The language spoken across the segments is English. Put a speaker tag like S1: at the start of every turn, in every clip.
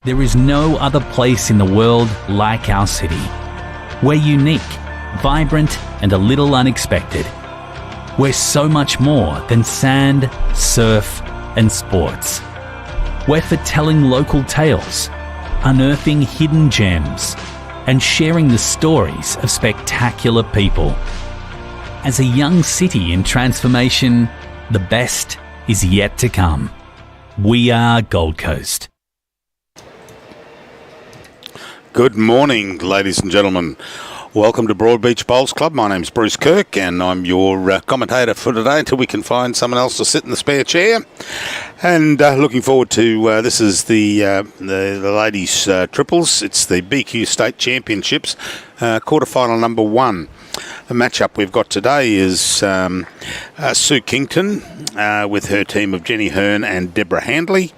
S1: There is no other place in the world like our city. We're unique, vibrant, and a little unexpected. We're so much more than sand, surf, and sports. We're for telling local tales, unearthing hidden gems, and sharing the stories of spectacular people. As a young city in transformation, the best is yet to come. We are Gold Coast.
S2: Good morning, ladies and gentlemen. Welcome to Broadbeach Bowls Club. My name's Bruce Kirk and I'm your commentator for today until we can find someone else to sit in the spare chair. And looking forward to, this is the ladies' triples. It's the BQ State Championships, quarterfinal number 1. The matchup we've got today is Sue Kington with her team of Jenny Hearn and Debra Handley.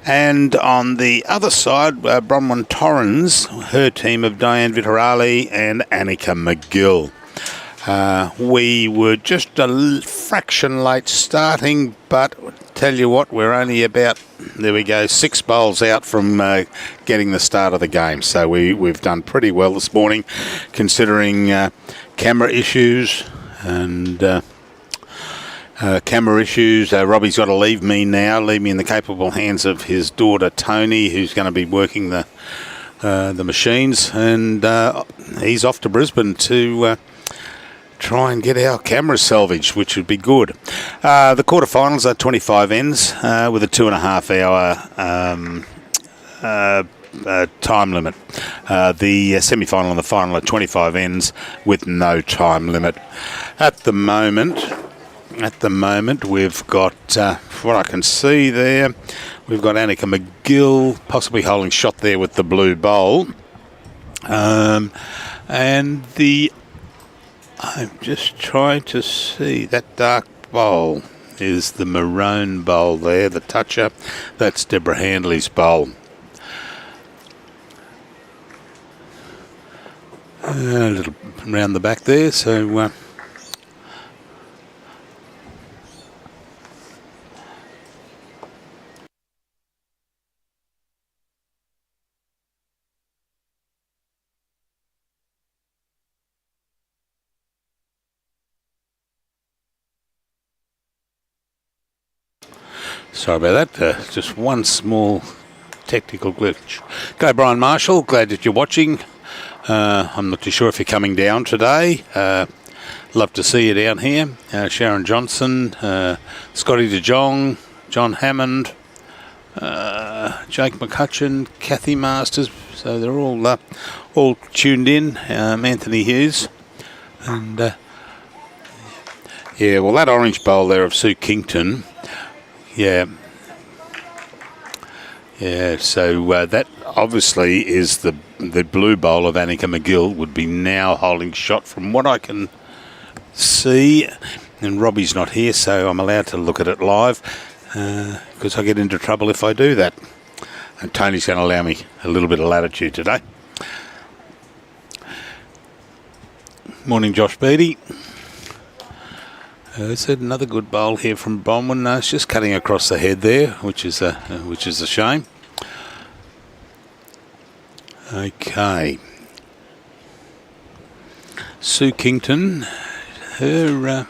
S2: And on the other side, Bronwyn Torrens, her team of Dianne Viterale and Annica McGill. We were just a fraction late starting, but tell you what, we're only about, 6 bowls out from getting the start of the game. So we've done pretty well this morning, considering camera issues and... Robbie's got to leave me in the capable hands of his daughter Tony, who's going to be working the machines, and he's off to Brisbane to try and get our cameras salvaged, which would be good. The quarterfinals are 25 ends with a 2.5 hour time limit. The semi-final and the final are 25 ends with no time limit. At the moment, we've got, what I can see there, we've got Annica McGill possibly holding shot there with the blue bowl. And I'm just trying to see, that dark bowl is the maroon bowl there, the toucher. That's Debra Handley's bowl. A little round the back there, so... Sorry about that, just one small technical glitch. Okay, Brian Marshall, glad that you're watching. I'm not too sure if you're coming down today. Love to see you down here. Sharon Johnson, Scotty DeJong, John Hammond, Jake McCutcheon, Kathy Masters. So they're all tuned in. Anthony Hughes. And, well, that orange bowl there of Sue Kington... Yeah, so that obviously is the blue bowl of Annica McGill, would be now holding shot from what I can see. And Robbie's not here, so I'm allowed to look at it live because I get into trouble if I do that. And Tony's going to allow me a little bit of latitude today. Morning, Josh Beattie. It's another good bowl here from Bronwyn. It's just cutting across the head there, which is a shame. Okay. Sue Kington, her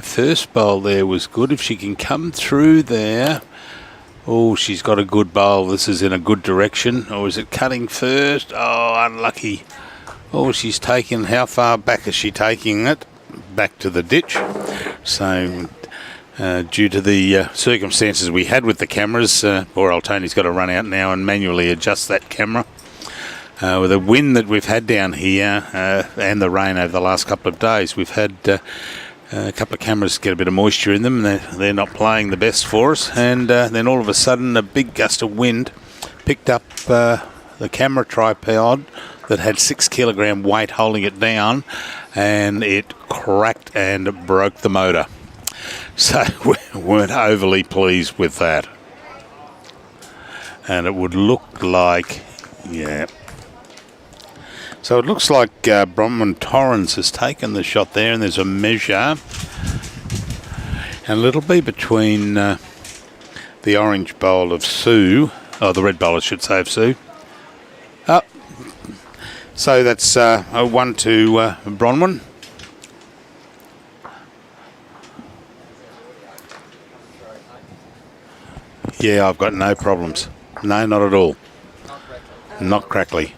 S2: first bowl there was good. If she can come through there, oh, she's got a good bowl. This is in a good direction. Or is it cutting first? Oh, unlucky. Oh, she's taking. How far back is she taking it? Back to the ditch. So due to the circumstances we had with the cameras, poor old Tony's got to run out now and manually adjust that camera. With the wind that we've had down here and the rain over the last couple of days, we've had a couple of cameras get a bit of moisture in them, and they're not playing the best for us. And then all of a sudden a big gust of wind picked up the camera tripod that had 6 kilogram weight holding it down, and it cracked and broke the motor. So we weren't overly pleased with that. And it would look like, so it looks like Bronwyn Torrens has taken the shot there, and there's a measure. And it'll be between the orange bowl of Sue Oh, the red bowler should save Sue. Up. So that's a 1 to Bronwyn. Yeah, I've got no problems. No, not at all. Not crackly.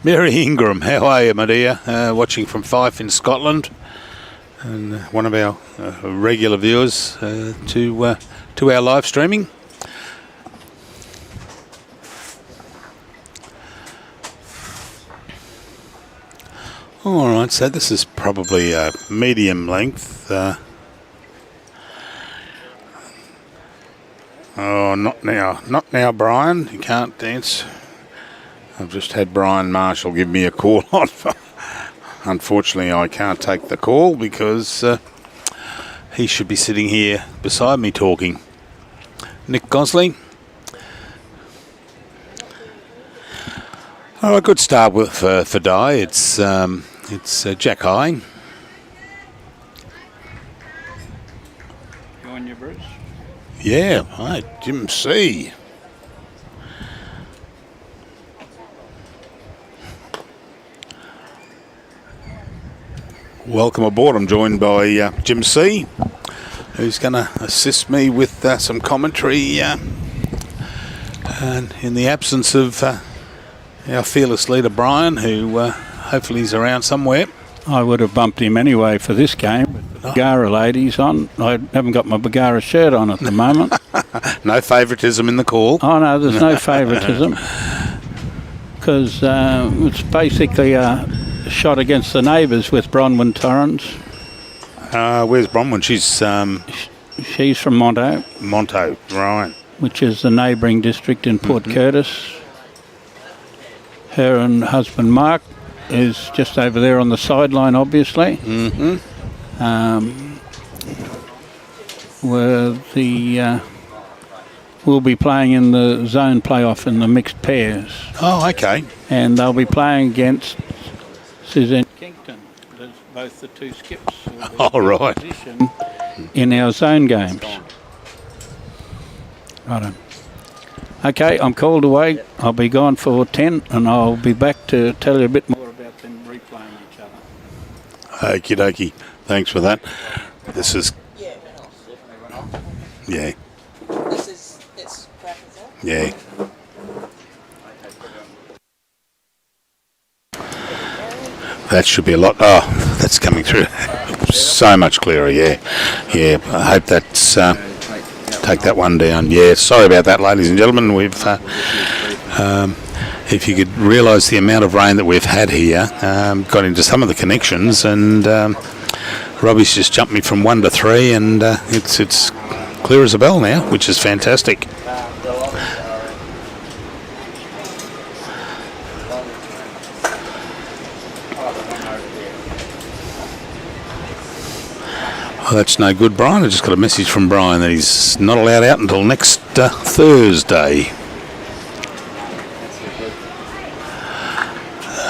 S2: Mary Ingram, how are you, my dear? Watching from Fife in Scotland, and one of our regular viewers to our live streaming. All right, so this is probably a medium length. Oh, not now, Brian. You can't dance. I've just had Brian Marshall give me a call on. Unfortunately, I can't take the call because he should be sitting here beside me talking. Nick Gosling. Oh, a good start with for Di. It's Jack High.
S3: You on your Bruce?
S2: Yeah, hi, Jim C. Welcome aboard. I'm joined by Jim C, who's going to assist me with some commentary and in the absence of our fearless leader Brian, who hopefully is around somewhere.
S3: I would have bumped him anyway for this game with the Bagara ladies on. I haven't got my Bagara shirt on at the moment.
S2: No favouritism in the call.
S3: Oh no, there's no favouritism because it's basically a shot against the neighbours with Bronwyn Torrens.
S2: Where's Bronwyn?
S3: She's from Monto.
S2: Monto, right.
S3: Which is the neighbouring district in Port Curtis. Her and husband Mark is just over there on the sideline, obviously. We'll be playing in the zone playoff in the mixed pairs.
S2: Oh, okay.
S3: And they'll be playing against Suzanne Kington. There's both the two skips.
S2: Oh, right.
S3: In our zone games. Right. Okay, I'm called away. I'll be gone for 10 and I'll be back to tell you a bit more about them replaying each other.
S2: Okie dokie. Thanks for that. This is... Yeah.
S4: It's crap, is it?
S2: Yeah. That should be a lot. Oh, that's coming through so much clearer. Yeah, yeah. I hope that's take that one down. Yeah. Sorry about that, ladies and gentlemen. We've if you could realise the amount of rain that we've had here, got into some of the connections, and Robbie's just jumped me from 1 to 3, and it's clear as a bell now, which is fantastic. Oh, that's no good, Brian. I just got a message from Brian that he's not allowed out until next Thursday.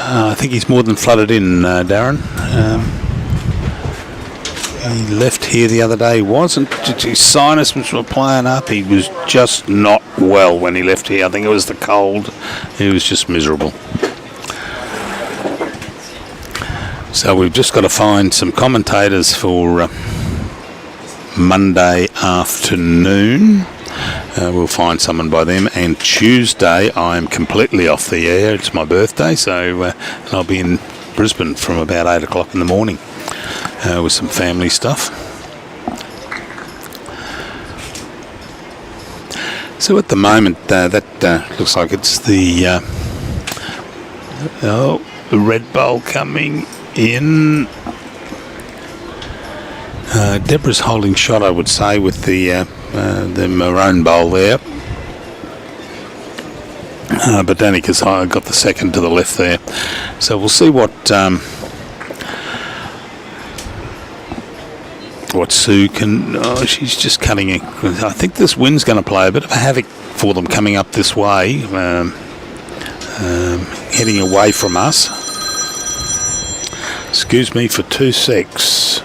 S2: I think he's more than flooded in, Darren. He left here the other day. His sinus was playing up. He was just not well when he left here. I think it was the cold. He was just miserable. So we've just got to find some commentators for Monday afternoon. We'll find someone by them. And Tuesday, I'm completely off the air. It's my birthday, so I'll be in Brisbane from about 8 o'clock in the morning with some family stuff. So at the moment, that looks like it's the red bowl coming in. Debra's holding shot, I would say, with the maroon bowl there. But Annica's got the second to the left there. So we'll see what Sue can... Oh, she's just cutting it. I think this wind's going to play a bit of a havoc for them coming up this way, heading away from us. Excuse me for 2-6.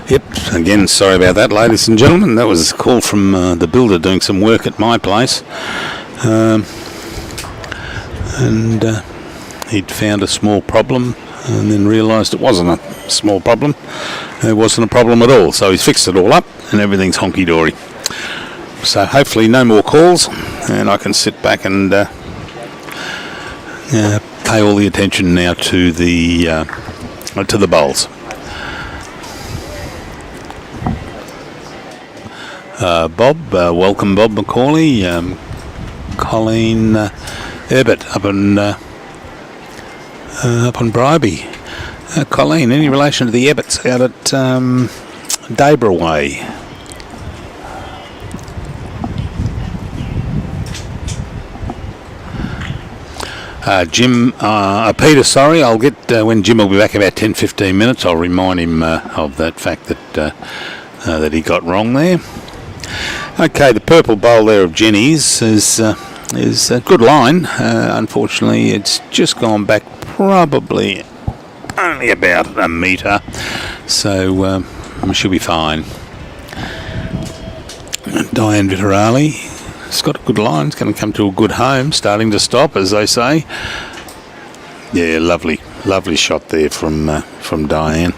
S2: Yep, again, sorry about that, ladies and gentlemen. That was a call from the builder doing some work at my place. And he'd found a small problem and then realised it wasn't a small problem. It wasn't a problem at all. So he's fixed it all up and everything's honky-dory. So hopefully no more calls and I can sit back and pay all the attention now to the bowls. Bob, welcome Bob McCauley, Colleen Herbert up on Bribey. Colleen, any relation to the Ebberts out at Debra way? Jim, Peter, sorry, I'll get when Jim will be back about 10-15 minutes. I'll remind him of that fact that he got wrong there. Okay, the purple bowl there of Jenny's is a good line. Unfortunately, it's just gone back probably only about a metre, so she'll be fine. Dianne Viterale, it's got a good line. It's going to come to a good home, starting to stop, as they say. Yeah, lovely shot there from Dianne.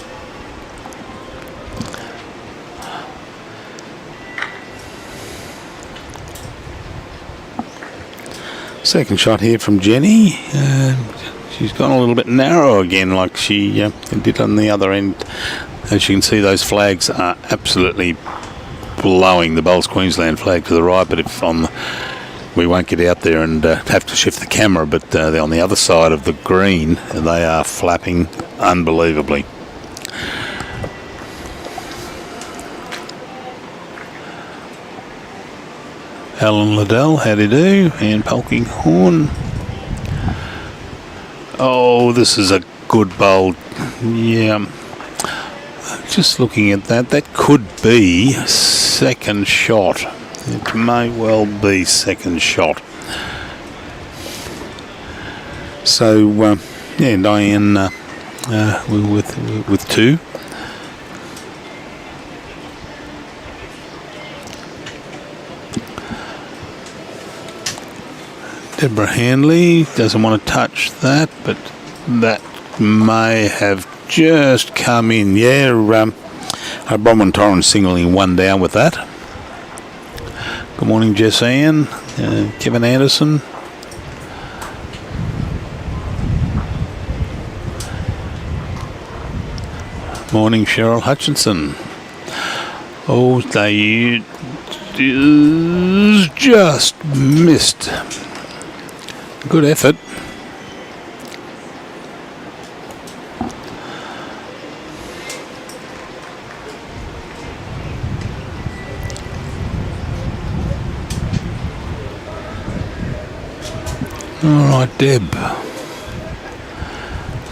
S2: Second shot here from Jenny. She's gone a little bit narrow again, like she did on the other end. As you can see, those flags are absolutely blowing the Bowls Queensland flag to the right, but we won't get out there and have to shift the camera, but they're on the other side of the green and they are flapping unbelievably. Alan Liddell, how do you do? And Polkinghorn. Oh, this is a good bowl. Yeah. Just looking at that could be second shot. It may well be second shot. So, yeah, Dianne with two. Debra Handley doesn't want to touch that, but that may have just come in. Yeah, Bronwyn Torrens signalling one down with that. Good morning, Jess Ann, Kevin Anderson. Morning, Cheryl Hutchinson. Oh, they just missed. Good effort. Alright, Deb.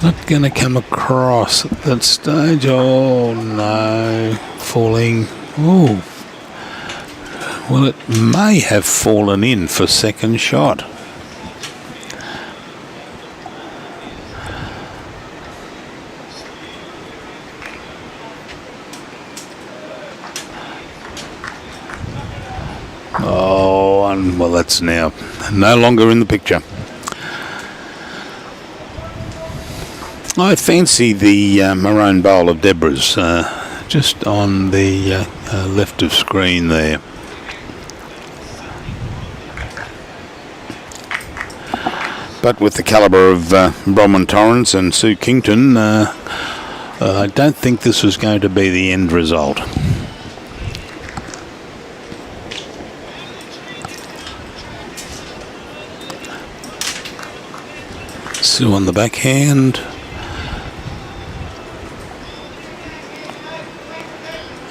S2: Not going to come across at that stage. Oh no. Falling. Oh. Well, it may have fallen in for second shot. Oh, and well, that's now no longer in the picture. I fancy the maroon bowl of Debra's just on the left of screen there. But with the calibre of Bronwyn Torrens and Sue Kington, I don't think this was going to be the end result. Sue on the backhand.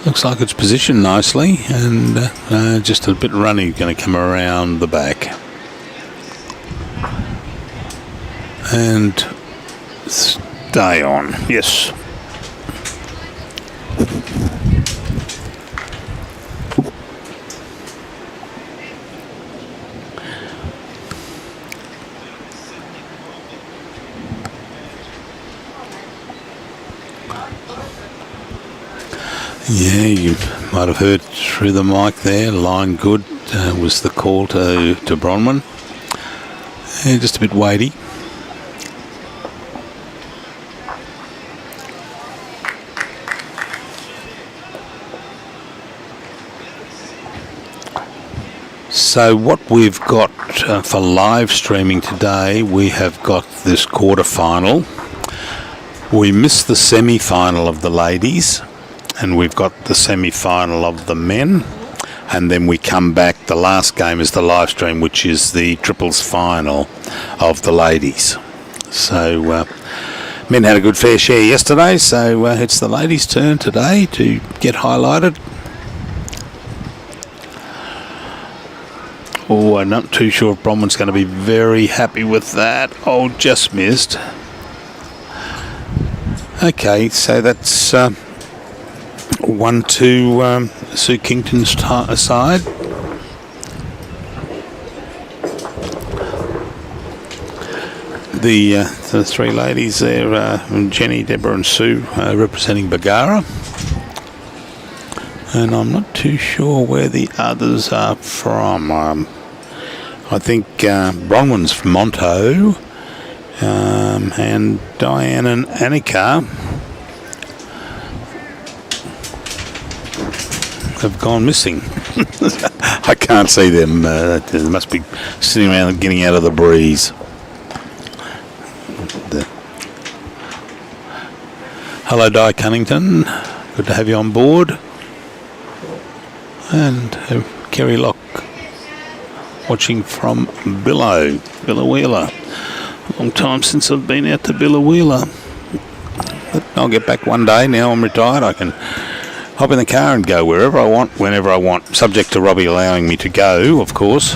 S2: Looks like it's positioned nicely, and just a bit runny, going to come around the back. And stay on, yes. Yeah, you might have heard through the mic there, line good was the call to Bronwyn. Yeah, just a bit weighty. So what we've got for live streaming today, we have got this quarterfinal. We missed the semi-final of the ladies, and we've got the semi-final of the men, and then we come back. The last game is the live stream, which is the triples final of the ladies. So men had a good fair share yesterday, so it's the ladies' turn today to get highlighted. Oh, I'm not too sure if Bronwyn's going to be very happy with that. Oh, just missed. Okay, so that's 1-2 Sue Kington's side. The three ladies there, Jenny, Debra and Sue, representing Bagara. And I'm not too sure where the others are from. I think Bronwyn's from Monto, and Dianne and Annica have gone missing. I can't see them. They must be sitting around and getting out of the breeze. Hello, Di Cunnington. Good to have you on board. And Kerry Locke watching from Billawheeler. Long time since I've been out to Billawheeler. But I'll get back one day. Now I'm retired. I can hop in the car and go wherever I want, whenever I want, subject to Robbie allowing me to go, of course,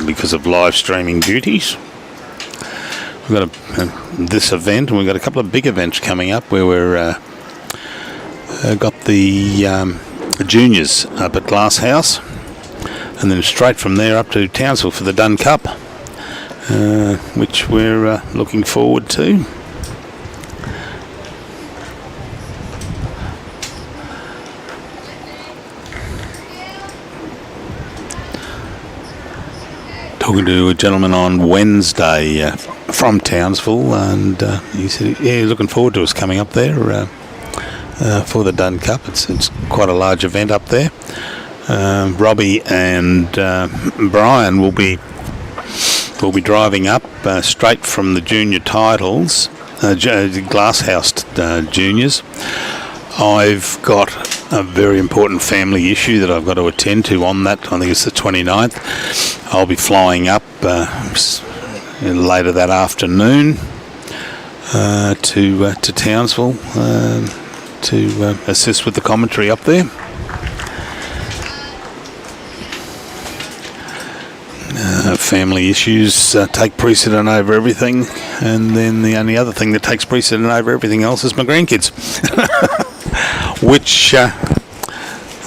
S2: because of live streaming duties. We've got this event, and we've got a couple of big events coming up where we're got the juniors up at Glasshouse, and then straight from there up to Townsville for the Dun Cup, which we're looking forward to. Talking to a gentleman on Wednesday from Townsville, and he said, yeah, looking forward to us coming up there for the Dun Cup. It's quite a large event up there. Robbie and Brian will be driving up straight from the junior titles, Glasshouse juniors. I've got a very important family issue that I've got to attend to on that. I think it's the 29th. I'll be flying up later that afternoon to Townsville to assist with the commentary up there. Family issues take precedent over everything, and then the only other thing that takes precedent over everything else is my grandkids, which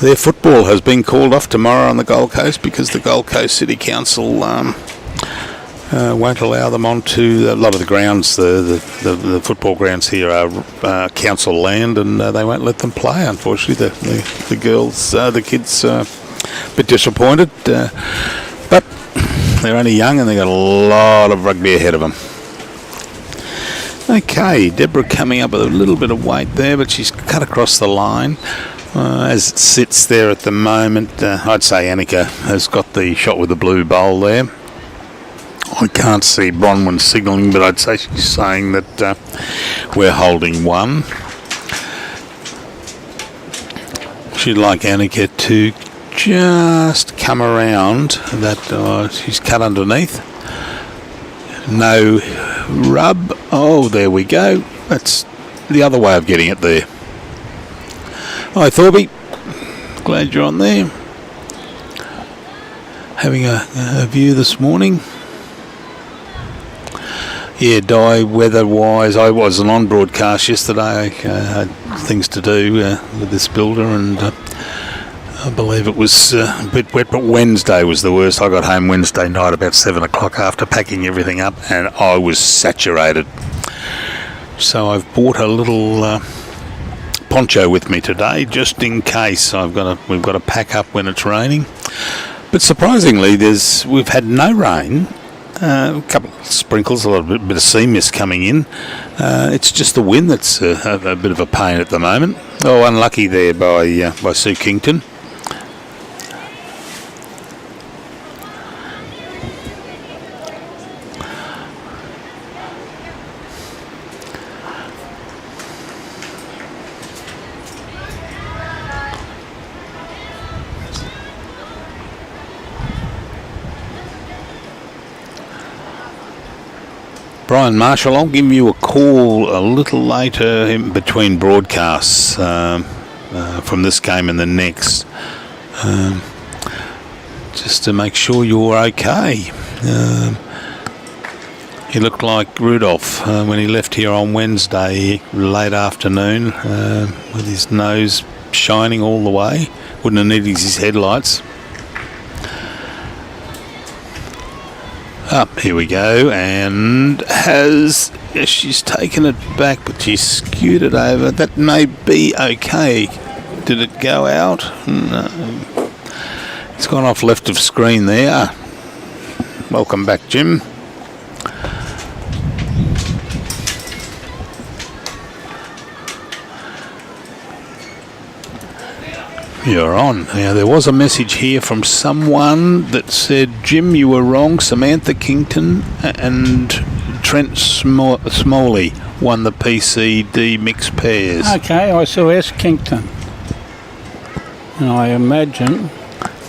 S2: their football has been called off tomorrow on the Gold Coast because the Gold Coast City Council won't allow them onto a lot of the grounds. The football grounds here are council land, and they won't let them play. Unfortunately, the girls, the kids, a bit disappointed, but they're only young and they've got a lot of rugby ahead of them. Okay, Debra coming up with a little bit of weight there, but she's cut across the line. As it sits there at the moment, I'd say Annica has got the shot with the blue bowl there. I can't see Bronwyn signalling, but I'd say she's saying that we're holding one. She'd like Annica to just come around that. She's cut underneath. No rub. Oh, there we go. That's the other way of getting it there. Hi, Thorby. Glad you're on there. Having a view this morning. Yeah, Di, weather-wise, I wasn't on broadcast yesterday. I had things to do with this builder, and I believe it was a bit wet, but Wednesday was the worst. I got home Wednesday night about 7 o'clock after packing everything up, and I was saturated. So I've bought a little poncho with me today, just in case. We've got to pack up when it's raining. But surprisingly, we've had no rain. A couple of sprinkles, a little bit of sea mist coming in. It's just the wind that's a bit of a pain at the moment. Oh, unlucky there by Sue Kington. Brian Marshall, I'll give you a call a little later in between broadcasts from this game and the next, just to make sure you're okay. He looked like Rudolph when he left here on Wednesday late afternoon with his nose shining all the way. Wouldn't have needed his headlights. Up, here we go, and she's taken it back, but she skewed it over. That may be okay. Did it go out? No. It's gone off left of screen there. Welcome back, Jim. You're on. Now, there was a message here from someone that said, Jim, you were wrong. Samantha Kington and Trent Smalley won the PCD mixed pairs.
S3: Okay, I saw S. Kington. And I imagine...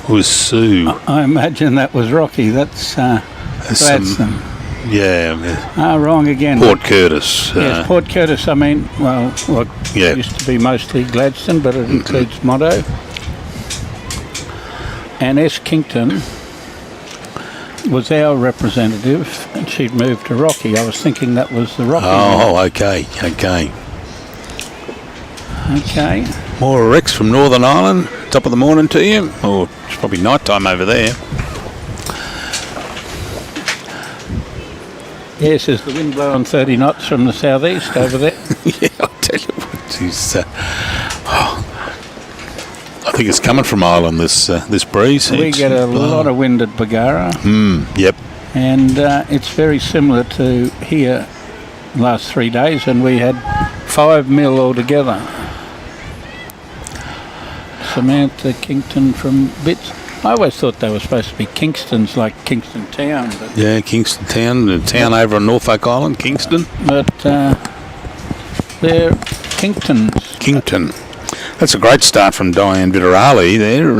S2: Was Sue.
S3: I imagine that was Rocky. That's Gladstone.
S2: Yeah.
S3: Wrong again.
S2: Port Curtis.
S3: Yes, Port Curtis, I mean, well, what used to be mostly Gladstone, but it includes Motto. And S. Kington was our representative, and she'd moved to Rocky. I was thinking that was the Rocky.
S2: Oh, okay. Maura Rex from Northern Ireland. Top of the morning to you. Or it's probably night time over there.
S3: Yes, is the wind blowing 30 knots from the southeast over there?
S2: Yeah, I'll tell you what, geez, I think it's coming from Ireland, this breeze.
S3: We get a lot of wind at Bagara.
S2: Yep.
S3: And it's very similar to here the last 3 days, and we had 5 mil altogether. Samantha Kington from Bits. I always thought they were supposed to be Kingstons, like Kingston Town. But
S2: yeah, Kingston Town, the town over on Norfolk Island, Kingston.
S3: But they're Kingtons.
S2: Kington. That's a great start from Dianne Viterale there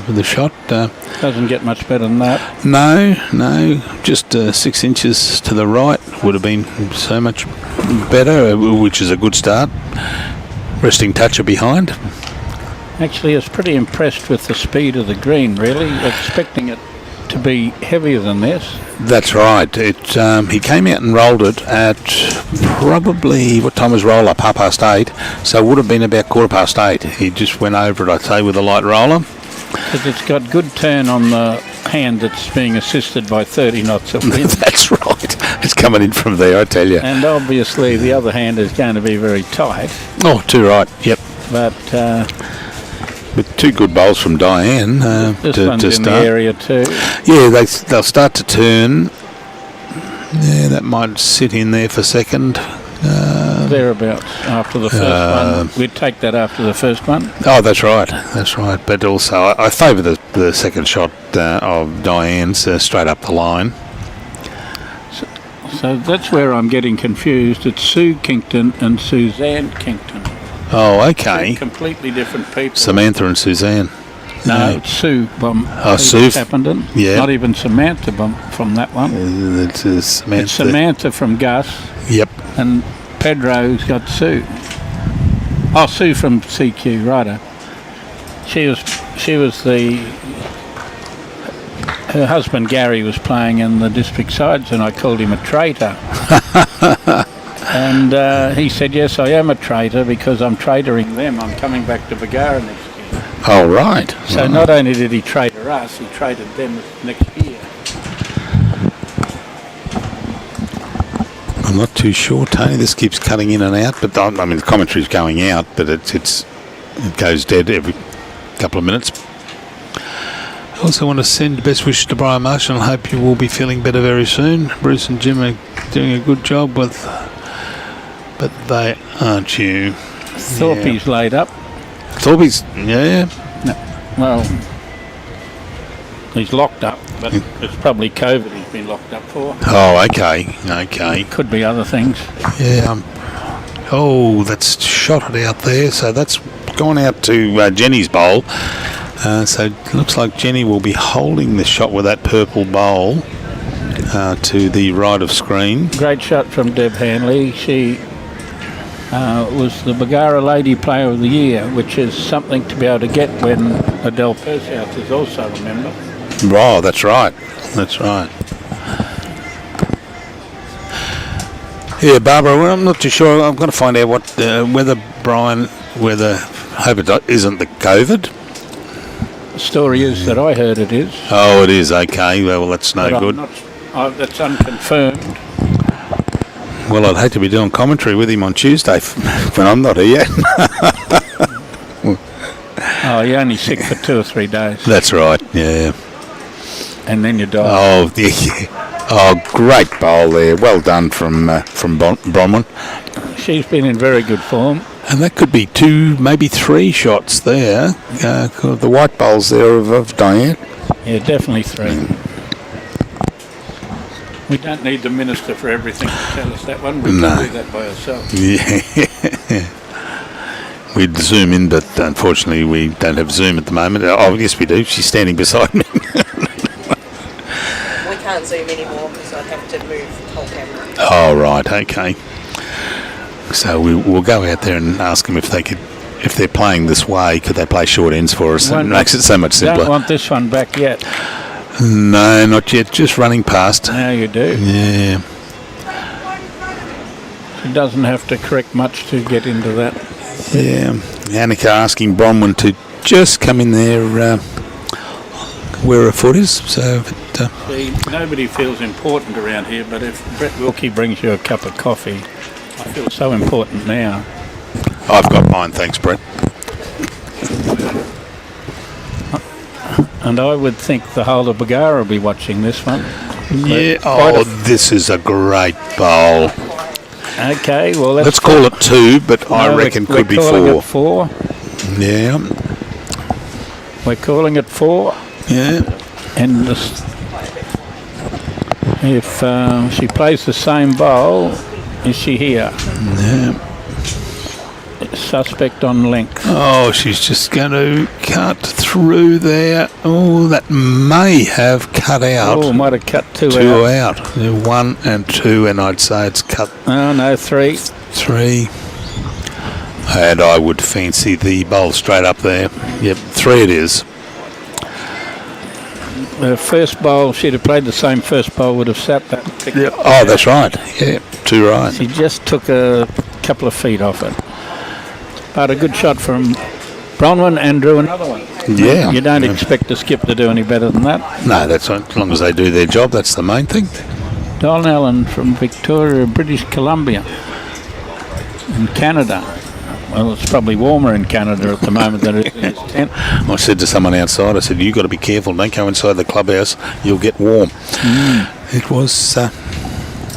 S2: with the shot.
S3: Doesn't get much better than that.
S2: No, just 6 inches to the right would have been so much better, which is a good start. Resting toucher behind.
S3: Actually, I was pretty impressed with the speed of the green, really, expecting it to be heavier than this.
S2: That's right. He came out and rolled it at probably, what time was roll up? 8:30. So it would have been about 8:15. He just went over it, I'd say, with a light roller.
S3: Because it's got good turn on the hand that's being assisted by 30 knots of wind.
S2: That's right. It's coming in from there, I tell you.
S3: And obviously the other hand is going to be very tight.
S2: Oh, too right. Yep.
S3: But...
S2: with 2 good bowls from Dianne
S3: this
S2: to
S3: one's in
S2: start.
S3: The area too.
S2: Yeah, they'll start to turn. Yeah, that might sit in there for second.
S3: Thereabouts after the first one. We'd take that after the first one.
S2: Oh, that's right. But also, I favour the second shot of Dianne's straight up the line.
S3: So that's where I'm getting confused. It's Sue Kington and Suzanne Kington.
S2: Oh, okay.
S3: They're completely different people.
S2: Samantha and Suzanne.
S3: No, it's Sue from
S2: Sue.
S3: Tappenden.
S2: Yeah.
S3: Not even Samantha from that one.
S2: It's Samantha.
S3: It's Samantha from Gus.
S2: Yep.
S3: And Pedro's got Sue. Oh, Sue from CQ, righto. She was her husband Gary was playing in the district sides, and I called him a traitor. And he said, yes, I am a traitor because I'm traitoring them. I'm coming back to Bagara next year.
S2: Oh, right.
S3: So not only did he traitor us, he traited them next year.
S2: I'm not too sure, Tony. This keeps cutting in and out, but I mean the commentary's going out, but it goes dead every couple of minutes. I also want to send best wishes to Brian Marshall and hope you will be feeling better very soon. Bruce and Jim are doing a good job but they aren't you.
S3: Thorpe's laid up.
S2: Thorpe's, yeah.
S3: No, well, he's locked up, but it's probably COVID he's been locked up for.
S2: Oh, okay.
S3: Could be other things.
S2: Yeah. That's shot it out there. So that's gone out to Jenny's bowl. So it looks like Jenny will be holding the shot with that purple bowl to the right of screen.
S3: Great shot from Deb Handley. She was the Bagara Lady Player of the Year, which is something to be able to get when Adele Perseus is also a member.
S2: Oh, that's right. That's right. Yeah, Barbara, well, I'm not too sure. I'm going to find out whether hope it isn't the COVID.
S3: The story is that I heard it is.
S2: Oh, it is. Okay. Well, that's no good.
S3: That's unconfirmed.
S2: Well, I'd hate to be doing commentary with him on Tuesday when I'm not here.
S3: Oh, you're only sick for 2 or 3 days.
S2: That's right. Yeah.
S3: And then you die.
S2: Oh, yeah. Oh, great bowl there. Well done from Bronwyn.
S3: She's been in very good form.
S2: And that could be 2, maybe 3 shots there. The white bowls there of Dianne.
S3: Yeah, definitely 3. We don't need the minister for everything to tell us that one. We can do that by ourselves.
S2: Yeah. We'd zoom in, but unfortunately we don't have Zoom at the moment. Oh, yes, we do. She's standing beside me.
S4: We can't zoom anymore because I'd have to move the whole camera.
S2: Oh, right. Okay. So we'll go out there and ask them if they're playing this way, could they play short ends for us? It makes it so much simpler.
S3: Don't want this one back yet.
S2: No, not yet. Just running past.
S3: Now you do.
S2: Yeah.
S3: She doesn't have to correct much to get into that.
S2: Yeah. Annica asking Bronwyn to just come in there where her foot is. So
S3: See, nobody feels important around here, but if Brett Wilkie brings you a cup of coffee, I feel so important now.
S2: I've got mine, thanks, Brett.
S3: And I would think the whole of Bagara will be watching this one.
S2: Yeah. Oh, this is a great bowl.
S3: Okay, well
S2: let's call it 2, but I reckon could be 4.
S3: We're calling it 4.
S2: Yeah.
S3: We're calling it 4.
S2: Yeah.
S3: And if she plays the same bowl, is she here?
S2: Yeah.
S3: Suspect on length.
S2: Oh, she's just going to cut through there. Oh, that may have cut out.
S3: Oh, might have cut 2
S2: out. 1 and 2, and I'd say it's cut.
S3: Oh, no, 3.
S2: 3. And I would fancy the bowl straight up there. Yep, 3 it is.
S3: The first bowl, she'd have played the same first bowl, would have sat that.
S2: Yeah. Oh, that's right. Yeah, 2 right.
S3: She just took a couple of feet off it. But a good shot from Bronwyn and drew another one.
S2: Yeah.
S3: You don't expect the skip to do any better than that.
S2: No, that's right. As long as they do their job, that's the main thing.
S3: Don Allen from Victoria, British Columbia, in Canada. Well, it's probably warmer in Canada at the moment than it is in his tent.
S2: I said to someone outside, I said, you've got to be careful. Don't go inside the clubhouse. You'll get warm. It was...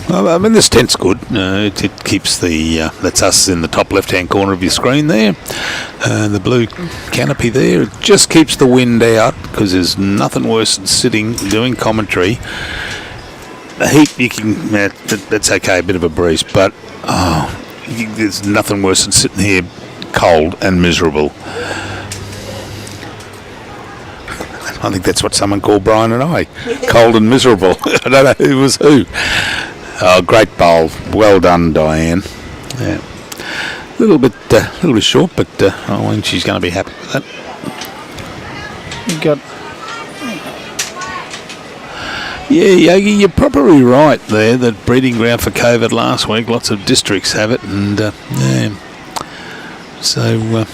S2: well, I mean, this tent's good. It keeps that's us in the top left-hand corner of your screen there. The blue canopy there. It just keeps the wind out because there's nothing worse than sitting doing commentary. The heat, you can. That's okay, a bit of a breeze, but there's nothing worse than sitting here cold and miserable. I think that's what someone called Brian and I. Cold and miserable. I don't know who was who. Oh, great bowl. Well done, Dianne. Yeah. A little bit short, but I think she's going to be happy with that.
S3: You got
S2: Yeah, Yogi, you're probably right there. That breeding ground for COVID last week, lots of districts have it, and yeah. So.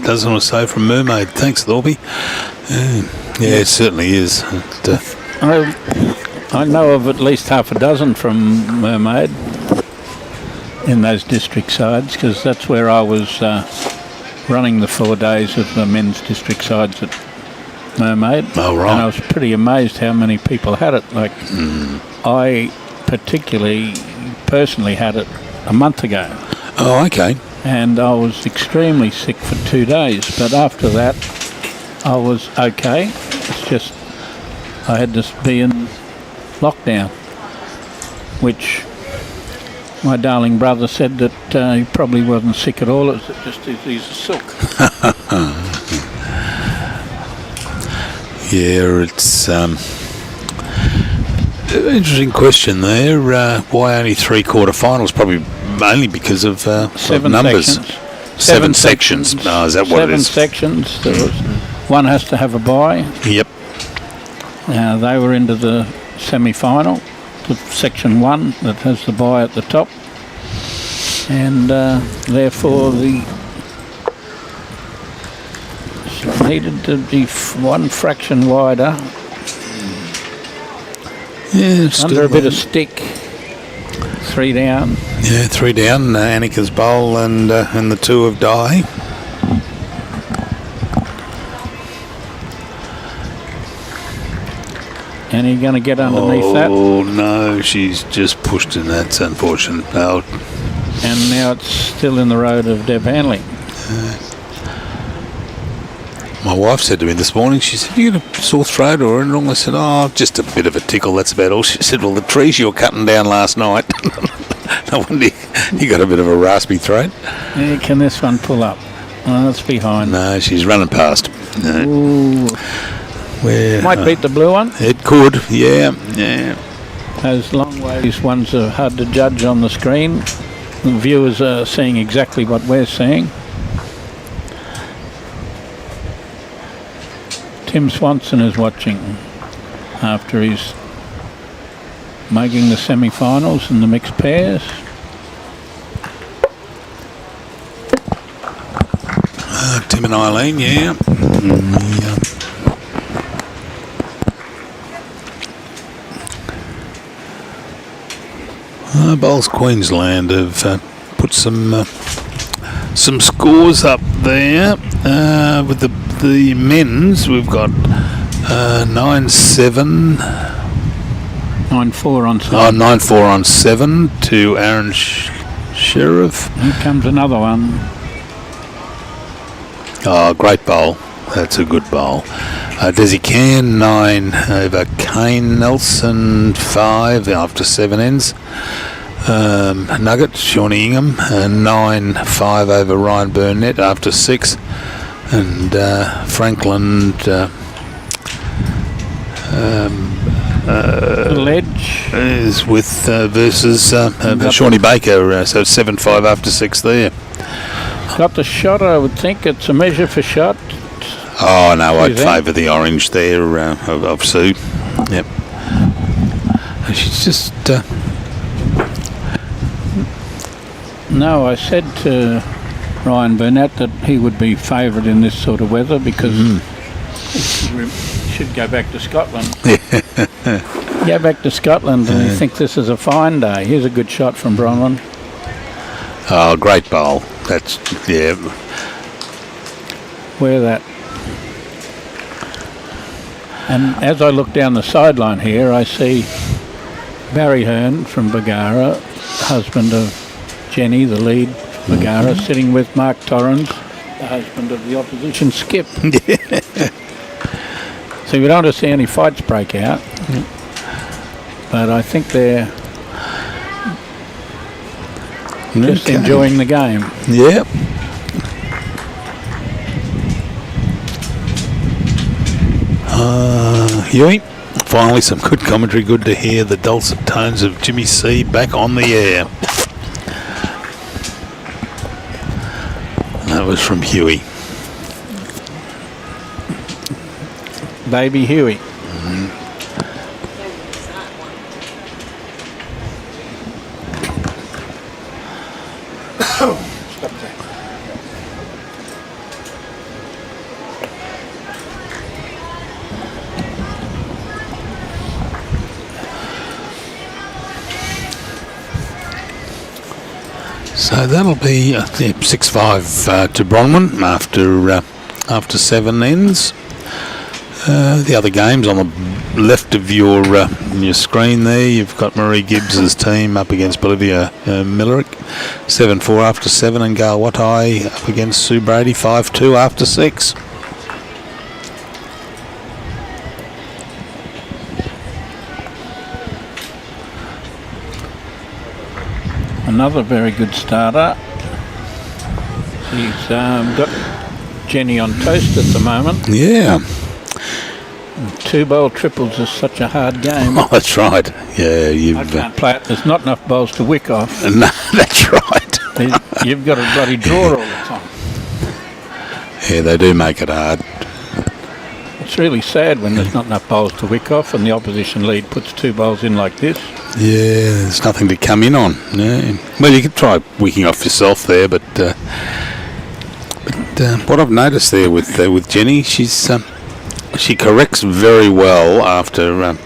S2: Doesn't want to say from Mermaid. Thanks, Thorby. Yeah, it certainly is.
S3: I know of at least half a dozen from Mermaid in those district sides, because that's where I was running the 4 days of the men's district sides at Mermaid.
S2: Oh, right.
S3: And I was pretty amazed how many people had it. Like, I personally had it a month ago.
S2: Oh, okay.
S3: And I was extremely sick for 2 days, but after that I was okay. It's just I had to be in lockdown, which my darling brother said that he probably wasn't sick at all. It was just he's a silk.
S2: Yeah, it's interesting question there. Why only 3 quarterfinals? Probably mainly because of
S3: 7
S2: numbers.
S3: sections.
S2: 7 sections. Oh, is that what it is?
S3: 7 sections. There was, one has to have a bye.
S2: Yep.
S3: They were into the semi-final, the section 1 that has the bye at the top, and therefore the needed to be one fraction wider.
S2: Yeah,
S3: under a bit of stick. 3 down.
S2: Yeah, 3 down. Annica's bowl and the 2 of Di.
S3: And are you going to get underneath that?
S2: Oh no, she's just pushed in. That's unfortunate. Oh.
S3: And now it's still in the road of Deb Handley.
S2: My wife said to me this morning, she said, "You got a sore throat or anything?" I said, "Oh, just a bit of a tickle, that's about all." She said, "Well, the trees you were cutting down last night." No wonder you got a bit of a raspy throat.
S3: Yeah, can this one pull up? Oh, it's behind.
S2: No, she's running past. No.
S3: Ooh. Might beat the blue one.
S2: It could, yeah.
S3: Those long ways ones are hard to judge on the screen. The viewers are seeing exactly what we're seeing. Tim Swanson is watching after he's making the semi-finals in the mixed pairs.
S2: Tim and Eileen, yeah. Bowls Queensland have put some scores up there. With the men's, we've got 9-7.
S3: 9-4 on 7.
S2: Oh, 9-4 on 7 to Aaron Sheriff.
S3: Here comes another one.
S2: Oh, great bowl. That's a good bowl. Desi Can 9 over Kane Nelson 5 after 7 ends. Nugget Shawnee Ingham 9-5 over Ryan Burnett after 6, and Franklin
S3: Ledge
S2: is with versus Shawnee Baker, so 7-5 after 6 there.
S3: Got the shot, I would think. It's a measure for shot.
S2: Oh no, I'd favour the orange there of Sue. Yep. She's just.
S3: No, I said to Ryan Burnett that he would be favoured in this sort of weather because he should go back to Scotland. Go back to Scotland and you think this is a fine day. Here's a good shot from Bronwyn.
S2: Oh, great bowl. That's, yeah.
S3: Where that. And as I look down the sideline here, I see Barry Hearn from Bagara, husband of Jenny, the lead Bagara, sitting with Mark Torrens, the husband of the opposition skip. See, we don't want to see any fights break out. But I think they're just enjoying the game.
S2: Yep. Huey, finally some good commentary. Good to hear the dulcet tones of Jimmy C back on the air. That was from Huey.
S3: Baby Huey.
S2: So that'll be 6-5 to Bronwyn after 7 ends. The other games on the left of your screen there, you've got Marie Gibbs's team up against Bolivia Millerick, 7-4 after 7, and Gail Wattai up against Sue Brady, 5-2 after 6.
S3: Another very good starter. She's got Jenny on toast at the moment.
S2: Yeah.
S3: 2-bowl triples is such a hard game.
S2: Oh, that's right. Yeah,
S3: I can't play it. There's not enough bowls to wick off.
S2: No, that's right.
S3: You've got to bloody draw all the time.
S2: Yeah, they do make it hard.
S3: It's really sad when there's not enough bowls to wick off and the opposition lead puts 2 bowls in like this.
S2: Yeah, there's nothing to come in on. Yeah. Well, you could try wicking off yourself there, but what I've noticed there with Jenny, she corrects very well after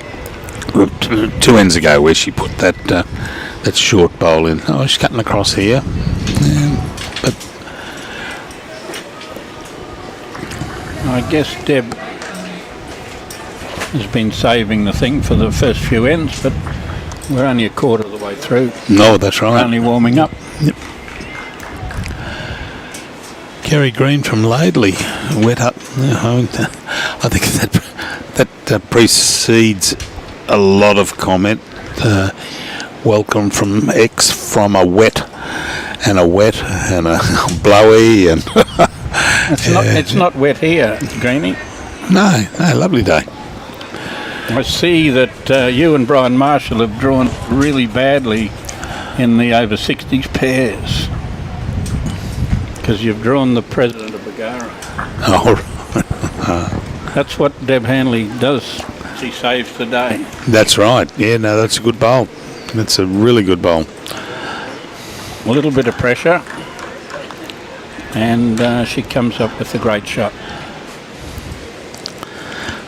S2: 2 ends ago where she put that short bowl in. Oh, she's cutting across here. But
S3: I guess Deb has been saving the thing for the first few ends, but we're only a quarter of the way through.
S2: No, that's right.
S3: Only warming up.
S2: Yep. Kerry Green from Laidley, wet up. I think that precedes a lot of comment. Welcome from X from a wet and a blowy and.
S3: It's not wet here, Greenie.
S2: No, lovely day.
S3: I see that you and Brian Marshall have drawn really badly in the over 60s pairs because you've drawn the president of Bagara.
S2: Oh,
S3: That's what Deb Handley does. She saves the day.
S2: That's right. Yeah, no, that's a good bowl. That's a really good bowl.
S3: A little bit of pressure, and she comes up with a great shot.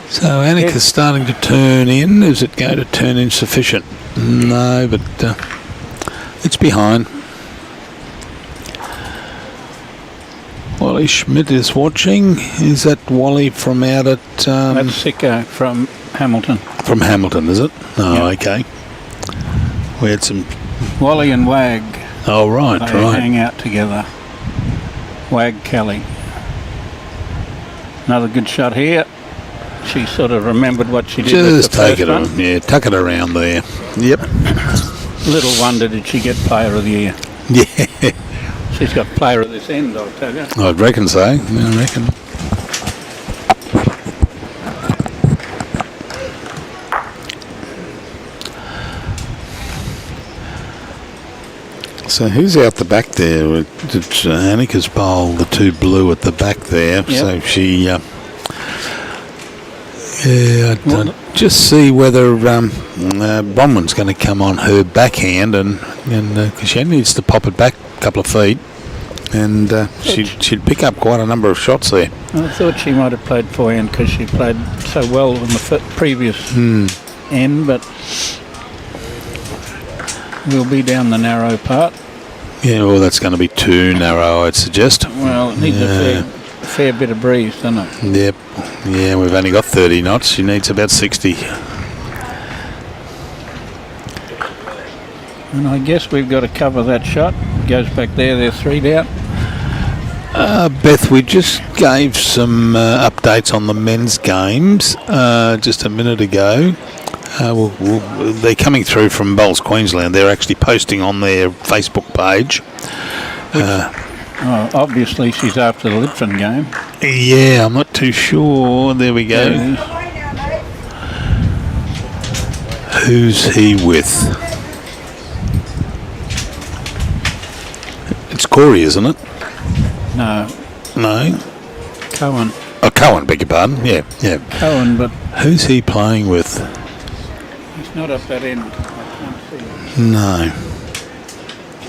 S2: So Annica's starting to turn in. Is it going to turn in sufficient? No, but it's behind. Wally Schmidt is watching. Is that Wally from out at...
S3: That's Sicko from Hamilton.
S2: From Hamilton, is it? Oh,
S3: yeah.
S2: Okay. We had some...
S3: Wally and Wag.
S2: Oh, right,
S3: they
S2: right.
S3: hang out together. Wag Kelly. Another good shot here. She sort of remembered what she did.
S2: Just
S3: with the
S2: take it
S3: first
S2: on, yeah, tuck it around there. Yep.
S3: Little wonder did she get Player of the Year.
S2: Yeah.
S3: She's got Player of this end, I'll tell you.
S2: I reckon so. I reckon. So who's out the back there? It's Annica's bowl, the 2 blue at the back there.
S3: Yep.
S2: So she... I'd just see whether Bronwyn's going to come on her backhand, and because she needs to pop it back a couple of feet, and she'd pick up quite a number of shots there.
S3: I thought she might have played forehand because she played so well in the previous end, but we'll be down the narrow part.
S2: Yeah, well, that's going to be too narrow, I'd suggest.
S3: Well, it needs a fair bit of breeze, doesn't it?
S2: Yep. Yeah, we've only got 30 knots. She needs about 60.
S3: And I guess we've got to cover that shot. Goes back there, they're 3 down.
S2: Beth, we just gave some updates on the men's games just a minute ago. They're coming through from Bowls, Queensland. They're actually posting on their Facebook page.
S3: Obviously, she's after the Litfin game.
S2: Yeah, I'm not too sure. There we go. Who's he with? It's Corey, isn't it?
S3: No. Cohen.
S2: Oh, Cohen, beg your pardon. Yeah.
S3: Cohen, but
S2: who's he playing with?
S3: he's not up that end. I can't see.
S2: No.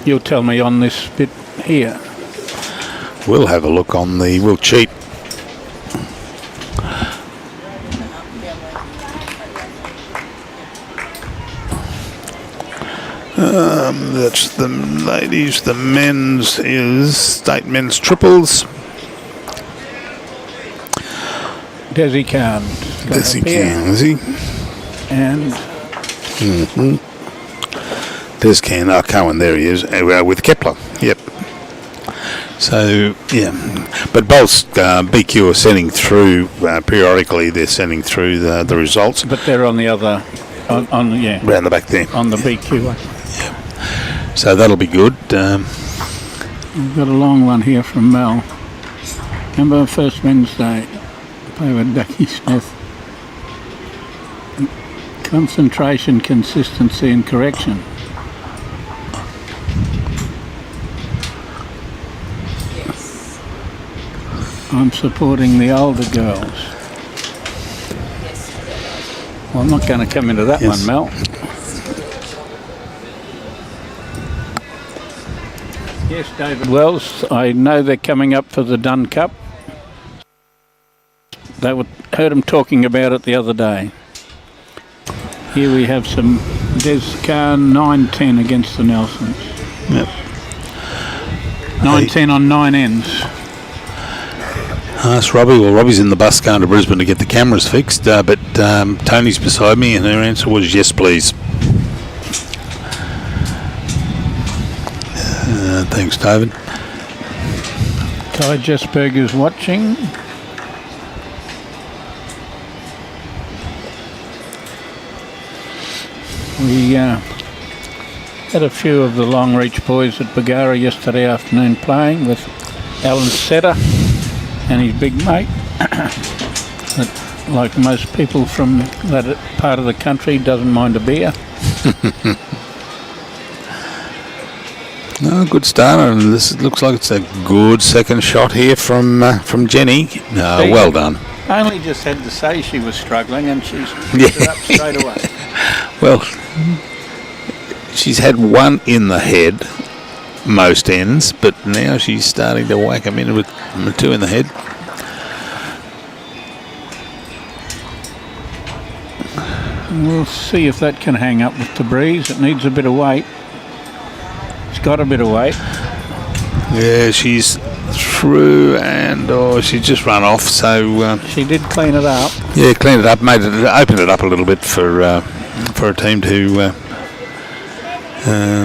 S3: You'll tell me on this bit here.
S2: We'll have a look on the... We'll cheat. That's the ladies. The men's is state men's triples.
S3: Desi Khan.
S2: Desi Khan, is he?
S3: And...
S2: Des Khan. Oh, Cohen, there he is. With Kepler. Yep. So, yeah. But both BQ are sending through, periodically they're sending through the results.
S3: But they're on the other... yeah.
S2: Round the back there.
S3: On the BQ one.
S2: Yeah. So that'll be good.
S3: We've got a long one here from Mel. Remember first Wednesday, play with Becky Smith. Concentration, consistency and correction.
S4: Yes.
S3: I'm supporting the older girls.
S4: Yes.
S3: Well, I'm not going to come into that one, Mel. Yes, David Wells, I know they're coming up for the Dunn Cup. Heard them talking about it the other day. Here we have some Des Khan 9-10 against the Nelsons.
S2: Yep.
S3: 9-10 on 9 ends.
S2: Ask Robbie. Well, Robbie's in the bus going to Brisbane to get the cameras fixed, but Tony's beside me and her answer was yes, please. Thanks, David.
S3: Ty Jesberger's watching. We had a few of the long reach boys at Bagara yesterday afternoon playing with Alan Setter and his big mate. But like most people from that part of the country, doesn't mind a beer.
S2: No, good start, and this looks like it's a good second shot here from Jenny. Well done.
S3: Only just had to say she was struggling, and she's picked it up straight away.
S2: Well, she's had one in the head, most ends, but now she's starting to whack them in with two in the head.
S3: We'll see if that can hang up with the breeze. It needs a bit of weight. It's got a bit of weight.
S2: Yeah, she's through, and she's just run off. So
S3: she did clean it up.
S2: Yeah, cleaned it up, opened it up a little bit for a team to.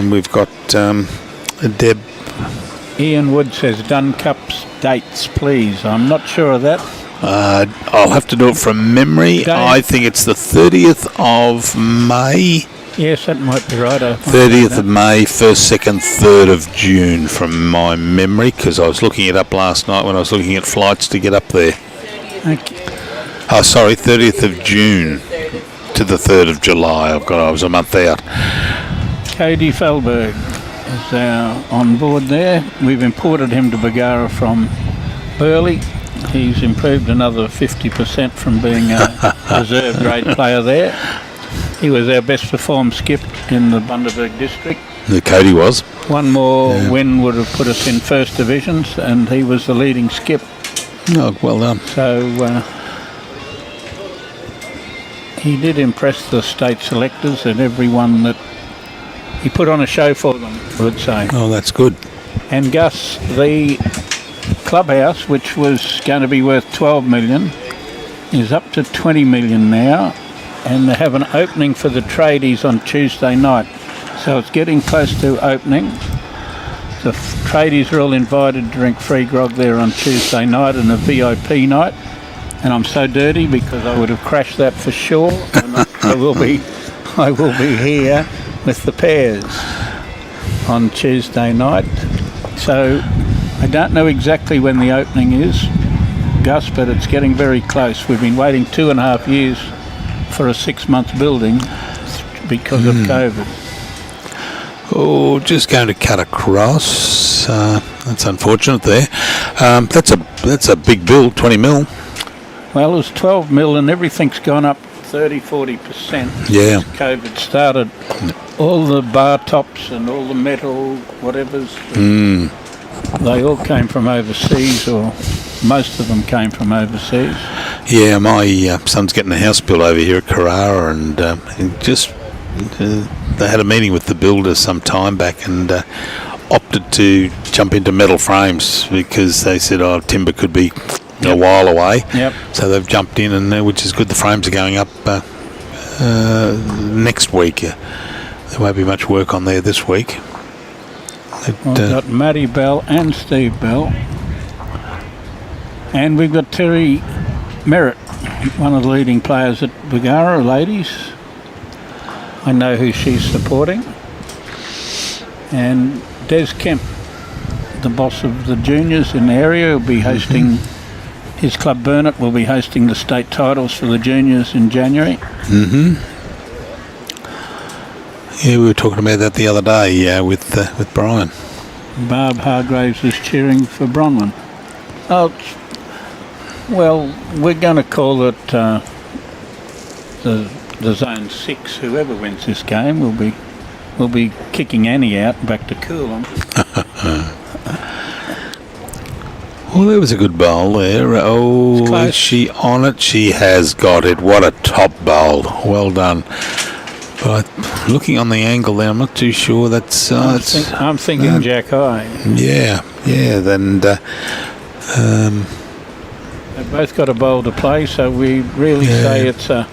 S2: We've got Deb.
S3: Ian Wood says Dunn Cup's dates, please. I'm not sure of that.
S2: I'll have to do it from memory. I think it's the 30th of May.
S3: Yes, that might be right.
S2: 30th of May, 1st, 2nd, 3rd of June from my memory, because I was looking it up last night when I was looking at flights to get up there.
S3: Okay.
S2: Oh, sorry, 30th of June to the 3rd of July. I was a month out.
S3: Cody Felberg is on board there. We've imported him to Bagara from Burleigh. He's improved another 50% from being a reserve grade player there. He was our best performed skip in the Bundaberg district.
S2: Cody was.
S3: One more win would have put us in first divisions, and he was the leading skip.
S2: Oh, well done.
S3: So he did impress the state selectors and everyone that he put on a show for them, I would say.
S2: Oh, that's good.
S3: And Gus, the clubhouse, which was going to be worth 12 million, is up to 20 million now, and they have an opening for the tradies on Tuesday night. So it's getting close to opening. The tradies are all invited to drink free grog there on Tuesday night and a VIP night. And I'm so dirty because I would have crashed that for sure. And I will be here with the pairs on Tuesday night. So I don't know exactly when the opening is, Gus, but it's getting very close. We've been waiting 2.5 years for a 6-month building because of COVID.
S2: Oh, just going to cut across. That's unfortunate there. That's a big build, 20 mil.
S3: Well, it was 12 mil and everything's gone up 30-40%
S2: Yeah.
S3: since COVID started. All the bar tops and all the metal whatevers, they all came from overseas, or most of them came from overseas.
S2: Yeah, my son's getting a house built over here at Carrara, and they had a meeting with the builder some time back and opted to jump into metal frames because they said, timber could be a while away.
S3: Yep.
S2: So they've jumped in, and which is good. The frames are going up next week. There won't be much work on there this week.
S3: We've got Matty Bell and Steve Bell. And we've got Terry Merritt, one of the leading players at Bagara, ladies. I know who she's supporting. And Des Kemp, the boss of the juniors in the area, will be hosting, his club Burnett will be hosting the state titles for the juniors in January.
S2: Yeah, we were talking about that the other day with Brian.
S3: Barb Hargraves is cheering for Bronwyn. Well, we're going to call it the Zone 6. Whoever wins this game will be kicking Annie out back to Coolum.
S2: Well, there was a good bowl there. Oh, is she on it? She has got it. What a top bowl. Well done. But looking on the angle there, I'm not too sure that's...
S3: I'm thinking Jack High.
S2: Yeah. Then...
S3: They've both got a bowl to play, so we really say it's a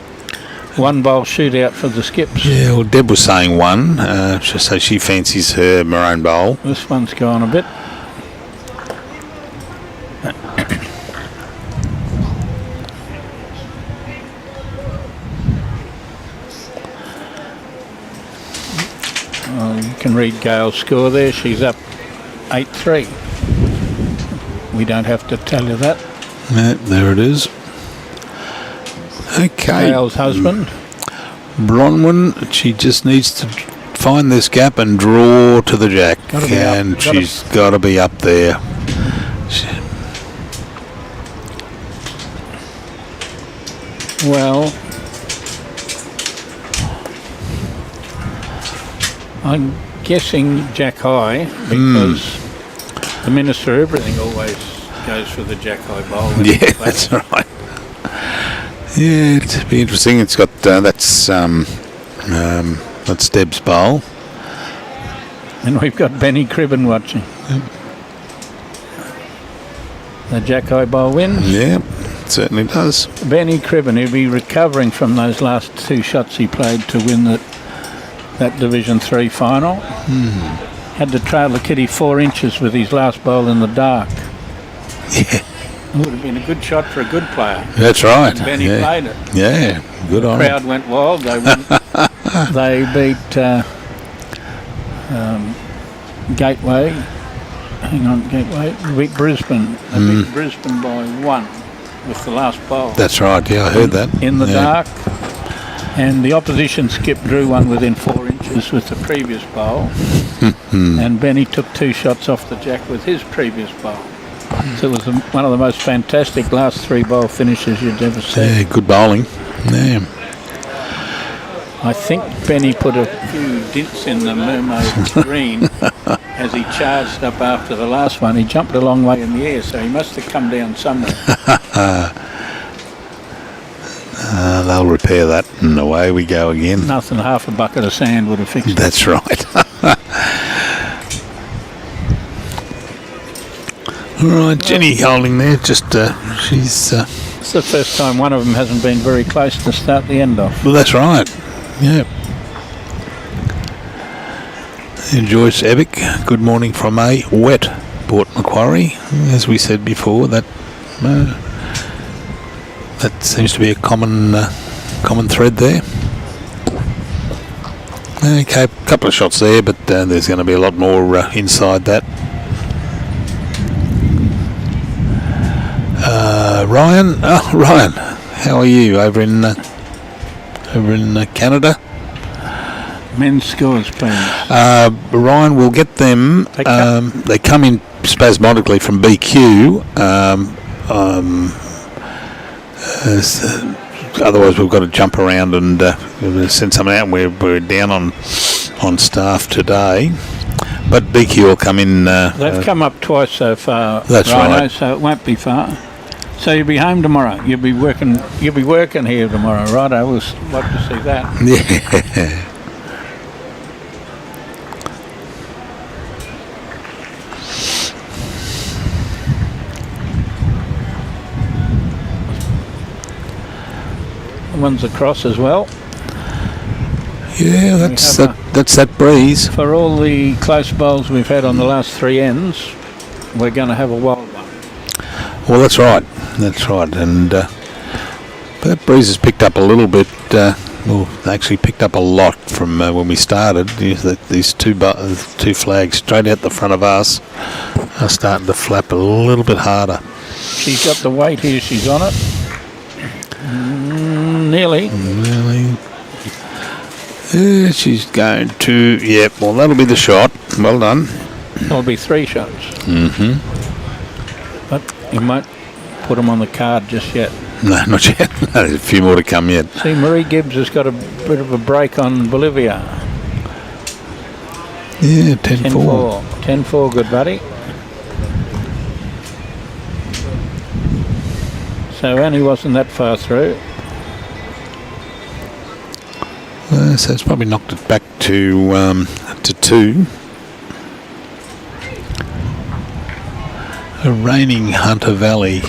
S3: one-bowl shootout for the skips.
S2: Yeah, well, Deb was saying one, so she fancies her maroon bowl.
S3: This one's gone a bit. Well, you can read Gail's score there. She's up 8-3. We don't have to tell you that.
S2: Yeah, there it is. Okay.
S3: Gail's husband.
S2: Bronwyn, she just needs to find this gap and draw to the jack. And she's got to be up there.
S3: Well, I'm guessing Jack High because the Minister of Everything always goes for the Jack High bowl.
S2: Yeah, that's right. Yeah, it'd be interesting. It's got that's Deb's bowl,
S3: and we've got Benny Cribben watching. The Jack High bowl wins.
S2: Yeah, it certainly does.
S3: Benny Cribben, he'll be recovering from those last 2 shots he played to win that Division 3 final. Had to trail the kitty 4 inches with his last bowl in the dark.
S2: Yeah.
S3: It would have been a good shot for a good player.
S2: That's right.
S3: And Benny played it.
S2: Yeah, good on
S3: The crowd went wild. They beat Gateway. Hang on, Gateway. Beat Brisbane. They beat Brisbane by 1 with the last bowl.
S2: That's right. Yeah, I heard that.
S3: In the dark. And the opposition skip drew one within 4 inches with the previous bowl. And Benny took 2 shots off the jack with his previous bowl. So it was one of the most fantastic last 3 bowl finishes you'd ever seen.
S2: Yeah, good bowling. Yeah.
S3: I think Benny put a few dints in the mermaid green as he charged up after the last one. He jumped a long way in the air, so he must have come down somewhere.
S2: They'll repair that, and away we go again.
S3: Nothing half a bucket of sand would have fixed it.
S2: That's right. All right, Jenny holding there. Just she's.
S3: It's the first time one of them hasn't been very close to start the end off.
S2: Well, that's right. Yeah. Joyce Ebick, good morning from a wet Port Macquarie. As we said before, that seems to be a common thread there. Okay, a couple of shots there, but there's going to be a lot more inside that. Ryan, how are you over in Canada?
S3: Men's scores, please.
S2: Ryan, we'll get them. They come in spasmodically from BQ. Otherwise, we've got to jump around and send some out. We're down on staff today, but BQ will come in.
S3: They've come up twice so far.
S2: That's right.
S3: So it won't be far. So you'll be home tomorrow. You'll be working here tomorrow, right? I would like to see that.
S2: Yeah.
S3: One's across as well.
S2: Yeah, that's that breeze.
S3: For all the close bowls we've had on the last 3 ends, we're going to have a wild one.
S2: Well, that's right. And but that breeze has picked up a little bit. Actually picked up a lot from when we started. These two flags straight out the front of us are starting to flap a little bit harder.
S3: She's got the weight here. She's on it. Nearly.
S2: Yeah, she's going to. Yep. Well, that'll be the shot. Well done.
S3: There'll be 3 shots.
S2: Mm-hmm.
S3: But you might put them on the card just yet.
S2: No, not yet. There's a few more to come yet.
S3: See, Marie Gibbs has got a bit of a break on Bolivia.
S2: Yeah, 10-4.
S3: 10-4, good buddy. So Annie wasn't that far through.
S2: So it's probably knocked it back to 2. A raining Hunter Valley.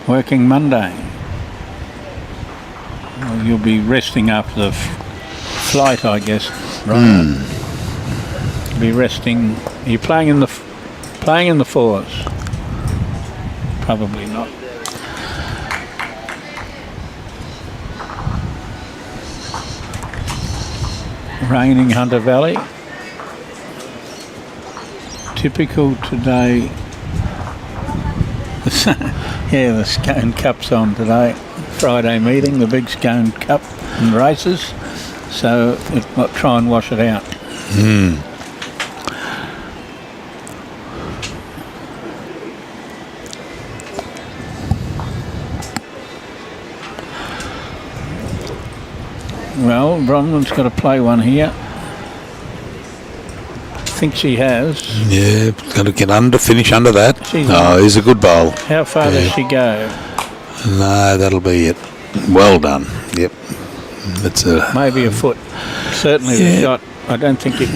S3: Working Monday. Well, you'll be resting after the flight, I guess. Right. You'll be resting. Are you playing in the 4s? Probably not. Raining Hunter Valley. Typical today. Yeah, the Scone Cup's on today. Friday meeting, the big Scone Cup and races. So it might try and wash it out. Well, Bronwyn's got to play one here. I think she has.
S2: Yeah, got to finish under that. He's a good bowl.
S3: How far does she go?
S2: No, that'll be it. Well done. Yep. That's
S3: maybe a foot. Certainly the shot. I don't think it.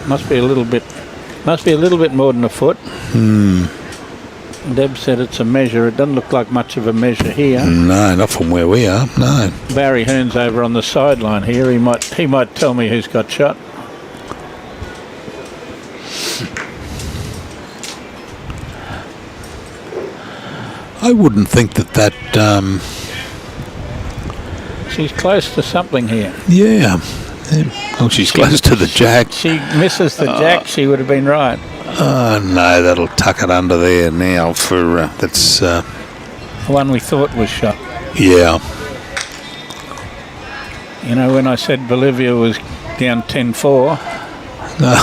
S3: Must be a little bit. Must be a little bit more than a foot. Deb said it's a measure. It doesn't look like much of a measure here.
S2: No, not from where we are. No.
S3: Barry Hearn's over on the sideline here. He might tell me who's got shot.
S2: I wouldn't think that.
S3: She's close to something here.
S2: Yeah. Well, she's close to the jack.
S3: She misses the jack. She would have been right.
S2: Oh no, that'll tuck it under there now. For that's
S3: the one we thought was shot.
S2: Yeah.
S3: You know, when I said Bolivia was down 10-4.
S2: No,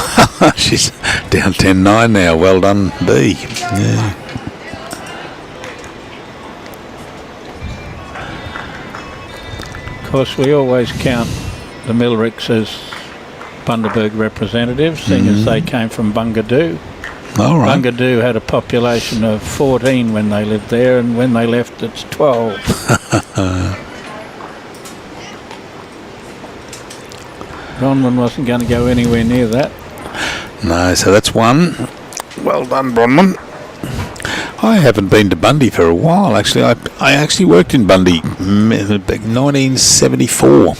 S2: she's down 10-9 now. Well done, B. Yeah. Of
S3: course, we always count the Millricks as Bundaberg representatives, seeing as they came from Bungadoo.
S2: All right.
S3: Bungadoo had a population of 14 when they lived there, and when they left, it's 12. Bronwyn wasn't going to go anywhere near that.
S2: No, so that's one. Well done, Bronwyn. I haven't been to Bundy for a while, actually. I actually worked in Bundy back in 1974.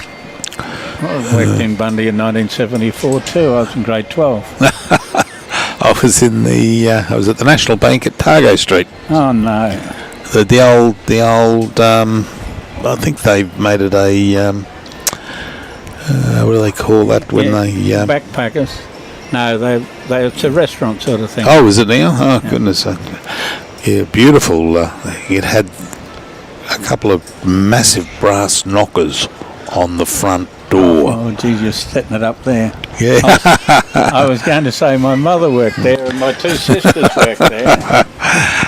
S3: I worked in Bundy in 1974 too. I was in grade 12.
S2: I was I was at the National Bank at Targo Street.
S3: Oh no.
S2: The old. I think they've made it a. What do they call that when they?
S3: Backpackers. No, it's a restaurant sort of thing.
S2: Oh, is it now? Oh, yeah. Goodness. Yeah, beautiful. It had a couple of massive brass knockers on the front door.
S3: Oh, geez, you're setting it up there.
S2: Yeah.
S3: I was going to say my mother worked there and my two sisters worked there.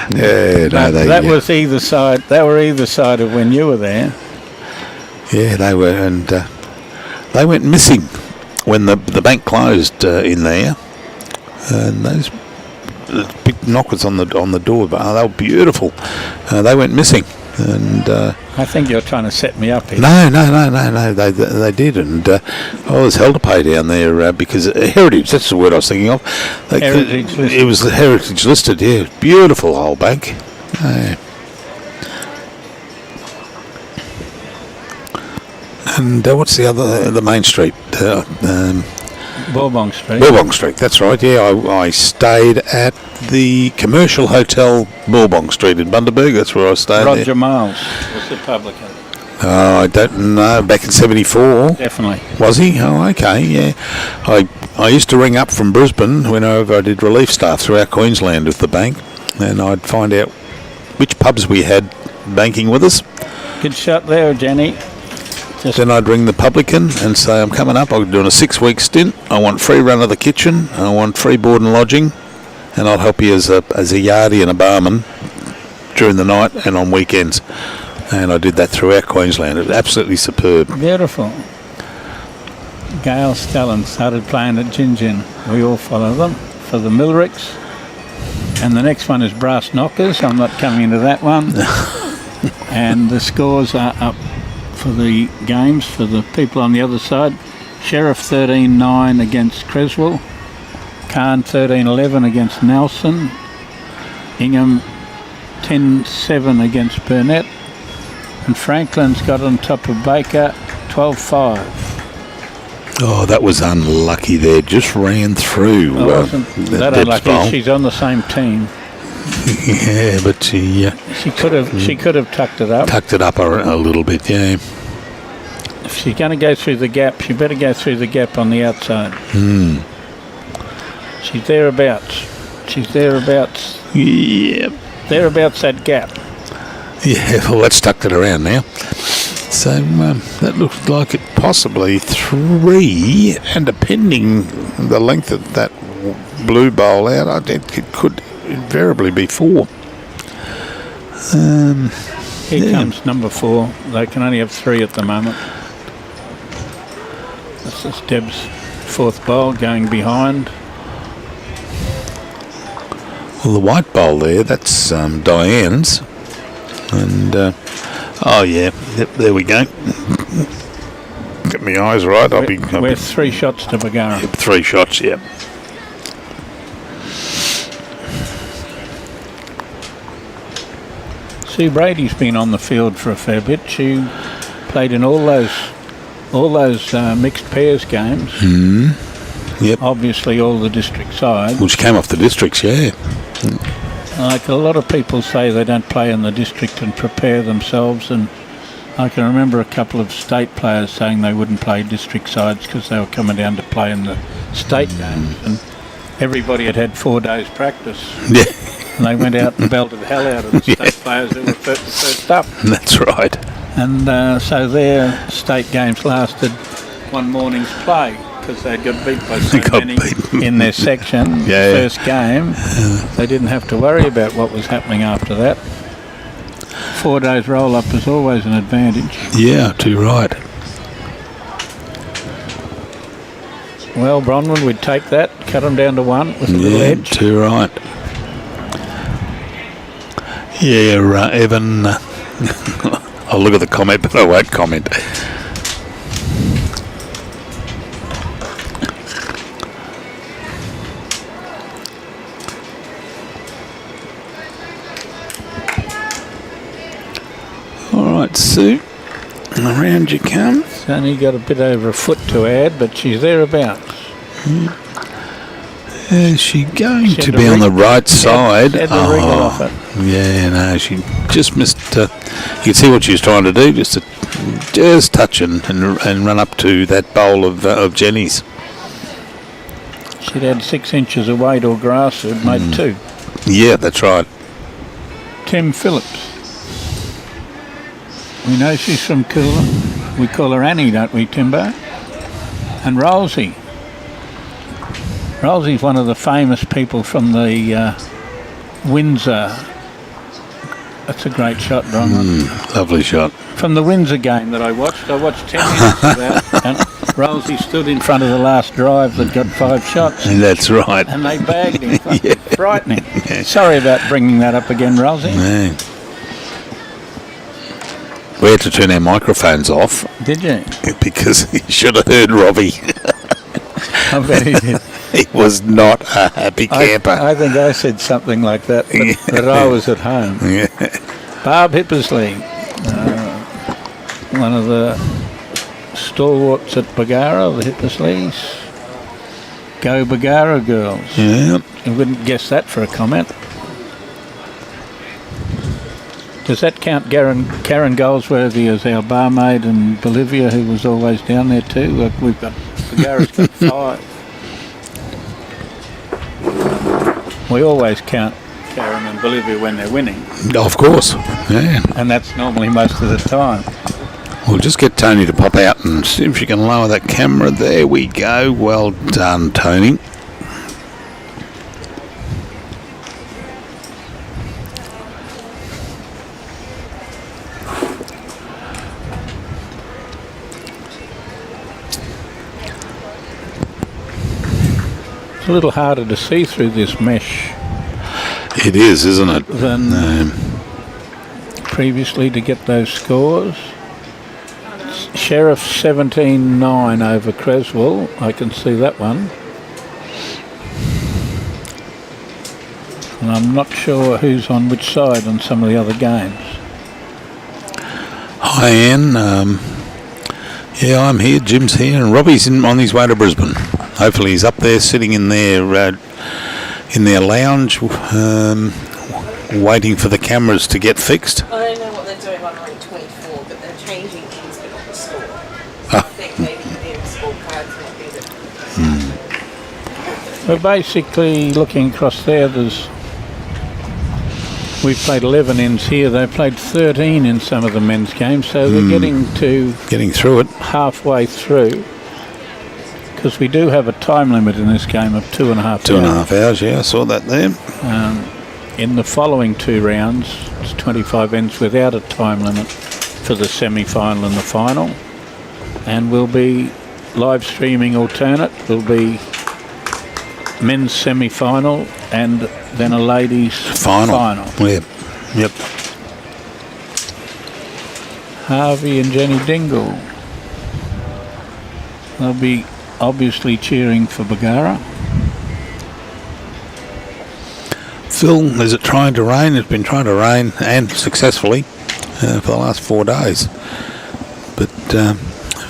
S2: Yeah, no,
S3: that was either side. They were either side of when you were there.
S2: Yeah, they were, and they went missing when the bank closed in there. And those big knockers on the door, but they were beautiful. They went missing. And
S3: I think you're trying to set me up here.
S2: No. They did, and I was held to pay down there because heritage. That's the word I was thinking of.
S3: Heritage listed.
S2: It was the heritage listed. Yeah, beautiful old bank. And what's the main street?
S3: Bourbon Street.
S2: Bourbon Street, that's right. Yeah, I stayed at the Commercial Hotel Bourbon Street in Bundaberg. That's where I stayed.
S3: Roger Miles was the publican.
S2: Oh, I don't know. Back in '74.
S3: Definitely.
S2: Was he? Oh, okay. Yeah. I used to ring up from Brisbane whenever I did relief staff throughout Queensland with the bank, and I'd find out which pubs we had banking with us.
S3: Good shot there, Jenny.
S2: Then I'd ring the publican and say, I'm coming up, I'm doing a 6-week stint, I want free run of the kitchen, I want free board and lodging, and I'll help you as a yardie and a barman during the night and on weekends. And I did that throughout Queensland. It was absolutely superb.
S3: Beautiful. Gail Stallen started playing at Gin Gin. We all follow them for the Millricks. And the next one is Brass Knockers. I'm not coming into that one. And the scores are up for the games for the people on the other side. Sheriff 13-9 against Creswell. Hearn 13-11 against Nelson. Ingham 10-7 against Burnett. And Franklin's got on top of Baker 12-5.
S2: Oh, that was unlucky there. Just ran through.
S3: That unlucky. Bowl. She's on the same team.
S2: Yeah, but she
S3: could have tucked it up.
S2: Tucked it up a little bit, yeah.
S3: If she's going to go through the gap, she better go through the gap on the outside. She's thereabouts.
S2: Yeah.
S3: Thereabouts that gap.
S2: Yeah, well, that's tucked it around now. So that looks like it possibly 3, and depending the length of that blue bowl out, I think it could invariably be 4.
S3: Here comes number 4. They can only have 3 at the moment. This is Deb's 4th bowl going behind.
S2: Well, the white bowl there, that's Dianne's. And, oh yeah, yep, there we go. Get my eyes right.
S3: We're 3 shots to Bagara.
S2: Yep, 3 shots, yep.
S3: Sue Brady's been on the field for a fair bit. She played in all those mixed pairs games.
S2: Yep.
S3: Obviously, all the district sides.
S2: Which came off the districts, yeah.
S3: Like a lot of people say, they don't play in the district and prepare themselves. And I can remember a couple of state players saying they wouldn't play district sides because they were coming down to play in the state games. And everybody had 4 days practice.
S2: Yeah.
S3: And they went out and belted the hell out of the state players who were first up.
S2: That's right.
S3: And so their state games lasted one morning's play because they'd got beat by so many in their section.
S2: Yeah.
S3: First game, they didn't have to worry about what was happening after that. 4 days roll-up is always an advantage.
S2: Yeah, too right.
S3: Well, Bronwyn, we'd take that, cut them down to 1 with a little edge.
S2: Too right. Yeah, Evan. I'll look at the comment, but I won't comment. All right, Sue. Around you come.
S3: She's only got a bit over a foot to add, but she's thereabouts.
S2: Is she going
S3: She
S2: to
S3: had
S2: be
S3: to
S2: on the right
S3: She
S2: side?
S3: had to wriggle off it.
S2: Yeah, no, she just missed. You could see what she was trying to do, just touch and run up to that bowl of Jenny's.
S3: She'd had 6 inches of weight or grass, who'd made 2.
S2: Yeah, that's right.
S3: Tim Phillips. We know she's from Coolah. We call her Annie, don't we, Timbo? And Rosie. Rosie's one of the famous people from the Windsor. That's a great shot, Bronwyn.
S2: Lovely shot.
S3: From the Windsor game that I watched 10 minutes of that, and Rosie stood in front of the last drive that got 5 shots.
S2: That's right.
S3: And they bagged him. Frightening. Sorry about bringing that up again, Rosie.
S2: Man. We had to turn our microphones off.
S3: Did you?
S2: Because you should have heard Robbie.
S3: I bet he did.
S2: He was not a happy camper.
S3: I think I said something like that, but I was at home.
S2: Yeah.
S3: Barb Hippersley, one of the stalwarts at Bagara, the Hippersleys. Go Bagara girls.
S2: Yeah.
S3: You wouldn't guess that for a comment. Does that count Karen Goldsworthy as our barmaid in Bolivia, who was always down there too? We've got Bagara's got 5. We always count Karen and Bolivia when they're winning.
S2: Of course. Yeah.
S3: And that's normally most of the time.
S2: We'll just get Tony to pop out and see if she can lower that camera. There we go. Well done, Tony.
S3: It's a little harder to see through this mesh
S2: It is, isn't it?
S3: than previously to get those scores. Sheriff 17-9 over Creswell. I can see that one. And I'm not sure who's on which side on some of the other games.
S2: Hi, Anne. Yeah, I'm here. Jim's here, and Robbie's on his way to Brisbane. Hopefully, he's up there, sitting in their lounge, waiting for the cameras to get fixed.
S4: I don't know what they're doing on ring 24, but they're changing things but not the score.
S2: Ah.
S4: I think maybe the scorecards might be the...
S3: We're basically looking across there. We've played 11 ends here. They played 13 in some of the men's games, so they're getting
S2: through it.
S3: halfway through. Because we do have a time limit in this game of 2.5 hours.
S2: 2.5 hours, yeah, I saw that there.
S3: In the following 2 rounds, it's 25 ends without a time limit for the semi-final and the final. And we'll be live streaming alternate. Will be men's semi-final and then a ladies' final.
S2: Yep. Yep.
S3: Harvey and Jenny Dingle. They'll be obviously cheering for Bagara.
S2: Phil, is it trying to rain? It's been trying to rain, and successfully, for the last 4 days. But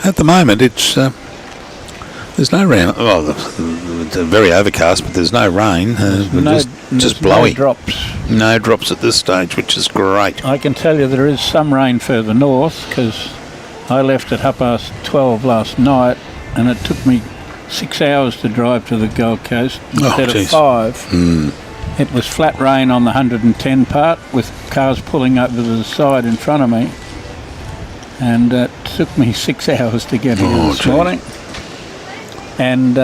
S2: at the moment, it's there's no rain. Well, it's very overcast, but there's no rain. Just blowy.
S3: No drops.
S2: No drops at this stage, which is great.
S3: I can tell you there is some rain further north, because I left at 12:30 last night, and it took me 6 hours to drive to the Gold Coast instead of 5. It was flat rain on the 110 part, with cars pulling over to the side in front of me, and it took me 6 hours to get here this morning. And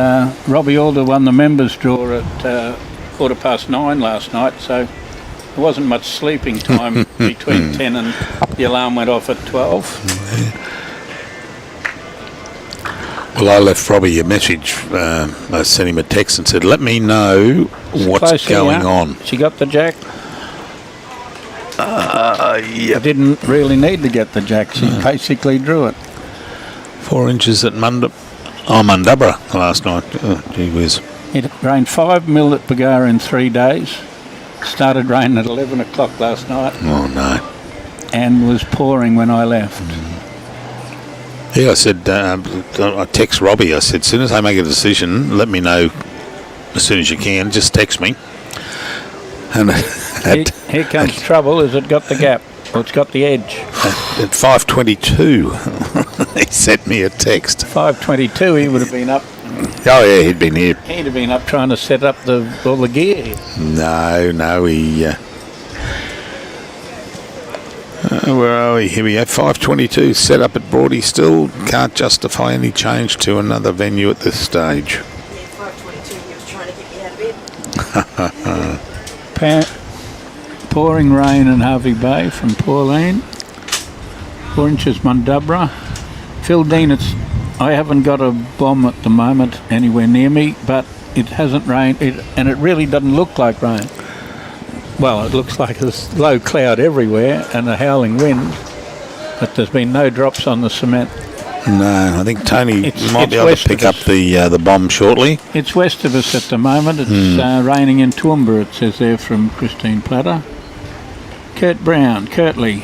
S3: Robbie Alder won the members' draw at 9:15 last night, so there wasn't much sleeping time between 10 and the alarm went off at 12.
S2: Well, I left Robbie a message. I sent him a text and said, let me know what's going on.
S3: She got the jack.
S2: Yeah.
S3: I didn't really need to get the jack. She basically drew it.
S2: 4 inches at Mundabra last night. Oh, gee whiz.
S3: It rained 5 mil at Bagara in 3 days. Started raining at 11 o'clock last night.
S2: Oh, no.
S3: And was pouring when I left.
S2: Yeah, I said said, I text Robbie. I said, as soon as I make a decision, let me know as soon as you can. Just text me. And
S3: here comes trouble. Has it got the gap? Or it's got the edge?
S2: At 5:22, he sent me a text.
S3: 5:22, he would have been up.
S2: Oh yeah, he'd been here.
S3: He'd have been up trying to set up all the gear.
S2: No, he. Where are we? Here we go. 5:22, set up at Broadie still. Can't justify any change to another venue at this stage.
S4: Yeah, 5:22, he was trying to get me out of bed.
S3: Pouring rain in Harvey Bay from Pauline. 4 inches Mundubra. Phil Dean, I haven't got a bomb at the moment anywhere near me, but it hasn't rained, and it really doesn't look like rain. Well, it looks like there's low cloud everywhere and a howling wind, but there's been no drops on the cement.
S2: No, I think Tony might be able to pick up the bomb shortly.
S3: It's west of us at the moment. It's raining in Toowoomba, it says there from Christine Platter. Kurt Brown, Kurtley,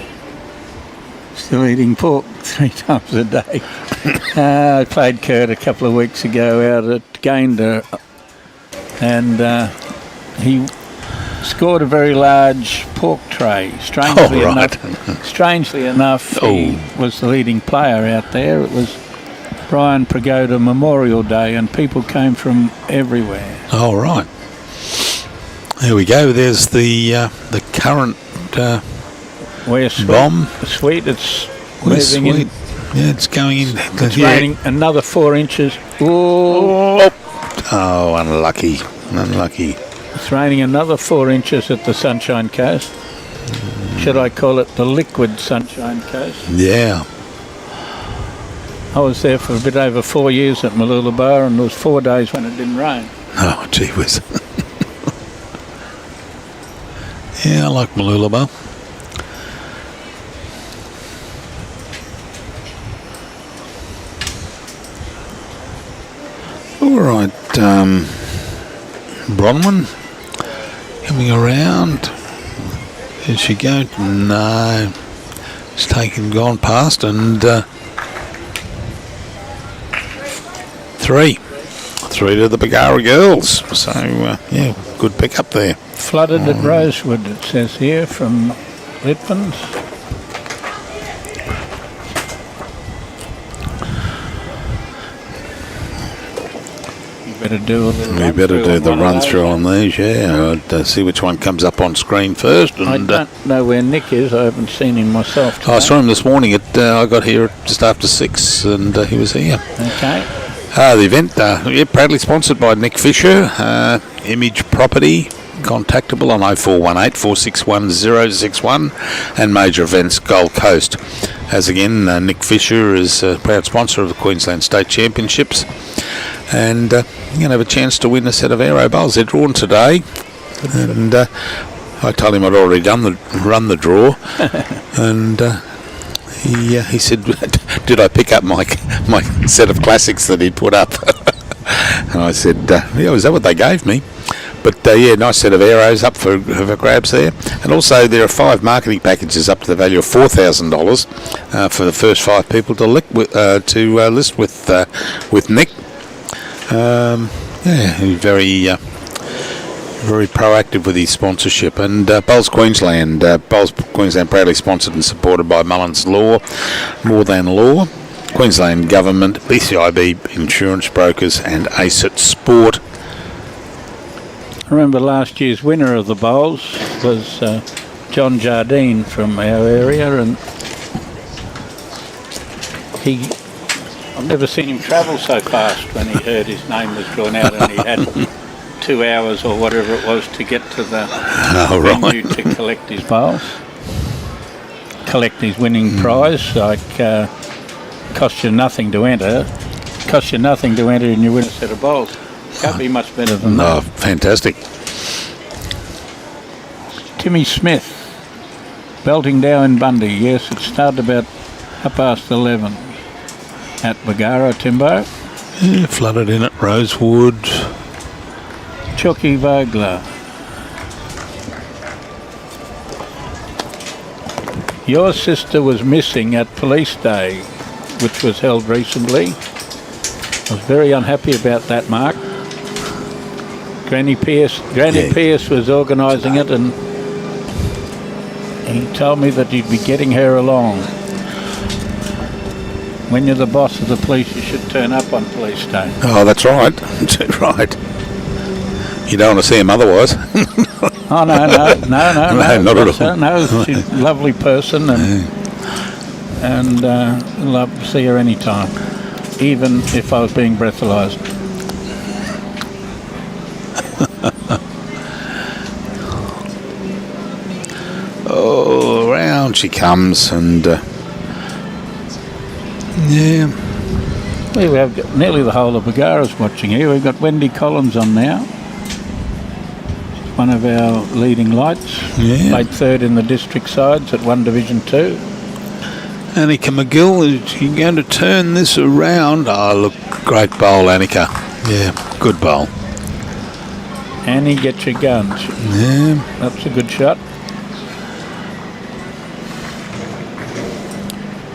S3: still eating pork 3 times a day. I played Kurt a couple of weeks ago out at Gayndah, and he scored a very large pork tray. Strangely enough, he was the leading player out there. It was Brian Pagoda Memorial Day, and people came from everywhere.
S2: Oh, right. There we go. There's the current bomb.
S3: Sweet. It's
S2: Where's
S3: moving
S2: Sweet?
S3: in.
S2: Yeah, it's going in.
S3: It's raining another 4 inches.
S2: Oh, unlucky.
S3: It's raining another 4 inches at the Sunshine Coast. Should I call it the liquid Sunshine Coast?
S2: Yeah.
S3: I was there for a bit over 4 years at Mooloolaba, and there was 4 days when it didn't rain.
S2: Oh, gee whiz. Yeah, I like Mooloolaba. All right, Bronwyn coming around. Is she going? No, it's gone past, and 3 to the Bagara girls. So yeah, good pick up there.
S3: Flooded at Rosewood, it says here from Litpins. We
S2: better do the run through on these, yeah. I'd see which one comes up on screen first. And,
S3: I don't know where Nick is. I haven't seen him myself today.
S2: I saw him this morning. I got here just after 6, and he was here.
S3: Okay.
S2: The event, proudly sponsored by Nick Fisher, Image Property, contactable on 0418 461 061, and Major Events Gold Coast. As again, Nick Fisher is a proud sponsor of the Queensland State Championships, and you're going to have a chance to win a set of aero bowls. They're drawn today, and I told him I'd already run the draw, and he said, did I pick up my set of classics that he'd put up? And I said, yeah, is that what they gave me? But nice set of arrows up for grabs there. And also there are 5 marketing packages up to the value of $4,000 for the first 5 people to list with Nick. He's very proactive with his sponsorship. And Bowls Queensland proudly sponsored and supported by Mullins Law, More Than Law, Queensland Government, BCIB Insurance Brokers, and ACIT Sport.
S3: I remember last year's winner of the bowls was John Jardine from our area, and I've never seen him travel so fast when he heard his name was drawn out, and he had 2 hours or whatever it was to get to the venue to collect his bowls, collect his winning prize. Like cost you nothing to enter, and you win a set of bowls. Can't be much better than that.
S2: Oh, fantastic.
S3: Timmy Smith, belting down in Bundy. Yes, it started about 11:30 at Bagara, Timbo.
S2: Yeah, flooded in at Rosewood.
S3: Chucky Vogler. Your sister was missing at Police Day. which was held recently. I was very unhappy about that, Mark. Granny Pierce was organising it, and he told me that you'd be getting her along. When you're the boss of the police, you should turn up on police day.
S2: Oh, that's right. That's right. You don't want to see him otherwise.
S3: Oh, no, not at all. No, she's a lovely person, and love to see her anytime, even if I was being breathalyzed.
S2: Oh, around she comes, and yeah.
S3: We have got nearly the whole of Bagara's watching here. We've got Wendy Collins on now. One of our leading lights.
S2: Yeah.
S3: Played third in the district sides at 1 Division 2.
S2: Annica McGill, is you going to turn this around? Oh, look, great bowl, Annica. Yeah, good bowl.
S3: Annie, get your guns.
S2: Yeah.
S3: That's a good shot.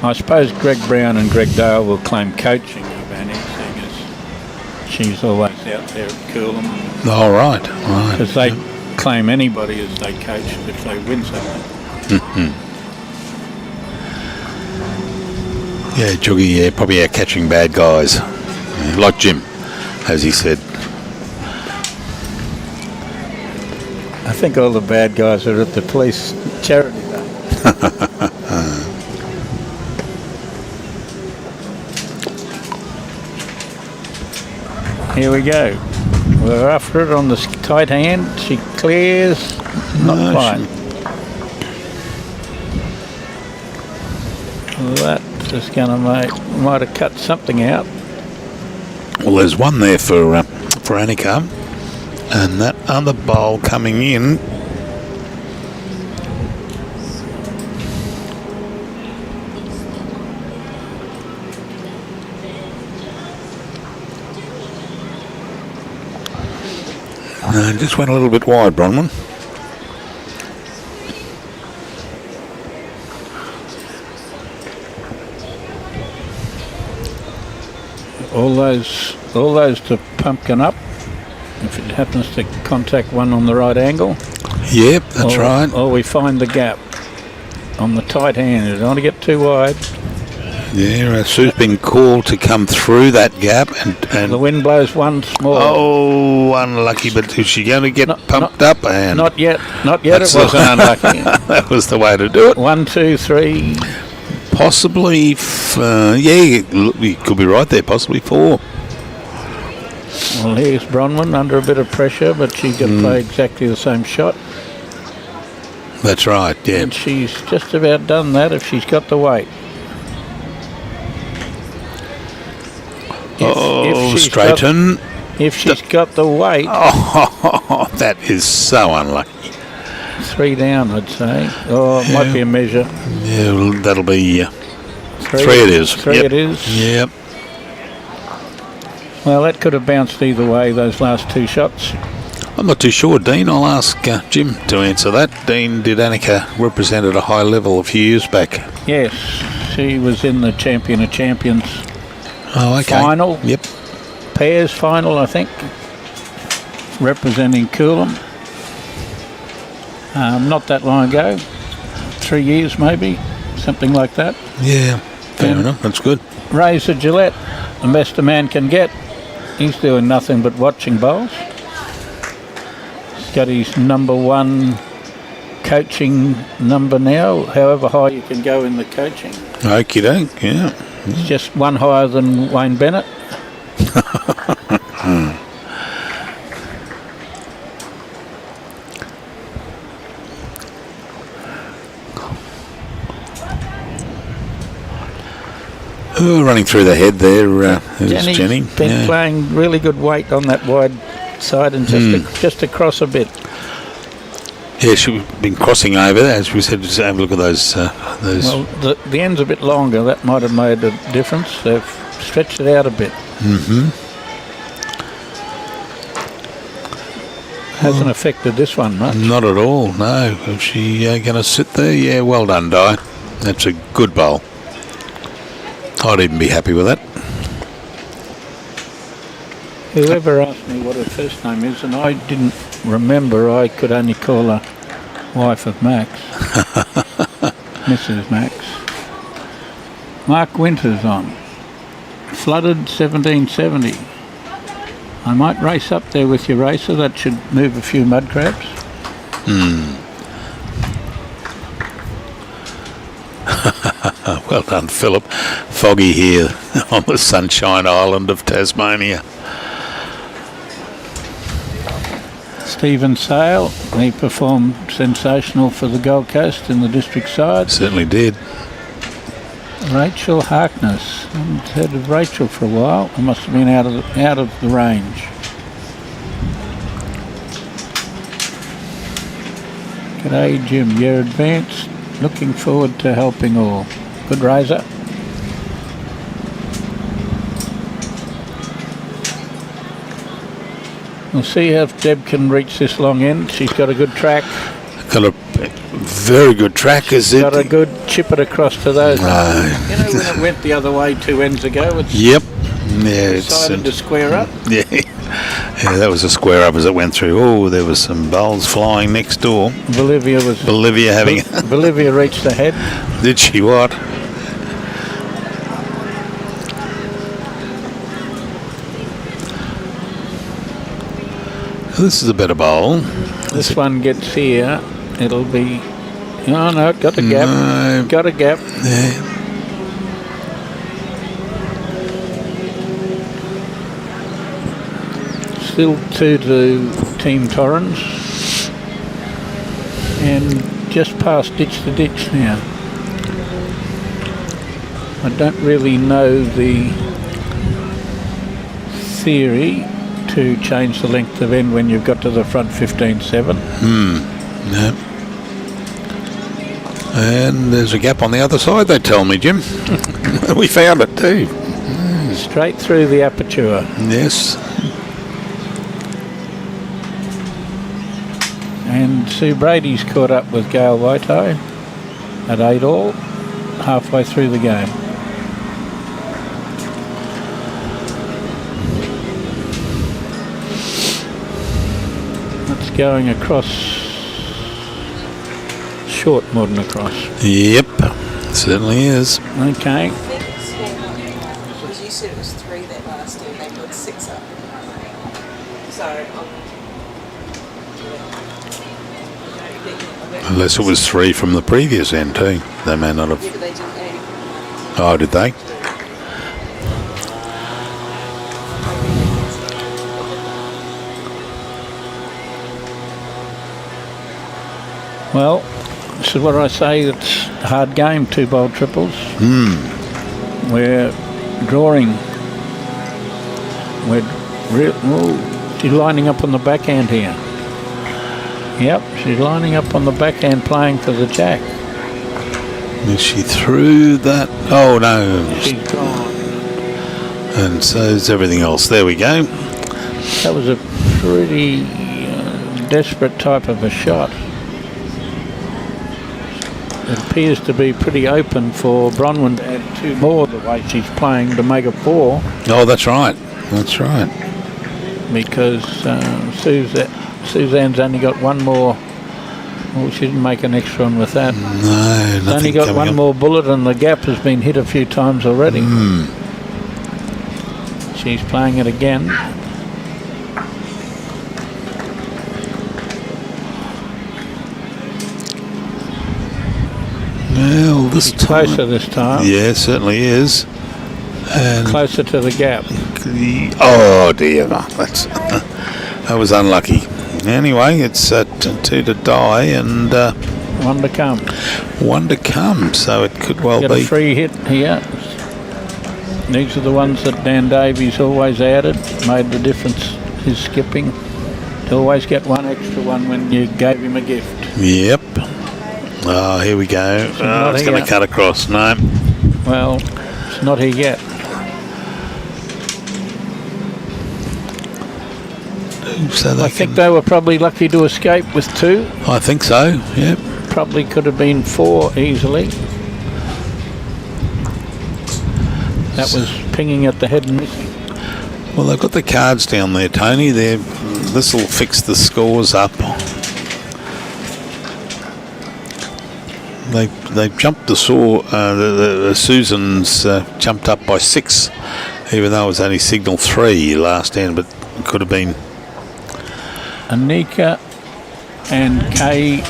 S3: I suppose Greg Brown and Greg Dale will claim coaching of Annie, seeing as she's always out there at Coolum.
S2: All right.
S3: Because they claim anybody as they coach if they win something.
S2: Yeah, Juggy, yeah, probably out catching bad guys. Yeah, like Jim, as he said.
S3: I think all the bad guys are at the police charity day. Here we go. We're after it on the tight hand. She clears. Not quite. That's just going to might have cut something out.
S2: Well, there's one there for Annica, and that other bowl coming in. Just went a little bit wide, Bronwyn.
S3: All those to pumpkin up. If it happens to contact one on the right angle.
S2: Yep, that's right.
S3: Or we find the gap on the tight hand. You don't want to get too wide.
S2: Yeah, Sue's been called to come through that gap, and
S3: the wind blows one small.
S2: Oh, unlucky! But is she going to get pumped up? And
S3: not yet. Not yet. It wasn't unlucky.
S2: That was the way to do it.
S3: 1, 2, 3.
S2: Possibly. You could be right there. Possibly 4.
S3: Well, here's Bronwyn under a bit of pressure, but she can play exactly the same shot.
S2: That's right. Yeah.
S3: And she's just about done that if she's got the weight.
S2: If straighten.
S3: If she's got the weight.
S2: Oh, that is so unlucky.
S3: 3 down, I'd say. Or it might be a measure.
S2: Yeah, well, that'll be 3 it is.
S3: 3 it is.
S2: Yep.
S3: Well, that could have bounced either way, those last 2 shots.
S2: I'm not too sure, Dean. I'll ask Jim to answer that. Dean, did Annica represent at a high level a few years back?
S3: Yes, she was in the Champion of Champions final.
S2: Yep.
S3: Pairs final, I think, representing Coolum. Not that long ago, 3 years maybe, something like that.
S2: Yeah, fair enough. That's good.
S3: Razor Gillette, the best a man can get. He's doing nothing but watching bowls. He's got his number 1 coaching number now, however high you can go in the coaching.
S2: Okie doke, yeah.
S3: It's just 1 higher than Wayne Bennett.
S2: Running through the head there is Jenny.
S3: Been playing really good weight on that wide side and just across a bit.
S2: Yeah, she's been crossing over, as we said. Just have a look at those.
S3: Well, the end's a bit longer. That might have made a difference. They've stretched it out a bit. Hasn't affected this one much.
S2: Not at all, no. Is she going to sit there? Yeah, well done, Di. That's a good bowl. I'd even be happy with that.
S3: Whoever asked me what her first name is, and I didn't remember, I could only call her wife of Max, Mrs. Max. Mark Winter's on. Flooded 1770. I might race up there with your racer. That should move a few mud crabs.
S2: Well done, Philip. Foggy here on the Sunshine Island of Tasmania.
S3: Stephen Sale, he performed sensational for the Gold Coast in the district side.
S2: Certainly did.
S3: Rachel Harkness, I haven't heard of Rachel for a while. I must have been out of the range. G'day Jim, you're advanced. Looking forward to helping all. Good razor. We'll see if Deb can reach this long end. She's got a good track.
S2: Got a very good track, is it?
S3: Got a good chip it across to those. You know when it went the other way 2 ends ago? It's
S2: Yep. Yeah,
S3: decided to square up.
S2: Yeah. Yeah, that was a square up as it went through. Oh, there was some bowls flying next door.
S3: Bolivia reached the head.
S2: Did she what? This is a better bowl.
S3: This one gets here. It'll be... Oh, no, got a gap.
S2: No.
S3: Got a gap.
S2: Yeah.
S3: Still 2 to Team Torrens. And just past ditch to ditch now. I don't really know the theory to change the length of end when you've got to the front 15.7.
S2: No. And there's a gap on the other side, they tell me, Jim. We found it too.
S3: Straight through the aperture.
S2: Yes.
S3: And Sue Brady's caught up with Gail Waito at 8 all, halfway through the game. That's going across, short more than across.
S2: Yep, certainly is.
S3: Okay.
S4: Because you said it was 3 that last year, they put 6 up. So,
S2: Unless it was 3 from the previous end too. They may not have.
S4: yeah, but they didn't add it.
S2: Oh, did they?
S3: Well, this is what I say, it's a hard game, 2 bowl triples. We're drawing. She's lining up on the backhand here. Yep, she's lining up on the backhand playing for the jack.
S2: Is she through that? Oh no.
S3: She's gone.
S2: And so is everything else. There we go.
S3: That was a pretty desperate type of a shot. It appears to be pretty open for Bronwyn to add 2 more the way she's playing to make it 4.
S2: Oh, that's right. That's right.
S3: Because Suzanne's only got 1 more. Well, she didn't make an extra one with that.
S2: No,
S3: She's
S2: nothing
S3: only got
S2: coming
S3: 1
S2: up.
S3: more bullet and the gap has been hit a few times already. She's playing it again.
S2: Well, this
S3: She's closer this time.
S2: Yeah, it certainly is. And
S3: Closer to the gap.
S2: oh dear, that's that was unlucky. Anyway, it's 2 to die and
S3: 1 to come.
S2: 1 to come, so it could well
S3: Get
S2: be.
S3: a free hit here. These are the ones that Dan Davies always added. Made the difference, his skipping. To always get 1 extra one when you gave him a gift.
S2: Yep. Oh, here we go. Oh, it's going to cut across. No.
S3: Well, it's not here yet.
S2: So they
S3: I think they were probably lucky to escape with 2.
S2: I think so. Yep.
S3: Probably could have been 4 easily. That was pinging at the head and missing.
S2: Well, they've got the cards down there, Tony. This will fix the scores up. They jumped the Susan's jumped up by 6, even though it was only signal 3 last end, but it could have been.
S3: Annica and Kay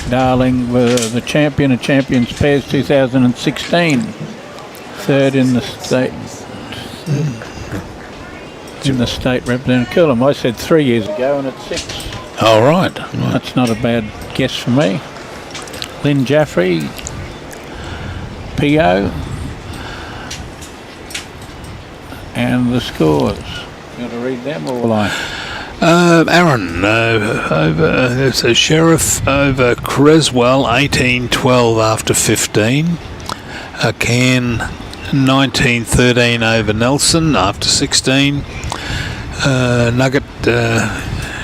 S3: Darling were the champion of champions pairs 2016. Third in the state. In the state representative. I said 3 years ago and it's 6.
S2: Oh, right.
S3: That's not a bad guess for me. Lynn Jaffrey, P.O. and the scores. You want to read them or will I?
S2: Aaron over so Sheriff over Creswell 18-12 after 15. Can 19-13 over Nelson after 16. Nugget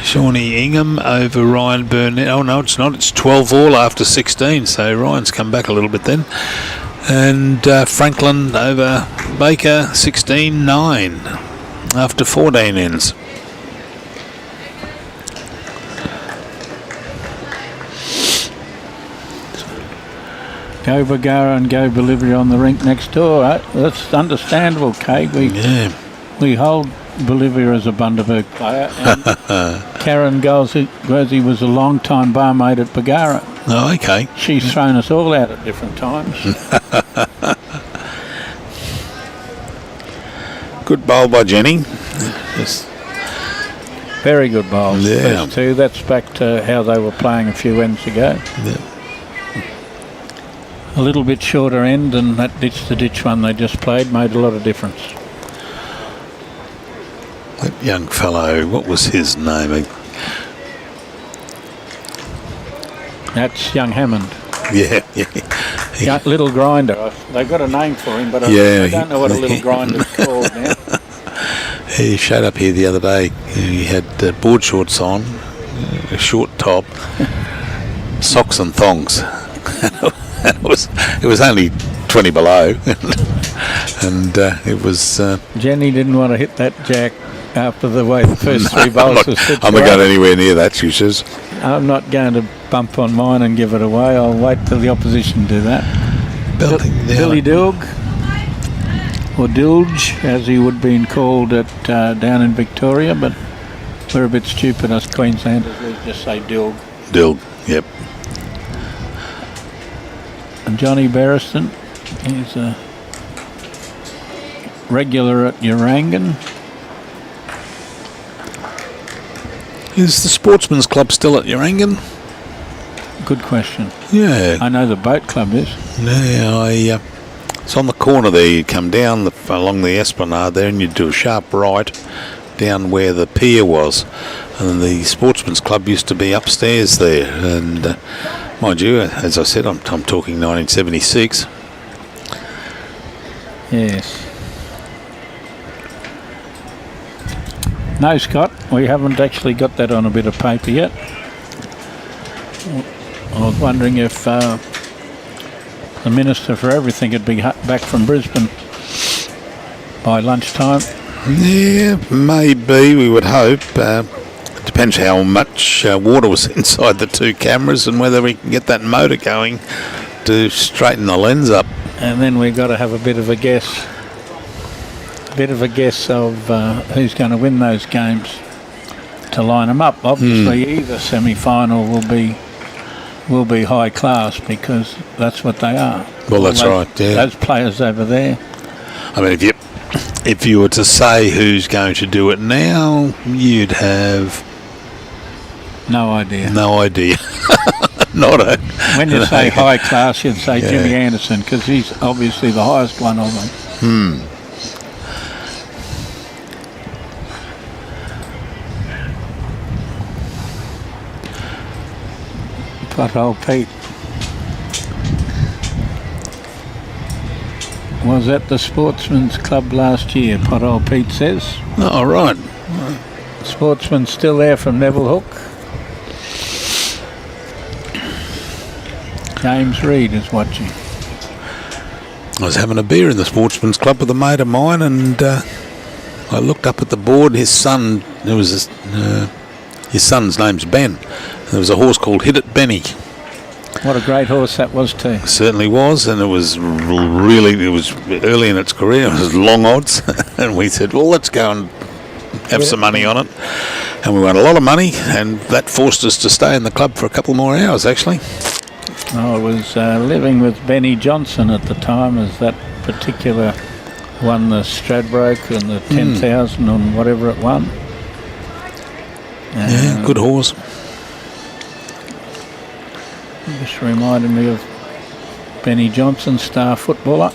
S2: Shawnee Ingham over Ryan Burnett. Oh no, it's not. It's 12-all after 16. So Ryan's come back a little bit then. And Franklin over Baker 16-9 after 14 ends.
S3: Go Bagara and go Bolivia on the rink next door. That's understandable, Kay. We hold Bolivia as a Bundaberg player. And Karen Gozzi was a long-time barmaid at Bagara.
S2: Oh, okay.
S3: She's thrown us all out at different times.
S2: Good bowl by Jenny. Yes.
S3: Very good bowls.
S2: Yeah.
S3: Those two. That's back to how they were playing a few ends ago.
S2: Yeah.
S3: A little bit shorter end, and that ditch one they just played made a lot of difference.
S2: That young fellow, what was his name?
S3: That's young Hammond.
S2: Yeah.
S3: Little grinder. They've got a name for him, but I don't know what a little grinder's called now.
S2: He showed up here the other day. He had board shorts on, a short top, socks and thongs. It was only 20 below, and it was.
S3: Jenny didn't want to hit that jack after the way the first 3 bowls were situated.
S2: I'm not going anywhere near that, she says.
S3: I'm not going to bump on mine and give it away. I'll wait till the opposition do that. Billy Dilg, or Dilge, as he would have been called down in Victoria, but we're a bit stupid, us Queenslanders. We just say Dilg.
S2: Dilg, yep.
S3: And Johnny Barriston, he's a regular at Urangan.
S2: Is the Sportsman's Club still at Urangan?
S3: Good question.
S2: Yeah.
S3: I know the boat club is.
S2: Yeah, it's on the corner there. You come down along the esplanade there and you do a sharp right down where the pier was. And then the Sportsman's Club used to be upstairs there. And mind you, as I said, I'm talking 1976.
S3: Yes. No, Scott, we haven't actually got that on a bit of paper yet. I was wondering if the Minister for Everything would be back from Brisbane by lunchtime.
S2: Yeah, maybe, we would hope. Depends how much water was inside the 2 cameras and whether we can get that motor going to straighten the lens up.
S3: And then we've got to have a bit of a guess. Of who's going to win those games to line them up. Obviously, either semi-final will be high class because that's what they are.
S2: Well, that's right. Yeah.
S3: Those players over there.
S2: I mean, if you were to say who's going to do it now, you'd have
S3: no idea. When you say high class, you'd say Jimmy Anderson because he's obviously the highest one of them. Pothole Pete was at the Sportsman's Club last year, Pothole Pete says.
S2: Oh, right.
S3: Sportsman's still there from Neville Hook. James Reed is watching.
S2: I was having a beer in the Sportsman's Club with a mate of mine, and I looked up at the board. His son, his son's name's Ben. There was a horse called Hit It Benny.
S3: What a great horse that was too.
S2: Certainly was, and it was early in its career. It was long odds, and we said, well, let's go and have some money on it. And we won a lot of money, and that forced us to stay in the club for a couple more hours, actually.
S3: I was living with Benny Johnson at the time as that particular won the Stradbroke and the 10,000 and whatever it won.
S2: Yeah, good horse.
S3: Just reminded me of Benny Johnson, star footballer,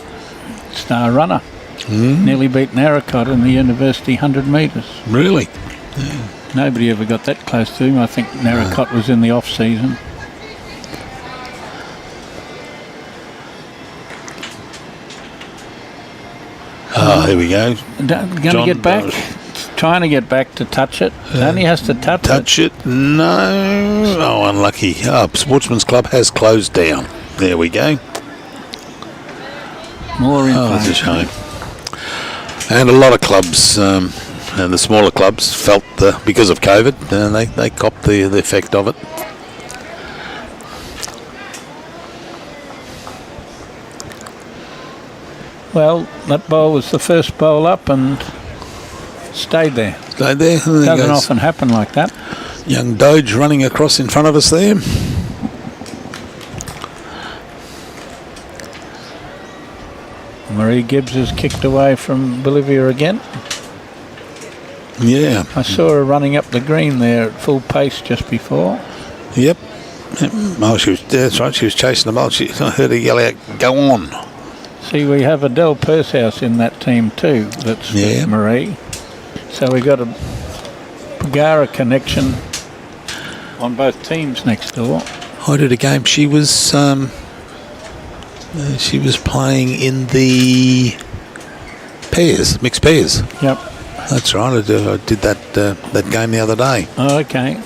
S3: star runner. Nearly beat Annica in the university 100 metres.
S2: Really?
S3: Nobody ever got that close to him. I think Annica was in the off-season.
S2: Oh, here we go.
S3: Going to get back? Trying to get back to touch it. Only has to touch it.
S2: Touch it? No. Oh, unlucky. Oh, Sportsman's Club has closed down. There we go.
S3: More in
S2: Oh, that's a shame. And a lot of clubs, and the smaller clubs, felt because of COVID, they copped the effect of it.
S3: Well, that bowl was the first bowl up and stayed there.
S2: Stayed there.
S3: Doesn't often happen like that.
S2: Young Doge running across in front of us there.
S3: Marie Gibbs has kicked away from Bolivia again.
S2: Yeah.
S3: I saw her running up the green there at full pace just before.
S2: Yep. Oh, that's right. She was chasing the ball. I heard her yell out, "Go on!"
S3: See, we have Adele Pursehouse in that team too. That's with Marie. So we got a Pagara connection on both teams next door.
S2: I did a game. She was playing in the pairs, mixed pairs.
S3: Yep.
S2: That's right. I did that game the other day.
S3: Oh, okay.